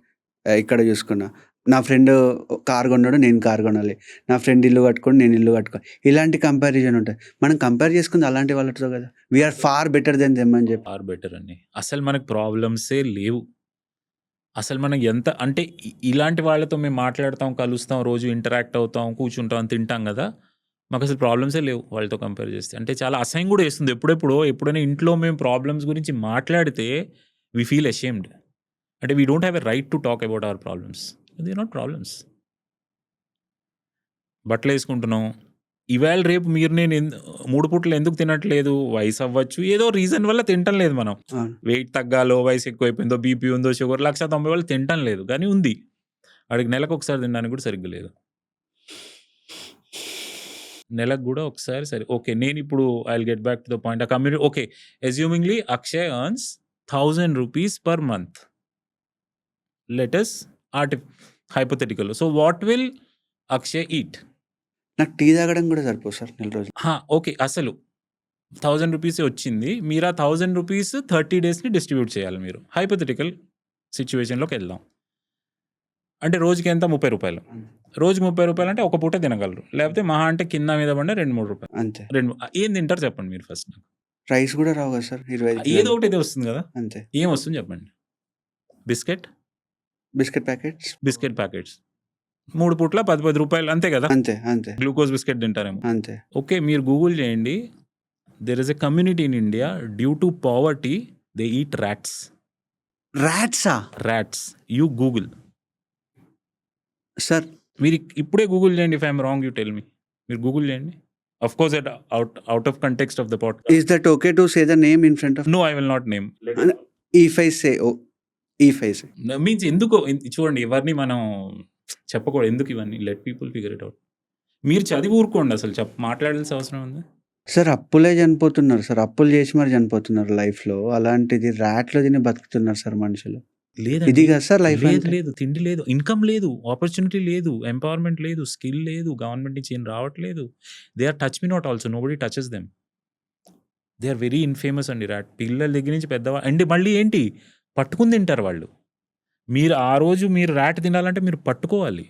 ఇక్కడ చూసుకున్నా నా ఫ్రెండ్ కార్ కొన్నాడు, నేను కార్ కొనాలి. నా ఫ్రెండ్ ఇల్లు కట్టుకోండి, నేను ఇల్లు కట్టుకోవాలి. ఇలాంటి కంపారిజన్ ఉంటుంది. మనం కంపేర్ చేసుకుంది అలాంటి వాళ్ళతో కదా. We are far better than them అని చెప్పి. ఫార్ బెటర్ అండి. అసలు మనకు ప్రాబ్లమ్సే లేవు. అసలు మనం ఎంత అంటే ఇలాంటి వాళ్ళతో మేము మాట్లాడతాం, కలుస్తాం, రోజు ఇంటరాక్ట్ అవుతాం, కూర్చుంటాం, తింటాం కదా. మాకు అసలు ప్రాబ్లమ్సే లేవు వాళ్ళతో కంపేర్ చేస్తే. అంటే చాలా అసహ్యం కూడా వేస్తుంది. ఎప్పుడైనా ఇంట్లో మేము ప్రాబ్లమ్స్ గురించి మాట్లాడితే వి ఫీల్ అషేమ్డ్. అంటే we don't have a right to talk about our problems. They are not problems. బట్టలు వేసుకుంటున్నాం. ఇవాళ రేపు మీరు నేను 3 పూటలు ఎందుకు తినట్లేదు? వయసు అవ్వచ్చు, ఏదో రీజన్ వల్ల తినటం లేదు మనం. అవును. వెయిట్ తగ్గాలో, వయసు ఎక్కువైపోయిందో, బీపీ ఉందో, షుగర్ 1,90,000 వాళ్ళు తినటం లేదు. కానీ ఉంది. వాడికి నెలకు ఒకసారి తినడానికి కూడా సరిగ్గా లేదు. నెలకు కూడా ఒకసారి సరే. ఓకే. నేనిప్పుడు I will get back to the point. ఆ community okay. Assumingly Akshay earns 1,000 rupees per month. Let us hypothetical. So what will Akshay eat? నాకు టీ తాగడం కూడా సరిపోదు సార్ నెల రోజులు. ఓకే. అసలు 1,000 రూపీసే వచ్చింది. మీరు ఆ 1,000 రూపీస్ 30 డేస్‌ని డిస్ట్రిబ్యూట్ చేయాలి మీరు. హైపోథెటికల్ సిట్యుయేషన్‌లోకి వెళ్దాం. అంటే రోజుకి ఎంత? ₹30. రోజుకి ₹30 అంటే ఒక పూట తినగలరు. లేకపోతే మహా అంటే కింద మీద పడిన రూ. 2, 3. అంతే. ఏం తింటారు చెప్పండి మీరు ఫస్ట్ నాకు? రైస్ కూడా రావు కదా సార్ 25 ఏదో కిలోలు. ఒకటి అయితే వస్తుంది కదా. అంతే. ఏం వస్తుంది చెప్పండి? Biscuit packets. బిస్కెట్ ప్యాకెట్స్ 3 పూట్ల ₹10 అంతే కదా. అంతే. అంతే. గ్లూకోజ్ బిస్కెట్ తింటారేమో. అంతే. ఓకే. మీరు గూగుల్ చేయండి. There is a community in India due to poverty they eat rats. Rats. You Google. Sir మీరు ఇప్పుడే గూగుల్ చేయండి. If I'm wrong you tell me. మీరు గూగుల్ చేయండి. Of course out of context of the podcast. Is that okay to say the name in front of? No, I will not name. If I say means ఎందుకు చూడండి, ఎవరిని మనం చెప్పకూడదు. ఎందుకు ఇవన్నీ? Let people figure it out. మీరు చదివి ఊరుకోండి. అసలు మాట్లాడాల్సిన అవసరం ఉంది. సార్ అప్పులే చనిపోతున్నారు సార్. అప్పులు చేసి మరి చనిపోతున్నారు లైఫ్‌లో. అలాంటిది ర్యాట్‌లో తిని బతుకుతున్నారు సార్ మనుషులు. లేదండి. ఇది కాదు సార్ లైఫ్ అంటే. లేదు. తిండి లేదు, ఇన్‌కమ్ లేదు, ఆపర్చునిటీ లేదు, ఎంపవర్‌మెంట్ లేదు, స్కిల్ లేదు, గవర్నమెంట్ నుంచి ఏం రావట్లేదు. They are touch me not also. Nobody touches them. They are very infamous అండి ర్యాట్. పిల్లల దగ్గర నుంచి అండ్ మళ్ళీ ఏంటి పట్టుకుని తింటారు వాళ్ళు. మీరు ఆ రోజు మీరు ర్యాట్ తినాలంటే మీరు పట్టుకోవాలి.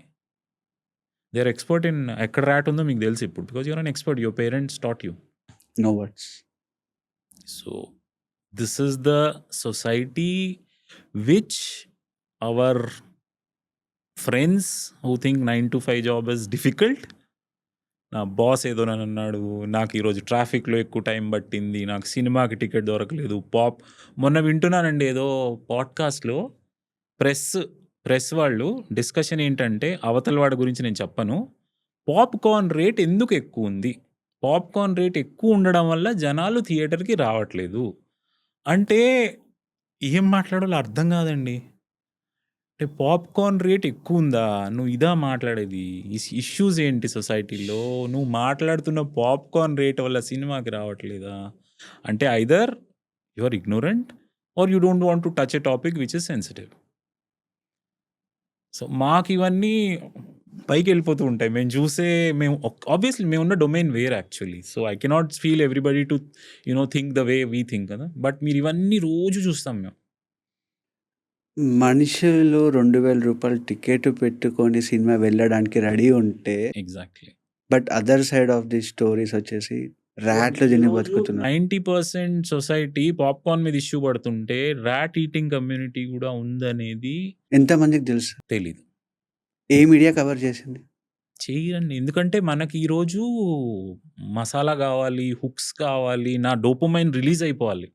దే ఆర్ ఎక్స్‌పర్ట్ ఇన్ ఎక్కడ ర్యాట్ ఉందో మీకు తెలుసు ఇప్పుడు. Because you are an expert. Your parents taught you. No words. So this is the society which our friends who think 9 to 5 job is difficult. నా boss ఏదో నన్ను అన్నాడు, నాకు ఈరోజు ట్రాఫిక్లో ఎక్కువ టైం పట్టింది, నాకు సినిమాకి టికెట్ దొరకలేదు, మొన్న వింటున్నానండి ఏదో పాడ్కాస్ట్లో ప్రెస్ వాళ్ళు డిస్కషన్ ఏంటంటే, అవతల వాడి గురించి నేను చెప్పను, పాప్కార్న్ రేట్ ఎందుకు ఎక్కువ ఉంది, పాప్కార్న్ రేట్ ఎక్కువ ఉండడం వల్ల జనాలు థియేటర్కి రావట్లేదు అంటే ఏం మాట్లాడాలో అర్థం కాదండి. అంటే పాప్కార్న్ రేట్ ఎక్కువ ఉందా? నువ్వు ఇదా మాట్లాడేది? ఇష్యూస్ ఏంటి సొసైటీలో? నువ్వు మాట్లాడుతున్న పాప్కార్న్ రేట్ వల్ల సినిమాకి రావట్లేదా? అంటే either you are ignorant or you don't want to touch a topic which is sensitive. So మాకు ఇవన్నీ పైకి వెళ్ళిపోతూ ఉంటాయి. మేము ఆబ్వియస్లీ మేమున్న domain where actually. So I cannot feel everybody to think the way we think కదా. But మీరు ఇవన్నీ రోజు చూస్తాం మేము. మనుషులు ₹2,000 టికెట్ పెట్టుకొని సినిమా వెళ్ళడానికి రెడీ ఉంటే, exactly. But other side of the stories వచ్చేసి ర్యాట్లు తిని బతుకుతున్నారు. 90% సొసైటీ పాప్కార్న్ మీద ఇష్యూ పడుతుంటే ర్యాట్ ఈటింగ్ కమ్యూనిటీ కూడా ఉందనేది ఎంతమందికి తెలుసు? తెలీదు. ఏ మీడియా కవర్ చేసింది? చెయ్యండి. ఎందుకంటే మనకి ఈరోజు మసాలా కావాలి, హుక్స్ కావాలి, నా డోపమైన్ రిలీజ్ అయిపోవాలి,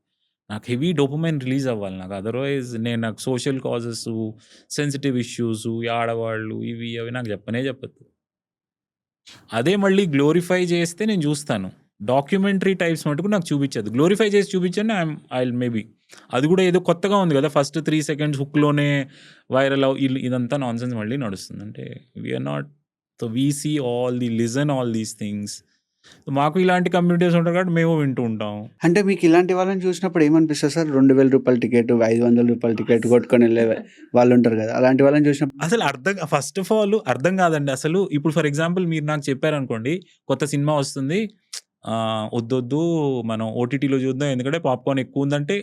నాకు హెవీ డోపమైన్ రిలీజ్ అవ్వాలి. అదర్వైజ్ నాకు సోషల్ కాజెస్, సెన్సిటివ్ ఇష్యూస్, ఆడవాళ్ళు, ఇవి అవి నాకు చెప్పదు. అదే మళ్ళీ గ్లోరిఫై చేస్తే నేను చూస్తాను. డాక్యుమెంటరీ టైప్స్ మటుకు నాకు చూపించదు. గ్లోరిఫై చేసి చూపించండి, ఐ మేబీ. అది కూడా ఏదో కొత్తగా ఉంది కదా, ఫస్ట్ 3 seconds హుక్లోనే వైరల్ ఇదంతా నాన్ సెన్స్ మళ్ళీ నడుస్తుంది. అంటే we are not. So we see listen all these things. మాకు ఇలాంటి కమ్యూనిటీస్ ఉంటారు కాబట్టి మేము వింటూ ఉంటాం. అంటే మీకు ఇలాంటి వాళ్ళని చూసినప్పుడు ఏమనిపిస్తుంది సార్? ₹2,000 టికెట్, ₹500 టికెట్ కొట్టుకొని వెళ్ళే వాళ్ళు ఉంటారు కదా, అలాంటి వాళ్ళని చూసినప్పుడు అసలు ఫస్ట్ ఆఫ్ ఆల్ అర్థం కాదండి అసలు. ఇప్పుడు ఫర్ ఎగ్జాంపుల్ మీరు నాకు చెప్పారనుకోండి, కొత్త సినిమా వస్తుంది, వద్దొద్దు మనం ఓటీటీలో చూద్దాం ఎందుకంటే పాప్కార్న్ ఎక్కువ ఉందంటే,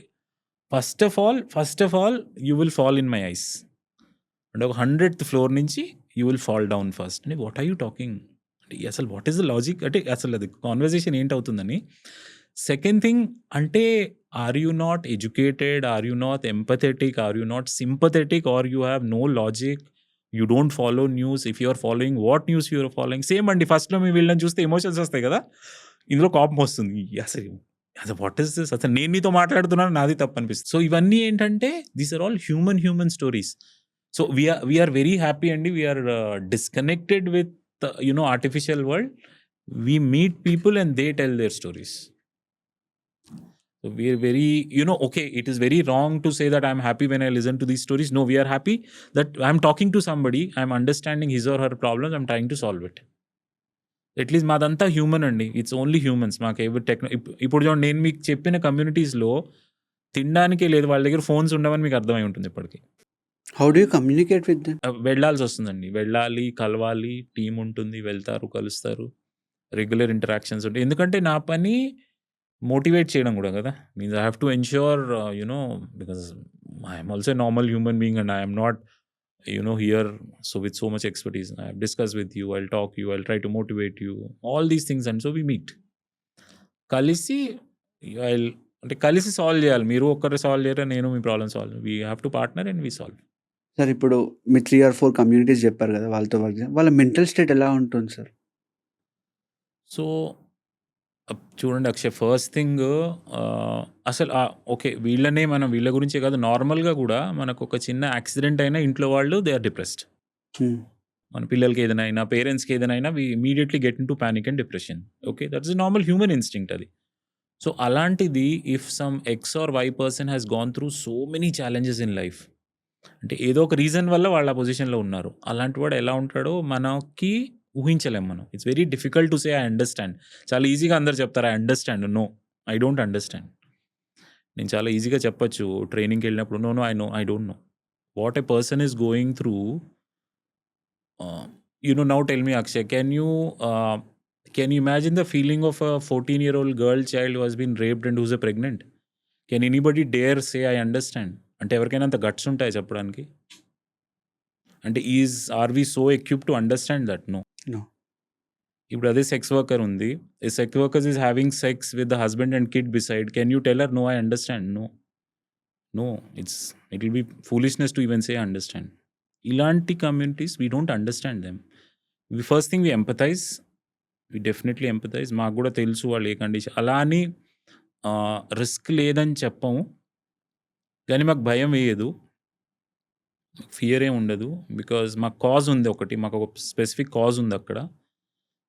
first of all you will fall in my eyes. అంటే ఒక 100th ఫ్లోర్ నుంచి you will fall down first. అంటే వాట్ ఆర్ యూ టాకింగ్? అంటే అసలు వాట్ ఈస్ ద లాజిక్? అంటే అసలు అది కాన్వర్జేషన్ ఏంటవుతుందని. సెకండ్ థింగ్ అంటే are you not educated? Are you not empathetic? Are you not sympathetic? Are you have no logic? You don't follow news. If you are following, what news you are following? Same అండి. ఫస్ట్‌లో మేము వీళ్ళని చూస్తే emotions వస్తాయి కదా! ఇందులో కోపం వస్తుంది. అసలు వాట్ ఈస్ దిస్? అసలు నేను నీతో మాట్లాడుతున్నాను, నాది తప్పనిపిస్తుంది. సో ఇవన్నీ ఏంటంటే these are all human stories. So we're very happy అండి. We're disconnected with artificial world. We meet people and they tell their stories. So we are very, okay, it is very wrong to say that I'm happy when I listen to these stories. No, we are happy that I'm talking to somebody, I'm understanding his or her problems, I'm trying to solve it. At least మాదంతా human అండి. It's only humans. మాకు ఇప్పుడు చూడండి, నేను మీకు చెప్పిన కమ్యూనిటీస్లో తినడానికే లేదు, వాళ్ళ దగ్గర ఫోన్స్ ఉండవని మీకు అర్థమై ఉంటుంది ఇప్పటికి. How do you communicate with them? వెళ్ళాల్సి వస్తుందండి. వెళ్ళాలి, కలవాలి, టీం ఉంటుంది, వెళ్తారు, కలుస్తారు, రెగ్యులర్ ఇంటరాక్షన్స్ ఉంటాయి. ఎందుకంటే నా పని మోటివేట్ చేయడం కూడా కదా. Means I have to ensure because I'm also normal human being and I'm not here so with so much expertise. I have discuss with you, I'll talk you, I'll try to motivate you, all these things. And so we meet, కలిసి అంటే కలిసి solve చేయాలి. మీరు ఒక్కరు solve చేయరా, నేను మీ problem solve. We have to partner and we solve. Sir ఇప్పుడు మీరు 3 or 4 కమ్యూనిటీస్ చెప్పారు కదా, వాళ్ళతో వర్క్ వాళ్ళ మెంటల్ స్టేట్ ఎలా ఉంటుంది సార్? సో చూడండి అక్షయ్, ఫస్ట్ థింగ్ అసలు ఓకే, మనం వీళ్ళ గురించే కాదు, నార్మల్గా కూడా మనకు ఒక చిన్న యాక్సిడెంట్ అయినా ఇంట్లో వాళ్ళు దే ఆర్ డిప్రెస్డ్. మన పిల్లలకి ఏదైనా అయినా, పేరెంట్స్కి ఏదైనా అయినా, we immediately get into panic and depression. Okay, that's normal human instinct అది. సో అలాంటిది if some X or Y person has gone through so many challenges in life, అంటే ఏదో ఒక రీజన్ వల్ల వాళ్ళు ఆ పొజిషన్లో ఉన్నారు. అలాంటి వాడు ఎలా ఉంటాడో మనకి ఊహించలేం మనం. It's very difficult to say I understand. చాలా ఈజీగా అందరు చెప్తారు I understand. No, I don't understand. నేను చాలా ఈజీగా చెప్పొచ్చు ట్రైనింగ్కి వెళ్ళినప్పుడు, no I don't know what a person is going through. Now tell me Akshay, can you imagine the feeling of a 14-year-old girl child who has been raped and who's pregnant? Can anybody dare say I understand? అంటే ఎవరికైనా అంత guts ఉంటాయి చెప్పడానికి? అంటే are we so equipped to understand that? No. ఇప్పుడు అదే sex worker ఉంది, a sex worker is having sex with the husband and kid beside. Can you tell her no I understand? No, it will be foolishness to even say understand. ఇలాంటి communities we don't understand them. First thing we empathise, we definitely empathise. మాకు కూడా తెలుసు వాళ్ళు ఏ condition. అలా అని risk లేదని చెప్పము, కానీ మాకు భయం వేయదు, ఫియర్ ఏం ఉండదు. బికాజ్ మాకు కాజ్ ఉంది ఒకటి, మాకు ఒక స్పెసిఫిక్ కాజ్ ఉంది అక్కడ.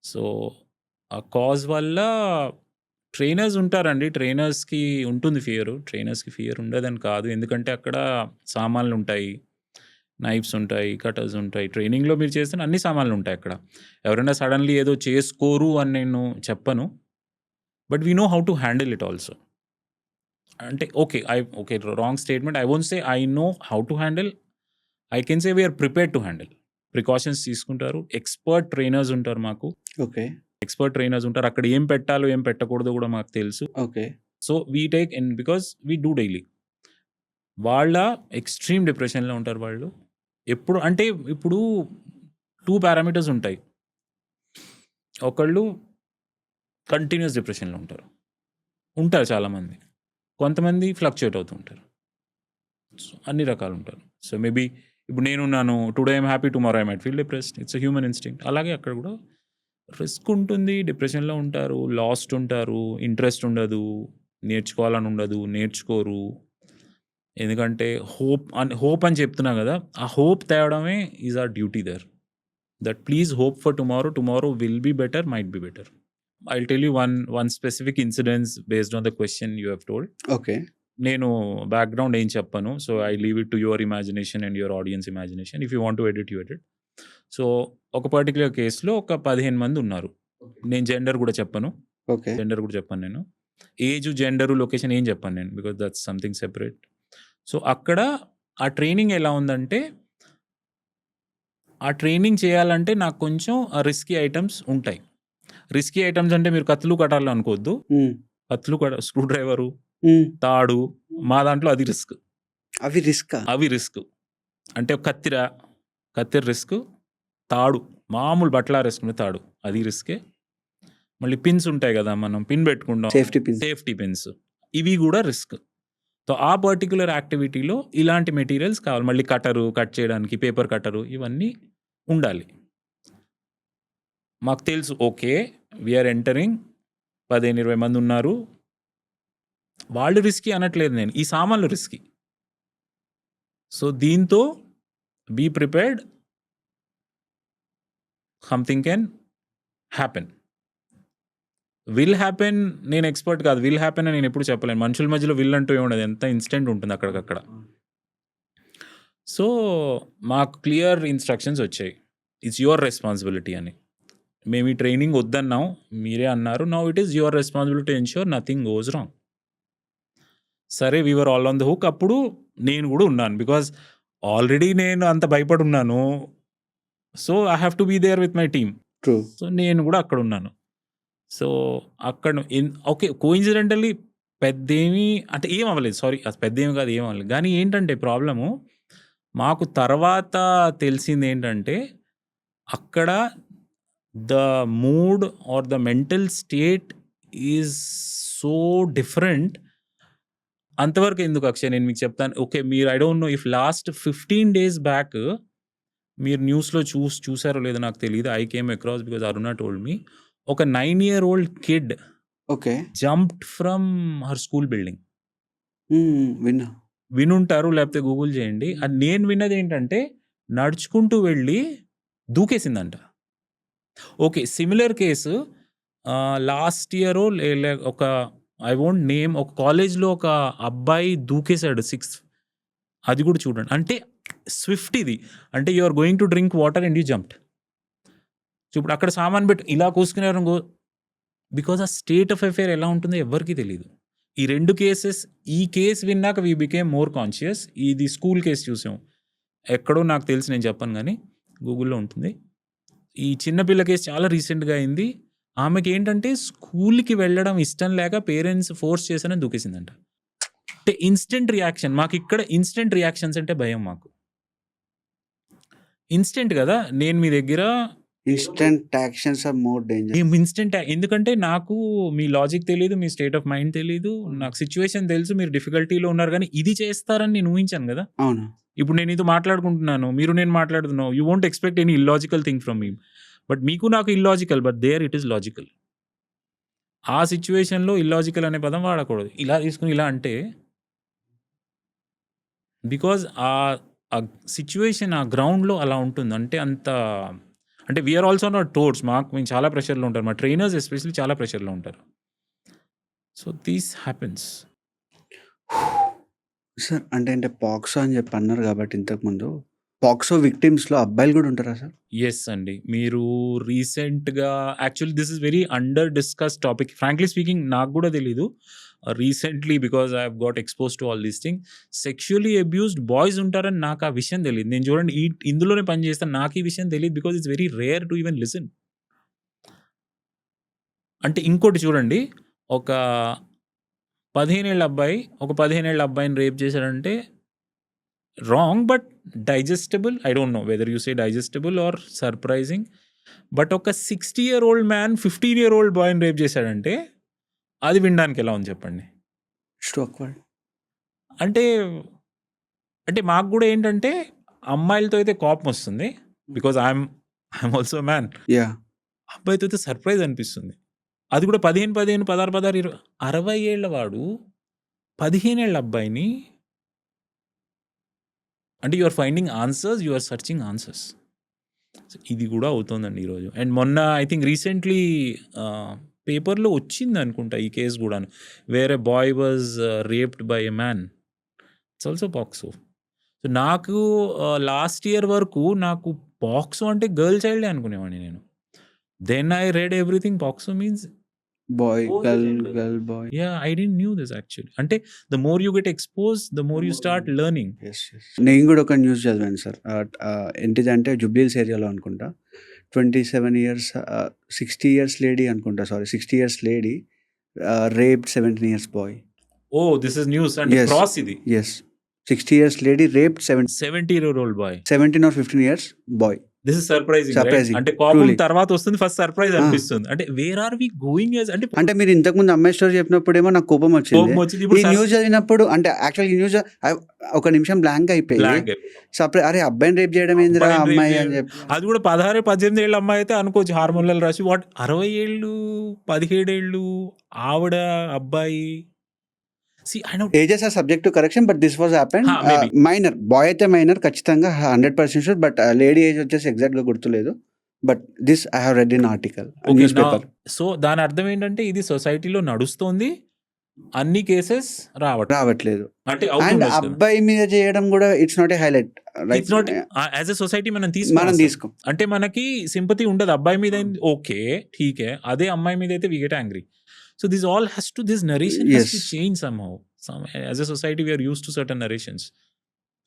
సో ఆ కాజ్ వల్ల ట్రైనర్స్ ఉంటారండి. ట్రైనర్స్కి ఉంటుంది ఫియర్, ట్రైనర్స్కి ఫియర్ ఉండదని కాదు. ఎందుకంటే అక్కడ సామాన్లు ఉంటాయి, నైఫ్స్ ఉంటాయి, కటర్స్ ఉంటాయి. ట్రైనింగ్లో మీరు చేస్తున్న అన్ని సామాన్లు ఉంటాయి అక్కడ. ఎవరైనా సడన్లీ ఏదో చేసుకోరు అని నేను చెప్పను, but we know how to handle it also. అంటే okay wrong statement. I won't say I know how to handle, I can say we are prepared to handle. Precautions తీసుకుంటారు, ఎక్స్పర్ట్ ట్రైనర్స్ ఉంటారు మాకు. ఓకే, ఎక్స్పర్ట్ ట్రైనర్స్ ఉంటారు. అక్కడ ఏం పెట్టాలో ఏం పెట్టకూడదో కూడా మాకు తెలుసు. Okay. So we take in because we do daily. వాళ్ళ ఎక్స్ట్రీమ్ డిప్రెషన్లో ఉంటారు వాళ్ళు. ఇప్పుడు 2 పారామీటర్స్ ఉంటాయి. ఒకళ్ళు కంటిన్యూస్ డిప్రెషన్లో ఉంటారు చాలామంది. కొంతమంది ఫ్లక్చుయేట్ అవుతూ ఉంటారు. సో అన్ని రకాలు ఉంటారు. సో మేబీ ఇప్పుడు నేనున్నాను, today I'm happy, tomorrow I might feel depressed. It's a human instinct. అలాగే అక్కడ కూడా రిస్క్ ఉంటుంది, డిప్రెషన్లో ఉంటారు, లాస్ట్ ఉంటారు, ఇంట్రెస్ట్ ఉండదు, నేర్చుకోవాలని ఉండదు, నేర్చుకోరు. ఎందుకంటే హోప్ అని చెప్తున్నా కదా, ఆ హోప్ తేవడమే is our duty there. That please hope for tomorrow will be better, might be better. I'll tell you one specific incidence based on the question you have told. Okay. నేను background ఏం చెప్పను. So I leave it to your imagination and your audience imagination. If you want to edit, you edit. So ఒక particular కేసులో ఒక 15 మంది ఉన్నారు. నేను gender కూడా చెప్పను. ఓకే. జెండర్ కూడా చెప్పను నేను. ఏజ్, జెండరు, లొకేషన్ ఏం చెప్పను నేను, because that's something separate. So అక్కడ ఆ ట్రైనింగ్ ఎలా ఉందంటే, ఆ ట్రైనింగ్ చేయాలంటే నాకు కొంచెం రిస్కీ ఐటమ్స్ ఉంటాయి. రిస్కీ ఐటమ్స్ అంటే మీరు కత్తులు కటాలు అనుకోవద్దు. కత్తులు, స్క్రూ డ్రైవరు, తాడు, మా దాంట్లో అది రిస్క్. అవి రిస్క్ అంటే కత్తిర, కత్తెర రిస్క్, తాడు మామూలు బట్టలారేసుకునే తాడు అది రిస్కే. మళ్ళీ పిన్స్ ఉంటాయి కదా, మనం పిన్ పెట్టుకుంటాం, సేఫ్టీ పిన్స్, ఇవి కూడా రిస్క్. సో ఆ పర్టికులర్ యాక్టివిటీలో ఇలాంటి మెటీరియల్స్ కావాలి. మళ్ళీ కట్టరు, కట్ చేయడానికి పేపర్ కట్టరు, ఇవన్నీ ఉండాలి. మాకు తెలుసు, ఓకే వీఆర్ ఎంటరింగ్ 15-20 మంది ఉన్నారు, వాళ్ళు రిస్కీ అనట్లేదు నేను, ఈ సామాన్లు రిస్కీ. సో దీంతో be prepared, something can happen. Will happen నేను ఎక్స్పర్ట్ కాదు, విల్ హ్యాపెన్ అని నేను ఎప్పుడు చెప్పలేను. మనుషుల మధ్యలో విల్ అంటూ ఏముండదు, ఎంత ఇన్స్టెంట్ ఉంటుంది అక్కడికక్కడ. సో మాకు క్లియర్ ఇన్స్ట్రక్షన్స్ వచ్చాయి, ఇట్స్ యువర్ రెస్పాన్సిబిలిటీ అని. మేము ఈ ట్రైనింగ్ వద్దన్నాం, మీరే అన్నారు, now it is your responsibility to ensure nothing goes wrong. సరే, we are all on the hook. అప్పుడు నేను కూడా ఉన్నాను, బికాజ్ ఆల్రెడీ నేను అంత భయపడి ఉన్నాను. So I have to be there with my team. So నేను కూడా అక్కడ ఉన్నాను. సో అక్కడ ఓకే, కోఇన్సిడెంటల్లీ పెద్దేమీ అంటే ఏం అవ్వలేదు, సారీ, అది పెద్దేమి కాదు, ఏం అవ్వలేదు. కానీ ఏంటంటే ప్రాబ్లము, మాకు తర్వాత తెలిసింది ఏంటంటే అక్కడ the mood or the mental state is so different. అంతవరకు ఎందుకు అక్షయ్, నేను మీకు చెప్తాను. ఓకే, మీరు I don't no if last 15 days back మీరు న్యూస్లో చూసారో లేదో నాకు తెలియదు. I came across because Aruna told me. ఒక 9-year-old kid okay jumped from her school building. విన్నా. వినుంటారు, లేకపోతే గూగుల్ చేయండి. అది నేను విన్నది ఏంటంటే నడుచుకుంటూ వెళ్ళి దూకేసిందంట. Okay, similar case last year ఒక ఐ వోంట్ నేమ్, ఒక కాలేజ్లో ఒక అబ్బాయి దూకేశాడు 6th. అది కూడా చూడండి, అంటే స్విఫ్ట్ ఇది, అంటే you are going to drink water and you jumped. ఇప్పుడు అక్కడ సామాన్ పెట్టి ఇలా కూసుకునేవారు, బికాజ్ ఆ స్టేట్ ఆఫ్ అఫేర్ ఎలా ఉంటుందో ఎవరికీ తెలియదు. ఈ 2 కేసెస్, ఈ కేసు విన్నాక వీ బికేమ్ మోర్ కాన్షియస్. ఇది స్కూల్ కేసు చూసాం, ఎక్కడో నాకు తెలిసి, నేను చెప్పను కానీ గూగుల్లో ఉంటుంది. ఈ చిన్నపిల్ల కేసు చాలా రీసెంట్గా అయింది. ఆమెకి ఏంటంటే స్కూల్కి వెళ్ళడం ఇష్టం లేక పేరెంట్స్ ఫోర్స్ చేశానని దూకేసిందంట. అంటే ఇన్స్టెంట్ రియాక్షన్. మాకు ఇక్కడ ఇన్స్టెంట్ రియాక్షన్స్ అంటే భయం. మాకు ఇన్స్టెంట్ కదా, నేను మీ దగ్గర instant actions are more danger. Instant, ఎందుకంటే నాకు మీ లాజిక్ తెలియదు, మీ స్టేట్ ఆఫ్ మైండ్ తెలియదు, నాకు సిచ్యువేషన్ తెలుసు, మీరు డిఫికల్టీలో ఉన్నారు, కానీ ఇది చేస్తారని నేను ఊహించాను కదా. అవును. ఇప్పుడు నేను ఇది మాట్లాడుకుంటున్నాను, మీరు నేను మాట్లాడుతున్నాను, you won't expect any illogical thing from me. But మీకు నాకు illogical, but there it is logical. ఆ సిచ్యువేషన్లో ఇల్లాజికల్ అనే పదం వాడకూడదు. ఇలా తీసుకుని ఇలా అంటే, బికాజ్ ఆ సిచ్యువేషన్ ఆ గ్రౌండ్లో అలా ఉంటుంది. అంటే అంత, అంటే వీఆర్ ఆల్సో నాట్ టోర్స్, మేము చాలా ప్రెషర్లో ఉంటారు, మా ట్రైనర్స్ ఎస్పెషల్లీ చాలా ప్రెషర్లో ఉంటారు. So these happens. సార్ అంటే పాక్సో అని చెప్పి అన్నారు కాబట్టి ఇంతకుముందు, పాక్సో విక్టిమ్స్లో అబ్బాయిలు కూడా ఉంటారా సార్? ఎస్ అండి. మీరు రీసెంట్గా, actually this is very under discuss topic, frankly speaking నాకు కూడా తెలీదు. Recently because I have got expose to all these thing, sexually abused boys ఉంటారని నాకు ఆ విషయం తెలియదు. నేను చూడండి ఇందులోనే పని చేస్తాను, నాకు ఈ విషయం తెలియదు, because it's very rare to even listen. అంటే ఇంకోటి చూడండి, ఒక 15 ఏళ్ళ అబ్బాయి ఒక 15 ఏళ్ళ అబ్బాయిని రేప్ చేశాడంటే wrong, but digestible. I don't know whether you say digestible or surprising. But ఒక 60-year-old మ్యాన్ 15-year-old బాయ్ని రేప్ చేశాడంటే అది వినడానికి ఎలా ఉంది చెప్పండి. అంటే అంటే మాకు కూడా ఏంటంటే అమ్మాయిలతో అయితే కోపం వస్తుంది, బికాజ్ ఐఎమ్ ఆల్సో మ్యాన్. అబ్బాయితో అయితే సర్ప్రైజ్ అనిపిస్తుంది. అది కూడా 15, 16, 16, 20, 60 ఏళ్ళ వాడు 15 ఏళ్ళ అబ్బాయిని, అంటే you are finding answers, you are searching answers. ఇది కూడా అవుతుందండి ఈరోజు. అండ్ మొన్న ఐ థింక్ రీసెంట్లీ పేపర్లో వచ్చింది అనుకుంటా ఈ కేసు కూడాను, వేరే boy was raped by a man. It's also POCSO. సో నాకు లాస్ట్ ఇయర్ వరకు నాకు పాక్సో అంటే గర్ల్ చైల్డే అనుకునేవాడిని నేను. Then I read everything, POCSO means boy, girl, boy. Yeah, I didn't knew this actually. అంటే the more you get exposed, the more you start learning. నేను కూడా ఒక న్యూస్ చదివాను సార్. ఏంటిదంటే జుబ్లీహిల్స్ ఏరియాలో అనుకుంటా 27 years 60 years లేడీ అనుకుంటా, sorry 60 years lady raped 17 years boy. Oh, this is news and Yes. cross ఇది. Yes. 60 years lady raped 70-year-old boy. 17 or 15 years boy. This is surprising, right? Surprising, అంటే కోపం truly. తర్వాత వస్తుంది, first surprise ఆ. అనిపిస్తుంది. అంటే where are we going అంటే అంటే మీరు ఇంతకుముందు అమ్మాయి స్టోరీ చెప్పినప్పుడేమో నాకు కోపం వచ్చింది. కోపం వచ్చింది. ఈ ఇప్పుడు న్యూస్ చదివినప్పుడు అంటే యాక్చువల్ ఈ న్యూస్ ఒక నిమిషం బ్లాంక్ అయిపోయి బ్లాంక్. సర్ప్రైజ్, అరే అబ్బాయిని రేప్ చేయడం ఏందిరా అబ్బాయిని rape అమ్మాయి అని చేయడం. చెప్పి. అది కూడా 16-18 ఏళ్ళ అమ్మాయి అయితే అనుకోవచ్చు, హార్మోన్లు రాసి. వాట్ 60 ఏళ్ళు 17 ఏళ్ళు ఆవిడ అబ్బాయి. I know ages are subject to correction, but this was happen. maybe. Minor boy అయితే మైనర్ ఖచ్చితంగా 100% షూర్, బట్ లేడీ ఏజ్ వచ్చేసి ఎగ్జాక్ట్ గా గుర్తులేదు. But this I have read in article newspaper. So దాని అర్థం ఏంటంటే ఇది సొసైటీలో నడుస్తోంది, అన్ని కేసెస్ రావట్లేదు. అంటే అండ్ అబ్బాయి మీద చేయడం కూడా it's not a highlight. It's not as a society మనం మనం తీసుకోం. అంటే మనకి సింపతి ఉండదు. అబ్బాయి మీద ఓకే ఠీకే, అదే అమ్మాయి మీద అయితే we get angry. So this all has to this narration has to Yes. Change somehow. As a society we are use to certain narrations,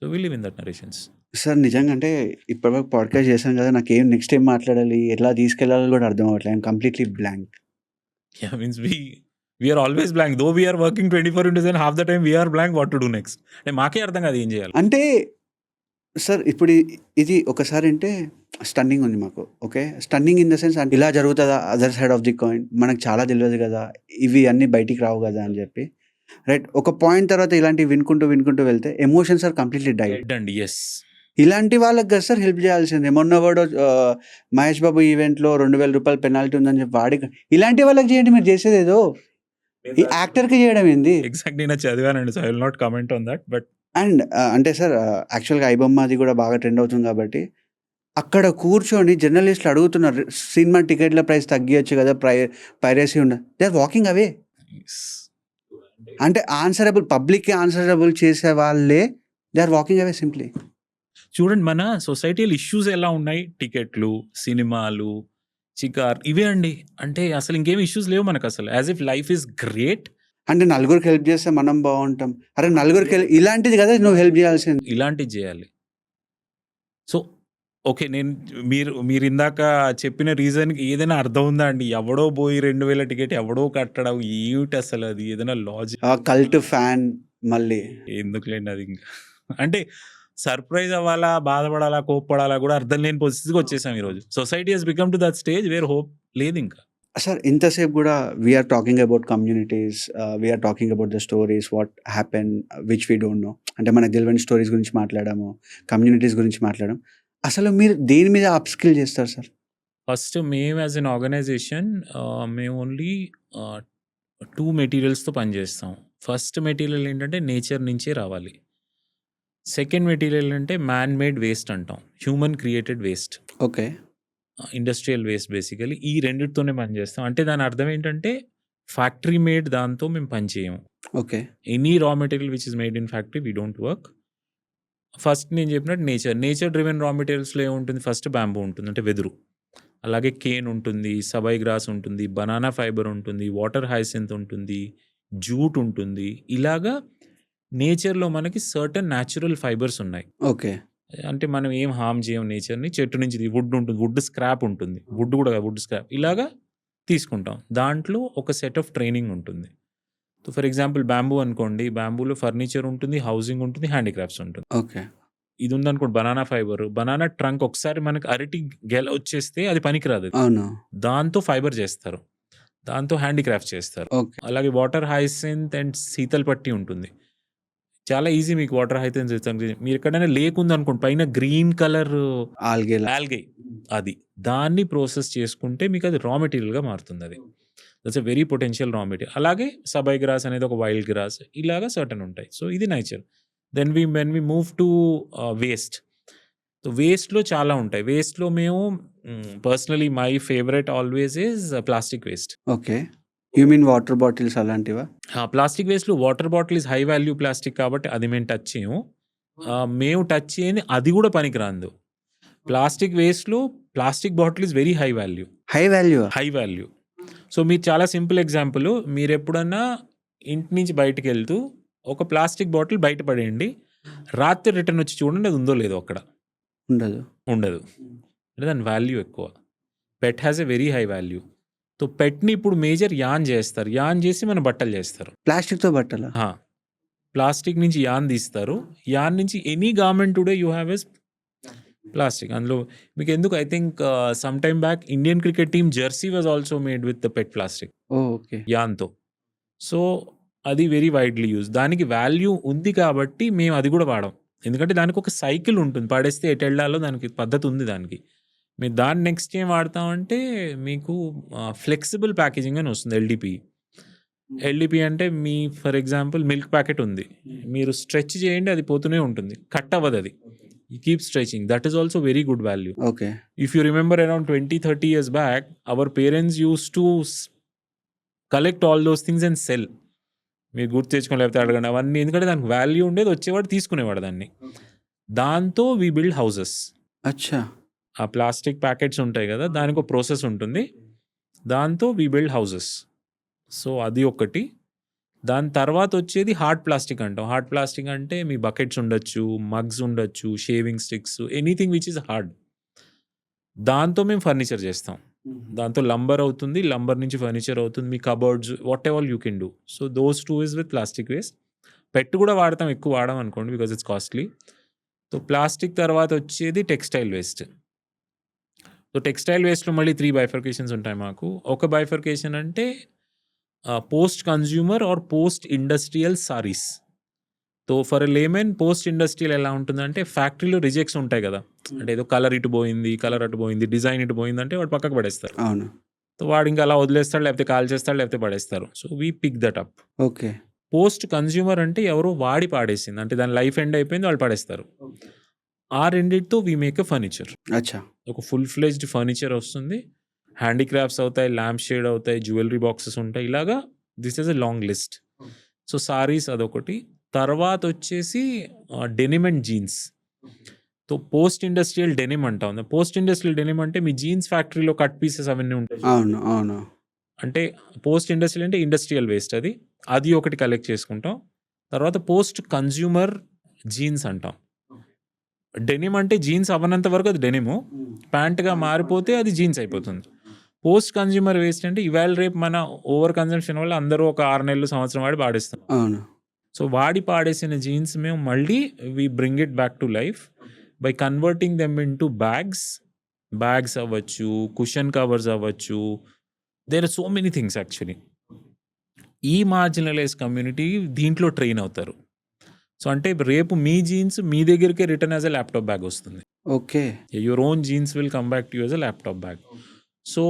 so we live in that narrations. Sir నిజంగా అంటే ఇప్పటివరకు podcast చేశాను కదా, నాకు ఏం next ఏం మాట్లాడాలి, ఎట్లా తీసుకెళ్ళాలి కూడా అర్థం అవ్వట్లేదు. I'm completely blank. Yeah, means we are always blank. Though we are working 24/7, half the time we are blank what to do next. అంటే మాకే అర్థం కాదు ఏం చేయాలి. అంటే సార్ ఇప్పుడు ఇది ఒకసారి అంటే స్టన్నింగ్ ఉంది మాకు. Okay, stunning in the sense అంటే ఇలా జరుగుతుందా other side of the coin, మనకు చాలా తెలియదు కదా, ఇవి అన్నీ బయటికి రావు కదా అని చెప్పి. రైట్, ఒక పాయింట్ తర్వాత ఇలాంటివి వినుకుంటూ వెళ్తే emotions are completely died. Dead అండి, yes. ఇలాంటి వాళ్ళకి కదా సార్ హెల్ప్ చేయాల్సిందే. మొన్న వాడు మహేష్ బాబు ఈవెంట్లో 2,000 రూపాయలు పెనాల్టీ ఉందని చెప్పి వాడికి, ఇలాంటి వాళ్ళకి చేయండి. మీరు చేసేది ఏదో ఈ యాక్టర్కి చేయడం ఏంది? ఎగ్జాక్ట్ నేను చదివానండి, so I will not comment on that. But and అంటే సార్ యాక్చువల్గా ఐబొమ్మ అది కూడా బాగా ట్రెండ్ అవుతుంది కాబట్టి అక్కడ కూర్చొని జర్నలిస్టులు అడుగుతున్నారు, సినిమా టికెట్ల ప్రైస్ తగ్గియచ్చు కదా, పైరసీ ఉండదు. They are walking away. అంటే ఆన్సరబుల్, పబ్లిక్కి ఆన్సరబుల్ చేసే వాళ్ళే they are walking away simply. చూడండి మన సొసైటీలో ఇష్యూస్ ఎలా ఉన్నాయి, టికెట్లు, సినిమాలు, చికార్, ఇవే అండి. అంటే అసలు ఇంకేం ఇష్యూస్ లేవు మనకు అసలు. As if life is great. అంటే నలుగురికి హెల్ప్ చేస్తే మనం బాగుంటాం. అరే నలుగురికి ఇలాంటిది కదా నువ్వు హెల్ప్ చేయాల్సింది. ఇలాంటివి చేయాలి. సో ఓకే, మీరు ఇందాక చెప్పిన రీజన్కి ఏదైనా అర్థం ఉందా అండి? ఎవడో పోయి 2,000 టికెట్ ఎవడో కట్టడం ఏమిటి అసలు? అది ఏదైనా లాజిక్? కల్ట్ ఫ్యాన్ మళ్ళీ ఎందుకులేండి అది. ఇంకా అంటే సర్ప్రైజ్ అవ్వాలా, బాధపడాలా, కోప్పడాలా కూడా అర్థం లేని పరిస్థితికి వచ్చేసాం ఈరోజు. Society has become to that stage where hope లేదు ఇంకా. సార్ ఇంతసేపు కూడా we are talking about communities, we are talking about the stories what happen which we don't know. అంటే మనకు తెలియని స్టోరీస్ గురించి మాట్లాడాము, కమ్యూనిటీస్ గురించి మాట్లాడాము. అసలు మీరు దేని మీద అప్ స్కిల్ చేస్తారు సార్? ఫస్ట్ మేము యాజ్ అన్ ఆర్గనైజేషన్ మేము ఓన్లీ 2 మెటీరియల్స్తో పనిచేస్తాం. ఫస్ట్ మెటీరియల్ ఏంటంటే నేచర్ నుంచే రావాలి. సెకండ్ మెటీరియల్ అంటే మ్యాన్ మేడ్ వేస్ట్ అంటాం, human created waste, okay, industrial waste. Basically ఈ రెండిటితోనే పనిచేస్తాం. అంటే దాని అర్థం ఏంటంటే ఫ్యాక్టరీ మేడ్ దాంతో మేము పని చేయము. Okay, any raw material which is made in factory we don't work. First నేను చెప్పినట్టు నేచర్ డ్రివెన్ రా మెటీరియల్స్లో ఏముంటుంది? ఫస్ట్ బ్యాంబూ ఉంటుంది, అంటే వెదురు. అలాగే కేన్ ఉంటుంది, సబాయి గ్రాస్ ఉంటుంది, బనానా ఫైబర్ ఉంటుంది, వాటర్ హైసింత్ ఉంటుంది, జూట్ ఉంటుంది. ఇలాగా నేచర్లో మనకి సర్టన్ న్యాచురల్ ఫైబర్స్ ఉన్నాయి. ఓకే, అంటే మనం ఏం హార్మ్ చేయం నేచర్ని. చెట్టు నుంచి వుడ్ ఉంటుంది, వుడ్ స్క్రాప్ ఉంటుంది, వుడ్ కూడా వుడ్ స్క్రాప్ ఇలాగా తీసుకుంటాం. దాంట్లో ఒక సెట్ ఆఫ్ ట్రైనింగ్ ఉంటుంది. సో ఫర్ ఎగ్జాంపుల్ బ్యాంబూ అనుకోండి, బ్యాంబూలో ఫర్నిచర్ ఉంటుంది, హౌసింగ్ ఉంటుంది, హ్యాండీక్రాఫ్ట్స్ ఉంటుంది. ఓకే, ఇది ఉందనుకోండి బనానా ఫైబర్, బనానా ట్రంక్ ఒకసారి మనకి అరటి గెల వచ్చేస్తే అది పనికిరాదు. అవును, దాంతో ఫైబర్ చేస్తారు, దాంతో హ్యాండీక్రాఫ్ట్ చేస్తారు. ఓకే, అలాగే వాటర్ హైసింత్ అండ్ శీతల్ పట్టి ఉంటుంది. చాలా ఈజీ మీకు వాటర్ హైసింత్. మీరు ఎక్కడైనా లేక్ ఉంది అనుకోండి, పైన గ్రీన్ కలర్ ఆల్గే, అది దాన్ని ప్రాసెస్ చేసుకుంటే మీకు అది రా మెటీరియల్గా మారుతుంది. అది that's a very potential raw material. అలాగే సబాయి గ్రాస్ అనేది ఒక వైల్డ్ గ్రాస్, ఇలాగా సర్టన్ ఉంటాయి. సో ఇది nature. Then when we move to waste. So వేస్ట్లో చాలా ఉంటాయి. వేస్ట్లో మేము personally my favourite always is plastic waste. Okay, you mean water bottles అలాంటివా? ప్లాస్టిక్ వేస్ట్లో water bottle is high value plastic కాబట్టి అది మేము టచ్ చేయము. మేము టచ్ చేయని అది కూడా పనికిరాందు. ప్లాస్టిక్ వేస్ట్లో plastic bottle is very high value. High value. So మీరు చాలా సింపుల్ ఎగ్జాంపుల్, మీరు ఎప్పుడన్నా ఇంటి నుంచి బయటకు వెళ్తూ ఒక ప్లాస్టిక్ బాటిల్ బయట పడేయండి, రాత్రి రిటర్న్ వచ్చి చూడండి అది ఉందో లేదో. అక్కడ ఉండదు. అంటే దాని వాల్యూ ఎక్కువ. PET has a very high value. So పెట్ని ఇప్పుడు మేజర్ యాన్ చేస్తారు, యాన్ చేసి మన బట్టలు చేస్తారు. ప్లాస్టిక్తో బట్టలు? ప్లాస్టిక్ నుంచి యాన్ తీస్తారు. యాన్ నుంచి any garment today you have is plastic. అందులో మీకు ఎందుకు I think some time back Indian cricket team jersey was also made with the PET plastic okay. యాన్‌తో. సో, అది వెరీ వైడ్‌లీ యూజ్. దానికి value ఉంది కాబట్టి మేము అది కూడా వాడం. ఎందుకంటే దానికి ఒక సైకిల్ ఉంటుంది. పడేస్తే ఎటెళ్ళాలో దానికి పద్ధతి ఉంది దానికి. మీరు దాన్ని నెక్స్ట్ ఏం వాడతామంటే మీకు ఫ్లెక్సిబుల్ ప్యాకేజింగ్ అని వస్తుంది ఎల్‌డిపి. ఎల్‌డిపి అంటే మీ ఫర్ ఎగ్జాంపుల్ మిల్క్ ప్యాకెట్ ఉంది. మీరు స్ట్రెచ్ చేయండి అది పోతూనే ఉంటుంది. కట్ అవ్వదది. You keep stretching. That is also very good value. Okay. If you remember around 20-30 years back, our parents used to collect all those things and sell. మీరు గుర్తు తెచ్చుకొని లేకపోతే అడగండి అవన్నీ. ఎందుకంటే దానికి వాల్యూ ఉండేది, వచ్చేవాడు తీసుకునేవాడు దాన్ని. దాంతో వి బిల్డ్ హౌసెస్. అచ్చా! ఆ ప్లాస్టిక్ ప్యాకెట్స్ ఉంటాయి కదా, దానికి ఒక ప్రాసెస్ ఉంటుంది. దాంతో వి బిల్డ్ హౌసెస్. సో అది ఒకటి. దాని తర్వాత వచ్చేది హార్డ్ ప్లాస్టిక్ అంటాం. హార్డ్ ప్లాస్టిక్ అంటే మీ బకెట్స్ ఉండొచ్చు, మగ్స్ ఉండొచ్చు, shaving sticks, anything which is hard. దాంతో మేము ఫర్నిచర్ చేస్తాం. దాంతో లంబర్ అవుతుంది. లంబర్ నుంచి ఫర్నిచర్ అవుతుంది. మీ cupboards whatever you can do. So those 2 is with plastic waste. PET కూడా వాడతాం, ఎక్కువ వాడడం అనుకోండి because it's costly. So plastic తర్వాత వచ్చేది టెక్స్టైల్ వేస్ట్. సో టెక్స్టైల్ వేస్ట్‌లో మళ్ళీ 3 బైఫర్కేషన్స్ ఉంటాయి మాకు. ఒక బైఫర్కేషన్ అంటే post consumer or post industrial saris. So for a layman post industrial ఎలా ఉంటుందంటే ఫ్యాక్టరీలో రిజెక్ట్స్ ఉంటాయి కదా, అంటే ఏదో కలర్ ఇటు పోయింది, కలర్ అటు పోయింది, డిజైన్ ఇటు పోయింది అంటే వాడు పక్కకు పడేస్తారు. అవును. సో వాడు ఇంకా అలా వదిలేస్తాడు, లేకపోతే కాల్ చేస్తాడు, లేకపోతే పడేస్తారు. So we pick that up. Okay. Post consumer అంటే ఎవరో వాడి పాడేసింది, అంటే దాని లైఫ్ ఎండ్ అయిపోయింది, వాళ్ళు పడేస్తారు. ఆ రెండిటితో వీ మేక్ ఎ ఫర్నిచర్. అచ్చా! ఒక ఫుల్ ఫ్లెజ్డ్ ఫర్నిచర్ వస్తుంది. హ్యాండీక్రాఫ్ట్స్ అవుతాయి, ల్యాంప్ షేడ్ అవుతాయి, జ్యువెలరీ బాక్సెస్ ఉంటాయి. ఇలాగా this is a long list. So saris అదొకటి. తర్వాత వచ్చేసి denim and jeans. So post industrial denim అంటాం. పోస్ట్ ఇండస్ట్రియల్ డెనిమ్ అంటే మీ జీన్స్ ఫ్యాక్టరీలో కట్ పీసెస్ అవన్నీ ఉంటాయి. అవును. అవును. అంటే పోస్ట్ ఇండస్ట్రియల్ అంటే ఇండస్ట్రియల్ వేస్ట్ అది. అది ఒకటి కలెక్ట్ చేసుకుంటాం. తర్వాత పోస్ట్ కన్జ్యూమర్ జీన్స్ అంటాం. డెనిమ్ అంటే జీన్స్ అవ్వనంత వరకు అది డెనిము. ప్యాంట్గా మారిపోతే అది జీన్స్ అయిపోతుంది. పోస్ట్ కన్జ్యూమర్ వేస్ట్ అంటే ఇవాళ రేపు మన ఓవర్ కన్జంప్షన్ వల్ల అందరూ ఒక 6 నెలలు సంవత్సరం వాడి పాడేస్తాం. అవును. సో వాడి పాడేసిన జీన్స్ మేము మళ్ళీ we bring it back to life by converting them into bags అవ్వచ్చు, కుషన్ కవర్స్ అవ్వచ్చు. There are so many things actually. ఈ మార్జినలైజ్ కమ్యూనిటీ దీంట్లో ట్రైన్ అవుతారు. సో అంటే రేపు మీ జీన్స్ మీ దగ్గరికే return as a laptop bag వస్తుంది. Okay. Your own jeans will come back to you as a laptop bag. So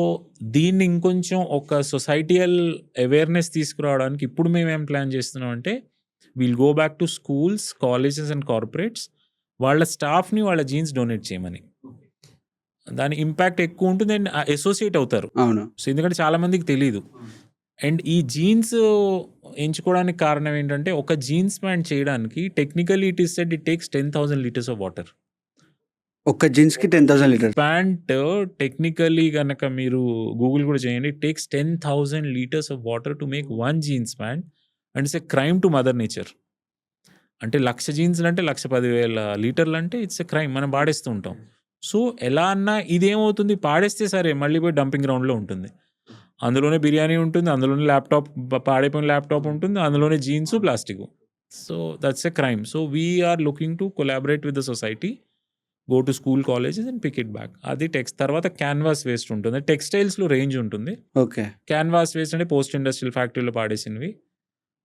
దీన్ని ఇంకొంచెం ఒక సొసైటియల్ అవేర్నెస్ తీసుకురావడానికి ఇప్పుడు మేము ఏం ప్లాన్ చేస్తున్నాం అంటే will go back to schools, colleges and corporates. వాళ్ళ స్టాఫ్ని వాళ్ళ జీన్స్ డొనేట్ చేయమని. దాని ఇంపాక్ట్ ఎక్కువ ఉంటుంది అండ్ అసోసియేట్ అవుతారు. అవును. సో ఎందుకంటే చాలామందికి తెలియదు. అండ్ ఈ జీన్స్ ఎంచుకోవడానికి కారణం ఏంటంటే ఒక జీన్స్ ప్యాంట్ చేయడానికి technically it is said it takes 10,000 litres of water. ఒక్క జీన్స్‌కి 10,000 లీటర్స్. ప్యాంట్ టెక్నికలీ గనక మీరు గూగుల్ కూడా చేయండి, it takes 10,000 litres of water to make 1 jeans pant and it's a crime to mother nature. అంటే 1,00,000 జీన్స్లు అంటే 1,10,000 లీటర్లు అంటే ఇట్స్ ఎ క్రైమ్. మనం పాడేస్తూ ఉంటాం. సో ఎలా అన్నా ఇదేమవుతుంది, పాడేస్తే సరే మళ్ళీ పోయి డంపింగ్ గ్రౌండ్లో ఉంటుంది. అందులోనే బిర్యానీ ఉంటుంది, అందులోనే ల్యాప్టాప్ పాడైపోయిన ల్యాప్టాప్ ఉంటుంది, అందులోనే jeans, plastic. So that's a crime. So we are looking to collaborate with the society, go to school, colleges and pick it back. అది తర్వాత క్యాన్వాస్ వేస్ట్ ఉంటుంది. టెక్స్టైల్స్లో రేంజ్ ఉంటుంది. ఓకే. క్యాన్వాస్ వేస్ట్ అంటే పోస్ట్ ఇండస్ట్రియల్ ఫ్యాక్టరీలో పాడేసినవి.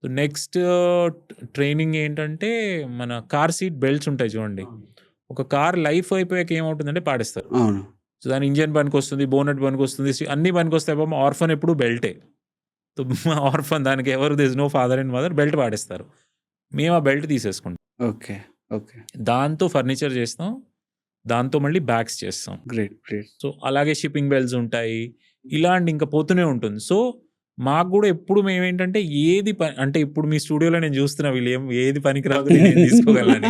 సో నెక్స్ట్ ట్రైనింగ్ ఏంటంటే మన కార్ సీట్ బెల్ట్స్ ఉంటాయి చూడండి. ఒక కార్ లైఫ్ అయిపోయాక ఏమవుతుందంటే పాడేస్తారు. అవును. సో దాని ఇంజన్ పనికి వస్తుంది, బోనట్ పనికి వస్తుంది, అన్ని పనికి వస్తాయి. పాపం ఆర్ఫన్ ఎప్పుడు బెల్టే. సో ఆర్ఫన్ దానికి ఎవరు this no father and mother, belt పాడేస్తారు. మేము ఆ బెల్ట్ తీసేసుకుంటాం. ఓకే. ఓకే. దాంతో ఫర్నిచర్ చేస్తాం, దాంతో మళ్ళీ బ్యాగ్స్ చేస్తాం. గ్రేట్. గ్రేట్. సో అలాగే షిప్పింగ్ బెల్ట్స్ ఉంటాయి, ఇలాంటి ఇంకా పోతూనే ఉంటుంది. సో మాకు కూడా ఎప్పుడు మేమేంటంటే ఏది అంటే ఇప్పుడు మీ స్టూడియోలో నేను చూస్తున్నా వీళ్ళు ఏది పనికి రాదు నేను తీసుకోగలని.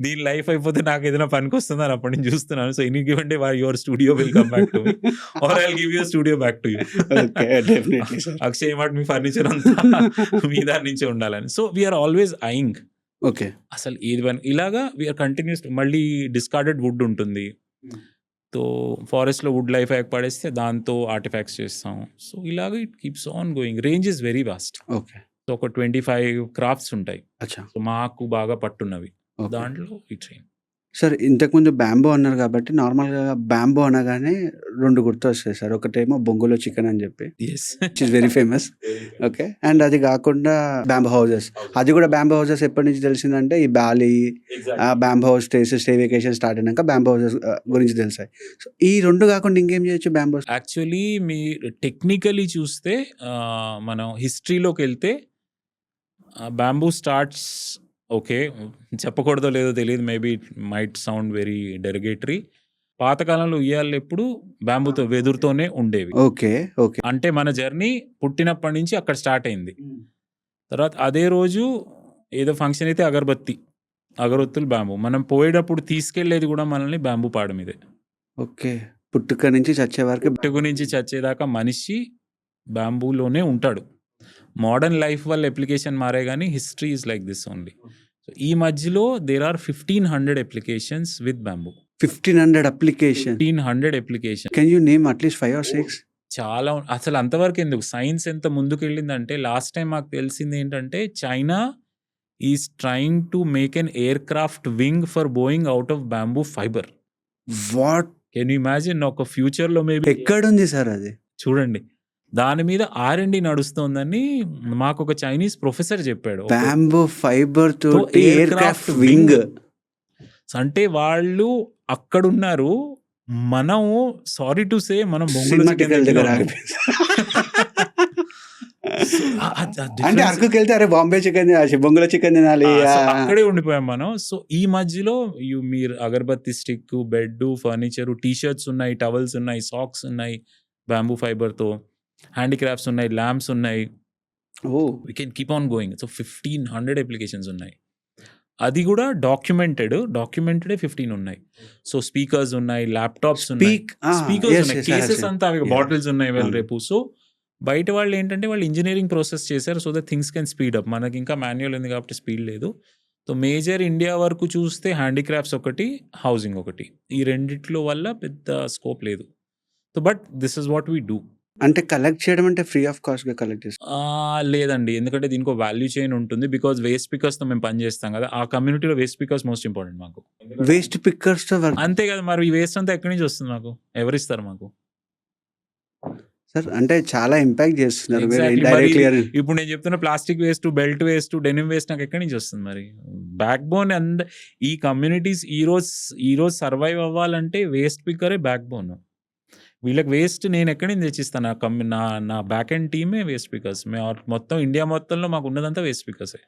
దీని లైఫ్ అయిపోతే నాకు ఏదైనా పనికి వస్తుందా అని అప్పటి నుంచి చూస్తున్నాను. So any given day your studio will come back to me or I will give you studio back to you. Okay. Definitely sir. Akshay మాట మీ ఫర్నిచర్ అంతా మీ దాని నుంచే ఉండాలని. So we are always eyeing okay. అసలు ఏది పని ఇలాగా వీఆర్ కంటిన్యూస్. మళ్ళీ డిస్కార్డెడ్ వుడ్ ఉంటుంది. సో ఫారెస్ట్లో వుడ్ లైఫ్ పడేస్తే దాంతో ఆర్టిఫాక్ట్స్ చేస్తాం. సో ఇలాగ it keeps on going. Range is very vast. Okay. So ఒక 25 క్రాఫ్ట్స్ ఉంటాయి. అచ్చా. సో మాకు బాగా పట్టున్నవి. ఓకే. దాంట్లో ఈ ట్రైన్. సార్ ఇంతకుముందు బ్యాంబో అన్నారు కాబట్టి నార్మల్‌గా బ్యాంబో అనగానే 2 గుర్తొస్తాయి సార్. ఒకటేమో బొంగులో చికెన్ అని చెప్పి yes. Which is very famous. Okay. And అది కాకుండా బ్యాంబో హౌసెస్. అది కూడా బ్యాంబో హౌసెస్ ఎప్పటి నుంచి తెలిసిందంటే ఈ Bali bamboo house stay vacation start అయినాక బ్యాంబో హౌసెస్ గురించి తెలిసాయి. సో ఈ 2 కాకుండా ఇంకేం చేయొచ్చు బ్యాంబోస్? యాక్చువల్లీ మీరు టెక్నికల్లీ చూస్తే మనం హిస్టరీలోకెళ్తే బ్యాంబూ స్టార్ట్స్ ఓకే. చెప్పకూడదో లేదో తెలీదు. Maybe it might sound very derogatory. పాతకాలంలో ఉయ్యాలెప్పుడు బ్యాంబూతో వెదురుతోనే ఉండేవి. ఓకే. ఓకే. అంటే మన జర్నీ పుట్టినప్పటి నుంచి అక్కడ స్టార్ట్ అయింది. తర్వాత అదే రోజు ఏదో ఫంక్షన్ అయితే అగరొత్తులు బ్యాంబూ. మనం పోయేటప్పుడు తీసుకెళ్ళేది కూడా మనల్ని బ్యాంబూ పాడ మీదే. ఓకే. పుట్టుక నుంచి చచ్చే వరకు పుట్టుక నుంచి చచ్చేదాకా మనిషి బ్యాంబూలోనే ఉంటాడు. మోడర్న్ లైఫ్ వల్ల అప్లికేషన్ మారే గానీ history is like this only. So ఈ మధ్యలో there are 1500 applications with bamboo. 1500 application. 1500 application. Can you name at least 5 or 6? చాలా అసలు అంతవరకు ఎందుకు, సైన్స్ ఎంత ముందుకెళ్ళిందంటే లాస్ట్ టైం మాకు తెలిసింది ఏంటంటే China is trying to make an air craft wing for Boeing out of bamboo fibre. What? Can you imagine? ఒక ఫ్యూచర్లో మేబీ ఎక్కడుంది సార్ అది? చూడండి, దాని మీద R&D నడుస్తోందని మాకు ఒక చైనీస్ ప్రొఫెసర్ చెప్పాడు. బ్యాంబూ ఫైబర్ తోటి ఎయిర్ క్రాఫ్ట్ వింగ్. అంటే వాళ్ళు అక్కడున్నారు, మనం సారీ టు సే మనం బొంగులో చికెన్ దగ్గర తింటున్నాం. అంటే అరకుకి వెళ్తే అరే బాంబే చికెన్ బొంగుల చికెన్ తినాలి. అక్కడే ఉండిపోయాం మనం. సో ఈ మధ్యలో మీరు అగరబత్తి స్టిక్, బెడ్, ఫర్నిచర్, టీ-షర్ట్స్ ఉన్నాయి, టవల్స్ ఉన్నాయి, సాక్స్ ఉన్నాయి బ్యాంబూ ఫైబర్తో, హ్యాండీక్రాఫ్ట్స్ ఉన్నాయి, ల్యాంప్స్ ఉన్నాయి. We can keep on going. So 1500 applications ఉన్నాయి. అది కూడా డాక్యుమెంటెడ్ 15 ఉన్నాయి. సో స్పీకర్స్ ఉన్నాయి, ల్యాప్టాప్స్ ఉన్నాయి, స్పీకర్స్ ఉన్నాయి, కేసెస్ అంతా అవి బాటిల్స్ ఉన్నాయి రేపు. సో బయట వాళ్ళు ఏంటంటే వాళ్ళు ఇంజనీరింగ్ ప్రాసెస్ చేశారు so that things can speed up. మనకి ఇంకా మాన్యువల్ ఉంది కాబట్టి స్పీడ్ లేదు. సో మేజర్ ఇండియా వరకు చూస్తే హ్యాండీక్రాఫ్ట్స్ ఒకటి, హౌసింగ్ ఒకటి, ఈ రెండిట్లో వల్ల పెద్ద స్కోప్ లేదు. So but this is what we do. అంటే కలెక్ట్ చేయడం అంటే ఫ్రీ ఆఫ్ కాస్ట్ గా కలెక్ట్ చేస్తాం? లేదండి, ఎందుకంటే దీనికి వాల్యూ చైన్ ఉంటుంది. బికాజ్ వేస్ట్ పికర్స్తో మేము పని చేస్తాం కదా, ఆ కమ్యూనిటీలో వేస్ట్ పికర్స్ మోస్ట్ ఇంపార్టెంట్ మాకు. వేస్ట్ పికర్స్ తో అంతే కదా మరి, ఈ వేస్ట్ అంతా ఎక్కడి నుంచి వస్తుంది మాకు, ఎవరిస్తారు మాకు? సార్ అంటే చాలా ఇంపాక్ట్ చేస్తున్నారు. ఇప్పుడు నేను చెప్తున్న plastic waste, belt waste, denim waste నాకు ఎక్కడి నుంచి వస్తుంది మరి? బ్యాక్ బోన్ ఈ కమ్యూనిటీస్ ఈ రోజు సర్వైవ్ అవ్వాలంటే వేస్ట్ పికరే బ్యాక్ బోన్. వీళ్ళకి వేస్ట్ నేను ఎక్కడి నుంచి తెచ్చిస్తాను? నా బ్యాక్ ఎండ్ టీమే వేస్ట్ పికర్స్. మొత్తం ఇండియా మొత్తంలో మాకు ఉన్నదంతా వేస్ట్ పికర్సే.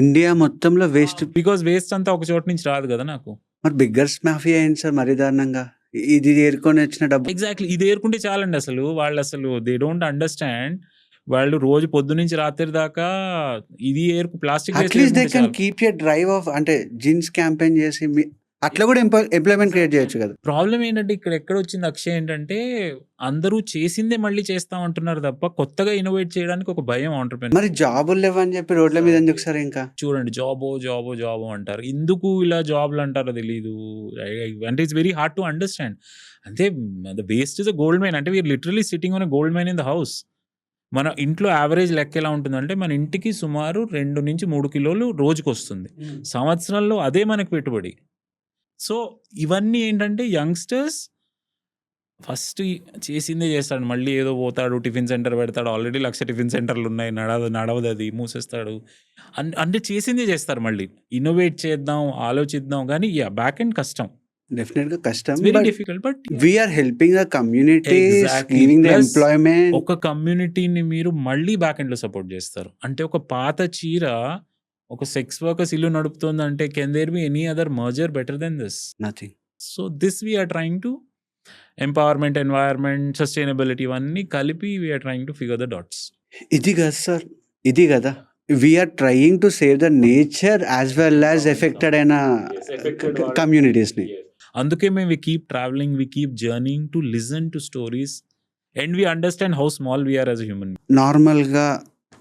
ఇండియా మొత్తంలో వేస్ట్? బికాస్ వేస్ట్ అంతా ఒక చోట నుంచి రాదు కదా నాకు. మరి బిగ్గర్స్ మాఫియా ఏంటి సార్ మరీ దారుణంగా? ఇది ఏరుకొని వచ్చిన డబ్బు. ఎగ్జాక్ట్లీ, ఇది ఏరుకుంటే చాలండి. వాళ్ళు దే డోంట్ అండర్స్టాండ్. వాళ్ళు రోజు పొద్దు నుంచి రాత్రి దాకా ఇది plastic at least they can keep your drive of, అంటే జీన్స్ క్యాంపెయిన్ చేసి అట్లా కూడా ఎంప్లాయ్మెంట్ క్రియేట్ చేయొచ్చు కదా. ప్రాబ్లం ఏంటంటే ఇక్కడ వచ్చింది అక్షయ్ ఏంటంటే అందరూ చేసిందే మళ్ళీ చేస్తామంటున్నారు తప్ప కొత్తగా ఇన్నోవేట్ చేయడానికి ఒక భయం ఆంటర్‌ప్రెన్యూర్. మరి జాబులు లేవని చెప్పి రోడ్ల మీద ఎందుకు సార్? ఇంకా చూడండి, జాబో అంటారు. ఎందుకు ఇలా జాబ్లు అంటారో తెలీదు. అంటే it's very hard to understand. అంటే waste is a gold mine. అంటే we are literally sitting on a gold mine in the house. మన ఇంట్లో యావరేజ్ లెక్క ఎలా ఉంటుందంటే మన ఇంటికి సుమారు 2 నుంచి 3 కిలోలు రోజుకు వస్తుంది. సంవత్సరంలో అదే మనకు పెట్టుబడి. సో ఇవన్నీ ఏంటంటే యంగ్స్టర్స్ ఫస్ట్ చేసిందే చేస్తాడు, మళ్ళీ ఏదో పోతాడు, టిఫిన్ సెంటర్ పెడతాడు. ఆల్రెడీ 1,00,000 టిఫిన్ సెంటర్లు ఉన్నాయి, నడవదు, అది మూసేస్తాడు. అంటే చేసిందే చేస్తారు. మళ్ళీ ఇన్నోవేట్ చేద్దాం, ఆలోచిద్దాం, కానీ బ్యాక్ ఎండ్ కష్టం, డెఫినెట్ గా కష్టం. Very difficult. But we are helping the community, giving the employment. ఒక కమ్యూనిటీని మీరు మళ్ళీ బ్యాక్ ఎండ్ లో సపోర్ట్ చేస్తారు. అంటే ఒక పాత చీర ఒక సెక్స్ వర్కర్స్ ఇల్లు నడుపుతుందంటే can there be any other merger better than this? Nothing. So this we are trying to empowerment, environment, sustainability ఇవన్నీ కలిపి we are trying to figure the dots. ఇది కదా సార్, ఇది కదా we are trying to save the nature as well as affected అయిన communities ని. అందుకే మేము we keep travelling, we keep journeying to listen to stories and we understand how small we are as a human. నార్మల్గా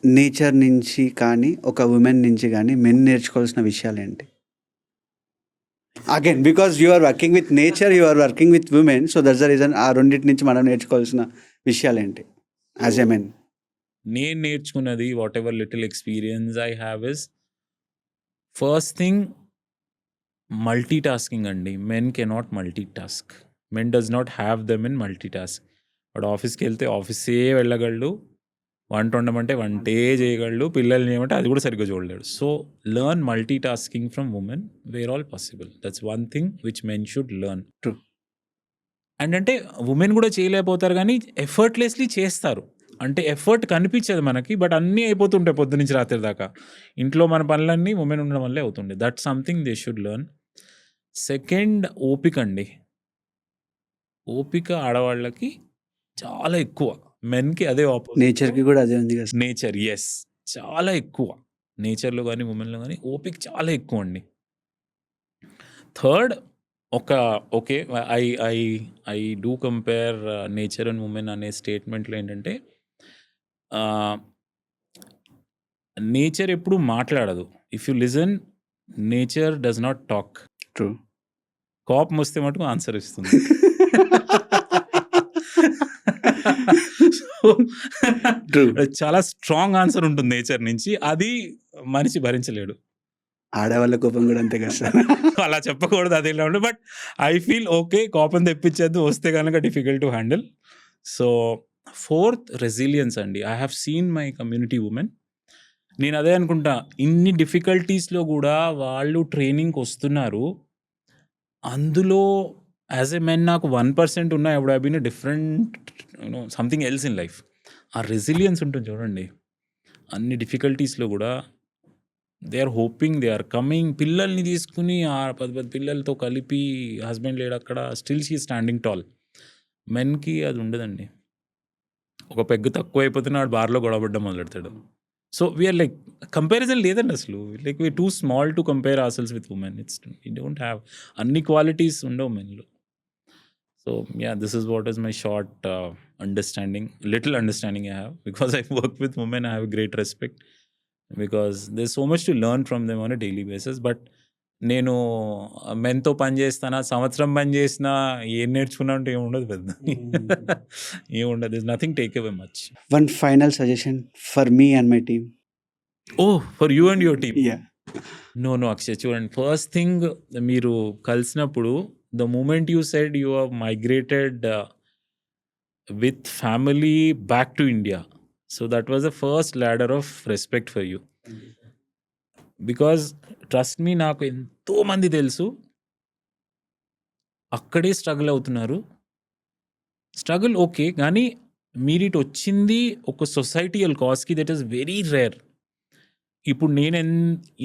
nature నుంచి కానీ ఒక women నుంచి కానీ మెన్ నేర్చుకోవాల్సిన విషయాలు ఏంటి? Again because you are working with nature, you are working with women, so that's the reason. ఆ రెండింటి నుంచి మనం నేర్చుకోవాల్సిన విషయాలు ఏంటి యాజ్ ఎ మెన్? నేను నేర్చుకున్నది whatever little experience I have is first thing multitasking అండి. Men cannot multitask. Men does not have them in multitask. వాడు ఆఫీస్కి వెళ్తే ఆఫీసే వెళ్ళగలడు, వంట వండమంటే వంటే చేయగలడు, పిల్లల్ని చేయమంటే అది కూడా సరిగ్గా చూడలేడు. So learn multitasking from women where all possible. That's one thing which men should learn. True. And అంటే ఉమెన్ కూడా చేయలేకపోతారు కానీ ఎఫర్ట్లెస్లీ చేస్తారు. అంటే ఎఫర్ట్ కనిపించదు మనకి, బట్ అన్నీ అయిపోతుంటాయి పొద్దు నుంచి రాత్రి దాకా. ఇంట్లో మన పనులన్నీ ఉమెన్ ఉండడం వల్లే అవుతుండే. That something they should learn. Second, ఓపిక అండి. ఓపిక ఆడవాళ్ళకి చాలా ఎక్కువ, మెన్కి అదే ఆపోజిట్. నేచర్కి కూడా అదే ఉంది కదా. నేచర్, ఎస్, చాలా ఎక్కువ. నేచర్లో కానీ ఉమెన్లో కానీ ఓపిక చాలా ఎక్కువ అండి. Third, okay, I I I do compare nature and women అనే స్టేట్మెంట్లో ఏంటంటే నేచర్ ఎప్పుడు మాట్లాడదు. If you listen, nature does not talk. True. కోపం వస్తే మటుకు ఆన్సర్ ఇస్తుంది. ట్రూ. చాలా స్ట్రాంగ్ ఆన్సర్ ఉంటుంది నేచర్ నుంచి, అది మనిషి భరించలేడు. ఆడవాళ్ళ కోపం కూడా అంతే కదా సార్. అలా చెప్పకూడదు, అది ఇలా ఉండే. బట్ ఐ ఫీల్ ఓకే, కోపం తెప్పించద్దు, వస్తే కనుక difficult to handle. So fourth, resilience అండి. I have seen my community women. నేను అదే అనుకుంటా, ఇన్ని డిఫికల్టీస్లో కూడా వాళ్ళు ట్రైనింగ్కి వస్తున్నారు. అందులో యాజ్ ఎ మెన్ నాకు 1% ఉన్నా I would have been a different something else in life. ఆ రెసిలియన్స్ ఉంటుంది చూడండి. అన్ని డిఫికల్టీస్లో కూడా they are hoping, they are coming. పిల్లల్ని తీసుకుని 10 పిల్లలతో కలిపి, హస్బెండ్ లేడు అక్కడ, స్టిల్ షీ స్టాండింగ్ టాల్. మెన్కి అది ఉండదండి. ఒక పెగ్గు తక్కువ అయిపోతున్నా వాడు బార్లో గొడవపడ్డం మొదలెడతాడు. సో వీఆర్ లైక్, కంపారిజన్ లేదండి అసలు. Like we too small to compare ourselves with women. We don't have అన్ని క్వాలిటీస్ ఉండవు మెన్లో. So yeah, this is what is my short understanding, little understanding I have. Because I work with women, I have great respect because they so much to learn from them on a daily basis. But నేను మెన్తో పని చేస్తానా, సంవత్సరం పని చేసినా ఏం నేర్చుకున్నా అంటే ఏముండదు పెద్ద. ఏముండదు, this nothing take away much. One final suggestion for me and my team. Oh, for you and your team. Yeah. No Akshay, చూడండి, ఫస్ట్ థింగ్, మీరు కలిసినప్పుడు the moment you said you are migrated with family back to India, so that was the first ladder of respect for you. Because trust me, నాకు ఎంతోమంది తెలుసు అక్కడే struggle అవుతున్నారు. Struggle okay, కానీ మీరు ఇటు వచ్చింది ఒక సొసైటీయల్ కాజ్కి, దట్ ఈస్ వెరీ రేర్. ఇప్పుడు నేను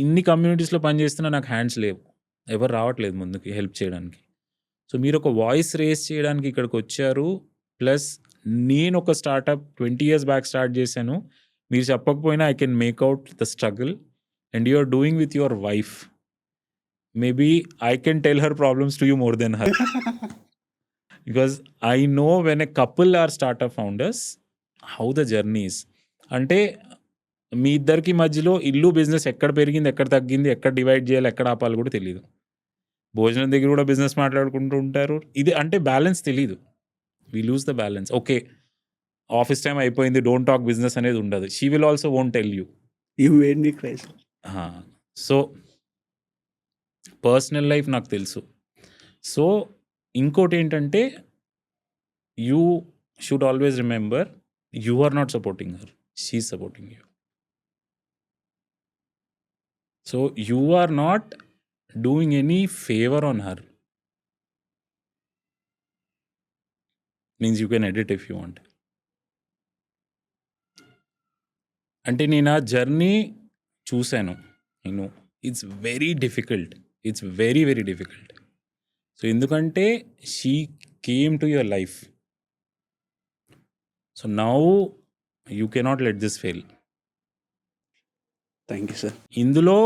ఇన్ని కమ్యూనిటీస్లో పనిచేస్తున్నా, నాకు హ్యాండ్స్ లేవు, ఎవరు రావట్లేదు ముందుకి హెల్ప్ చేయడానికి. సో మీరు ఒక వాయిస్ రేస్ చేయడానికి ఇక్కడికి వచ్చారు. ప్లస్ నేను ఒక స్టార్టప్ 20 years బ్యాక్ స్టార్ట్ చేశాను. మీరు చెప్పకపోయినా I can make out the struggle. And you are doing with your wife. Maybe I can tell her problems to you more than her. Because I know when a couple are startup founders how the journeys. అంటే మీ ఇద్దరికి మధ్యలో ఇల్లు business ఎక్కడ పెరిగింది, ఎక్కడ తగ్గింది, ఎక్కడ డివైడ్ చేయాలి, ఎక్కడ ఆపాలి కూడా తెలియదు. భోజనం దగ్గర కూడా బిజినెస్ మాట్లాడుకుంటూ ఉంటారు. ఇది అంటే బ్యాలెన్స్ తెలీదు. We lose the balance. Okay, office time అయిపోయింది, డోంట్ టాక్ బిజినెస్ అనేది ఉండదు. She will also won't tell you. You made me cry. So personal life నాకు తెలుసు. సో ఇంకోటి ఏంటంటే, you should always remember, you are not supporting her, she is supporting you. So you are not doing any favour on her. Means you can edit if you want. అంటే నేను ఆ journey చూశాను. నేను it's very difficult, it's very very difficult. So ఎందుకంటే she came to your life. So now you cannot let this fail. Thank you sir. ఇందులో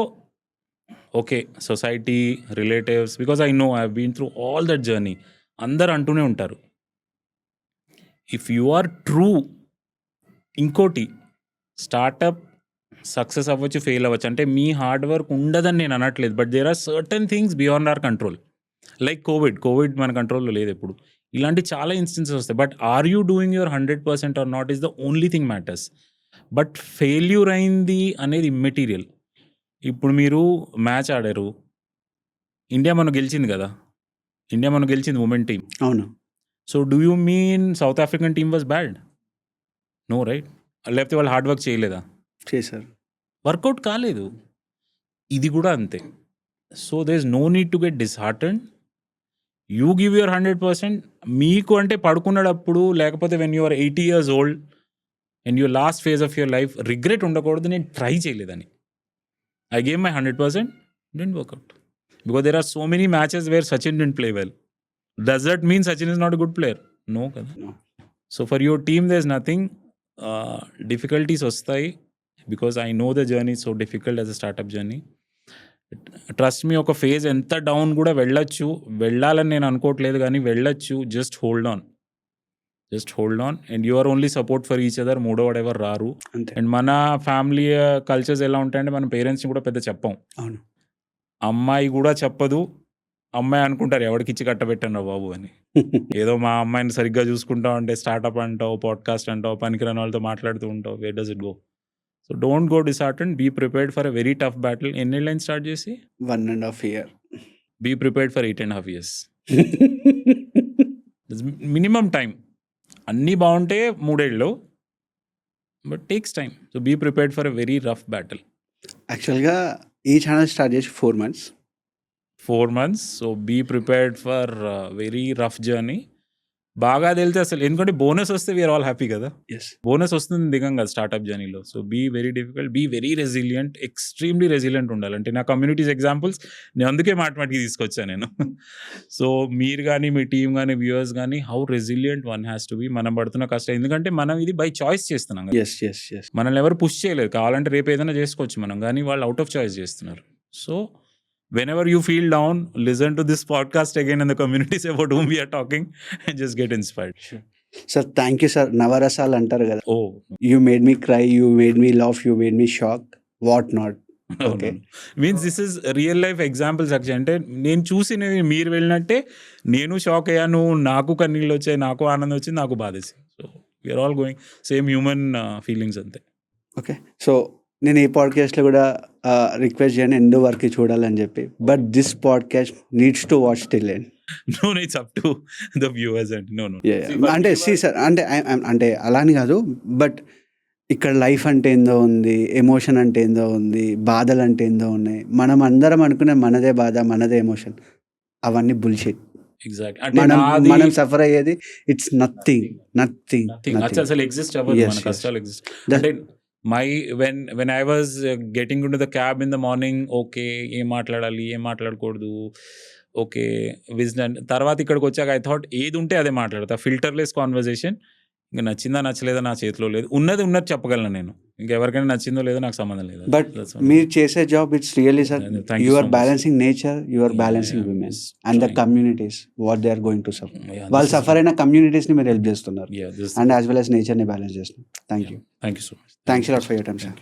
okay, society, relatives, because I know I have been through all that journey. అందరు అంటూనే ఉంటారు, if you are true. ఇంకోటి, startup success అవ్వచ్చు, fail అవ్వచ్చు, అంటే మీ hard work ఉండదని నేను అనట్లేదు. But there are certain things beyond our control. Like COVID మన కంట్రోల్లో లేదు ఎప్పుడు. ఇలాంటి చాలా ఇన్స్టెన్సెస్ వస్తాయి. But are you doing your 100% or not is the only thing matters. But failure అయింది అనేది ఇమ్మెటీరియల్. ఇప్పుడు మీరు మ్యాచ్ ఆడారు. ఇండియా మొన్న గెలిచింది కదా! ఇండియా మొన్న గెలిచింది ఉమెన్ టీమ్. అవును. So, do you mean south African team was bad? No right? లేకపోతే వాళ్ళు హార్డ్ వర్క్ చేయలేదా? చేశారు. వర్కౌట్ కాలేదు. ఇది కూడా అంతే. So, there is no need to get disheartened. You give your 100%. మీకు అంటే పడుకునేటప్పుడు లేకపోతే when you are 80 years old and your last phase of your life regret ఉండకూడదు నేను ట్రై చేయలేదని. I gave my 100%, didn't work out. Because there are so many matches where Sachin didn't play well. Does that mean Sachin is not a good player? No kada. No. So for your team there's nothing. Difficulties వస్తాయి because I know the journey is so difficult as a startup journey. Trust me, ఒక phase ఎంత down కూడా వెళ్ళొచ్చు. వెళ్ళాలని నేను అనుకోవట్లేదు కానీ వెళ్ళొచ్చు. Just hold on and you are only support for each other. మూడోవాడు ఎవరు రారు. అంతే. అండ్ మన ఫ్యామిలీ కల్చర్స్ ఎలా ఉంటాయంటే మన పేరెంట్స్ని కూడా పెద్ద చెప్పం. అవును. అమ్మాయి కూడా చెప్పదు. అమ్మాయి అనుకుంటారు ఎవరికి ఇచ్చి కట్టబెట్టను బాబు అని. ఏదో మా అమ్మాయిని సరిగ్గా చూసుకుంటావు అంటే స్టార్టప్ అంటావు, పాడ్కాస్ట్ అంటావు, పనికిరాని వాళ్ళతో మాట్లాడుతూ ఉంటావు. Where does it go? So don't go disheartened. Be prepared for a very tough battle. ఎన్ని లైన్ స్టార్ట్ చేసి 1.5 year. Be prepared for 8.5 years. Minimum time. అన్నీ బాగుంటే 3 ఏళ్ళు, but takes time. So be prepared for a very rough battle. యాక్చువల్గా ఈ channel start చేసి 4 months. 4 months. So be prepared for very rough journey. బాగా తెలితే అసలు, ఎందుకంటే బోనస్ వస్తే వీఆర్ ఆల్ హ్యాపీ కదా. ఎస్. బోనస్ వస్తుంది దిగం కదా స్టార్ట్అప్ జర్నీలో. So be very difficult, be very resilient, extremely resilient ఉండాలంటే నా కమ్యూనిటీస్ ఎగ్జాంపుల్స్ నేను అందుకే మాటిమాటికి తీసుకొచ్చాను నేను. సో మీరు కానీ మీ టీం కానీ వ్యూవర్స్ కానీ how resilient one has to be. మనం పడుతున్న కష్టం, ఎందుకంటే మనం ఇది బై చాయిస్ చేస్తున్నాం కదా. Yes yes yes. మనల్ని ఎవరు పుష్ చేయలేదు. కావాలంటే రేపు ఏదైనా చేసుకోవచ్చు మనం, కానీ వాళ్ళు అవుట్ ఆఫ్ చాయిస్ చేస్తున్నారు. So whenever you feel down, listen to this podcast again and the communities about whom we are talking and just get inspired. Sir thank you sir. నవరసాలు అంటారు కదా. Oh, you made me cry, you made me laugh, you made me shock, what not. no, Okay. no. Means this is real life examples actually. అంటే నేను చూసినవి మీరు వెళ్ళినట్టే నేను shock అయ్యాను, నాకు కన్నీళ్ళు వచ్చాయి, నాకు ఆనందం వచ్చింది, నాకు బాధేసింది. So we're all going same human feelings అంతే. ఓకే. సో నేను ఈ పాడ్కాస్ట్లో కూడా రిక్వెస్ట్ చేయను ఎండ్ వరకు చూడాలని చెప్పి, but this podcast needs to watch till end. No, it's up to the viewers and no. అంటే సార్ అంటే అలా అని కాదు, బట్ ఇక్కడ లైఫ్ అంటే ఏందో ఉంది, ఎమోషన్ అంటే ఏందో ఉంది, బాధలు అంటే ఏందో ఉన్నాయి. మనం అందరం అనుకునే మనదే బాధ, మనదే ఎమోషన్, అవన్నీ బుల్షిట్. Exactly. అంటే మనం సఫర్ అయ్యేది ఇట్స్ నథింగ్. అసలు ఎగ్జిస్ట్ అవ్వదు. Yes, మన yes. కష్టాలు ఎగ్జిస్ట్. అంటే when I was getting into the cab in the morning, okay ఏం మాట్లాడాలి ఏం మాట్లాడకూడదు, ఓకే విజ్డమ్. తర్వాత ఇక్కడికి వచ్చాక ఐ థాట్ ఏది ఉంటే అదే మాట్లాడతా, ఫిల్టర్లెస్ కాన్వర్జేషన్. ఇంకా నచ్చిందా నచ్చలేదా నా చేతిలో లేదు, ఉన్నది ఉన్నట్టు నేను. ఇంకెవరికైనా నచ్చిందో లేదో నాకు సంబంధం లేదు. బట్ మీరు చేసే job it's really sir. Thank you you so are much. Balancing nature, you are balancing Yeah, women yes, and the trying. Communities what they are going to suffer. Yeah, వాళ్ళు this is- సఫర్ అయిన కమ్యూనిటీస్ని మీరు help చేస్తున్నారు Yeah, this is- and as well as నేచర్ని balance చేస్తున్నారు. Thank you. Thank you so much. Thanks lot for your time sir.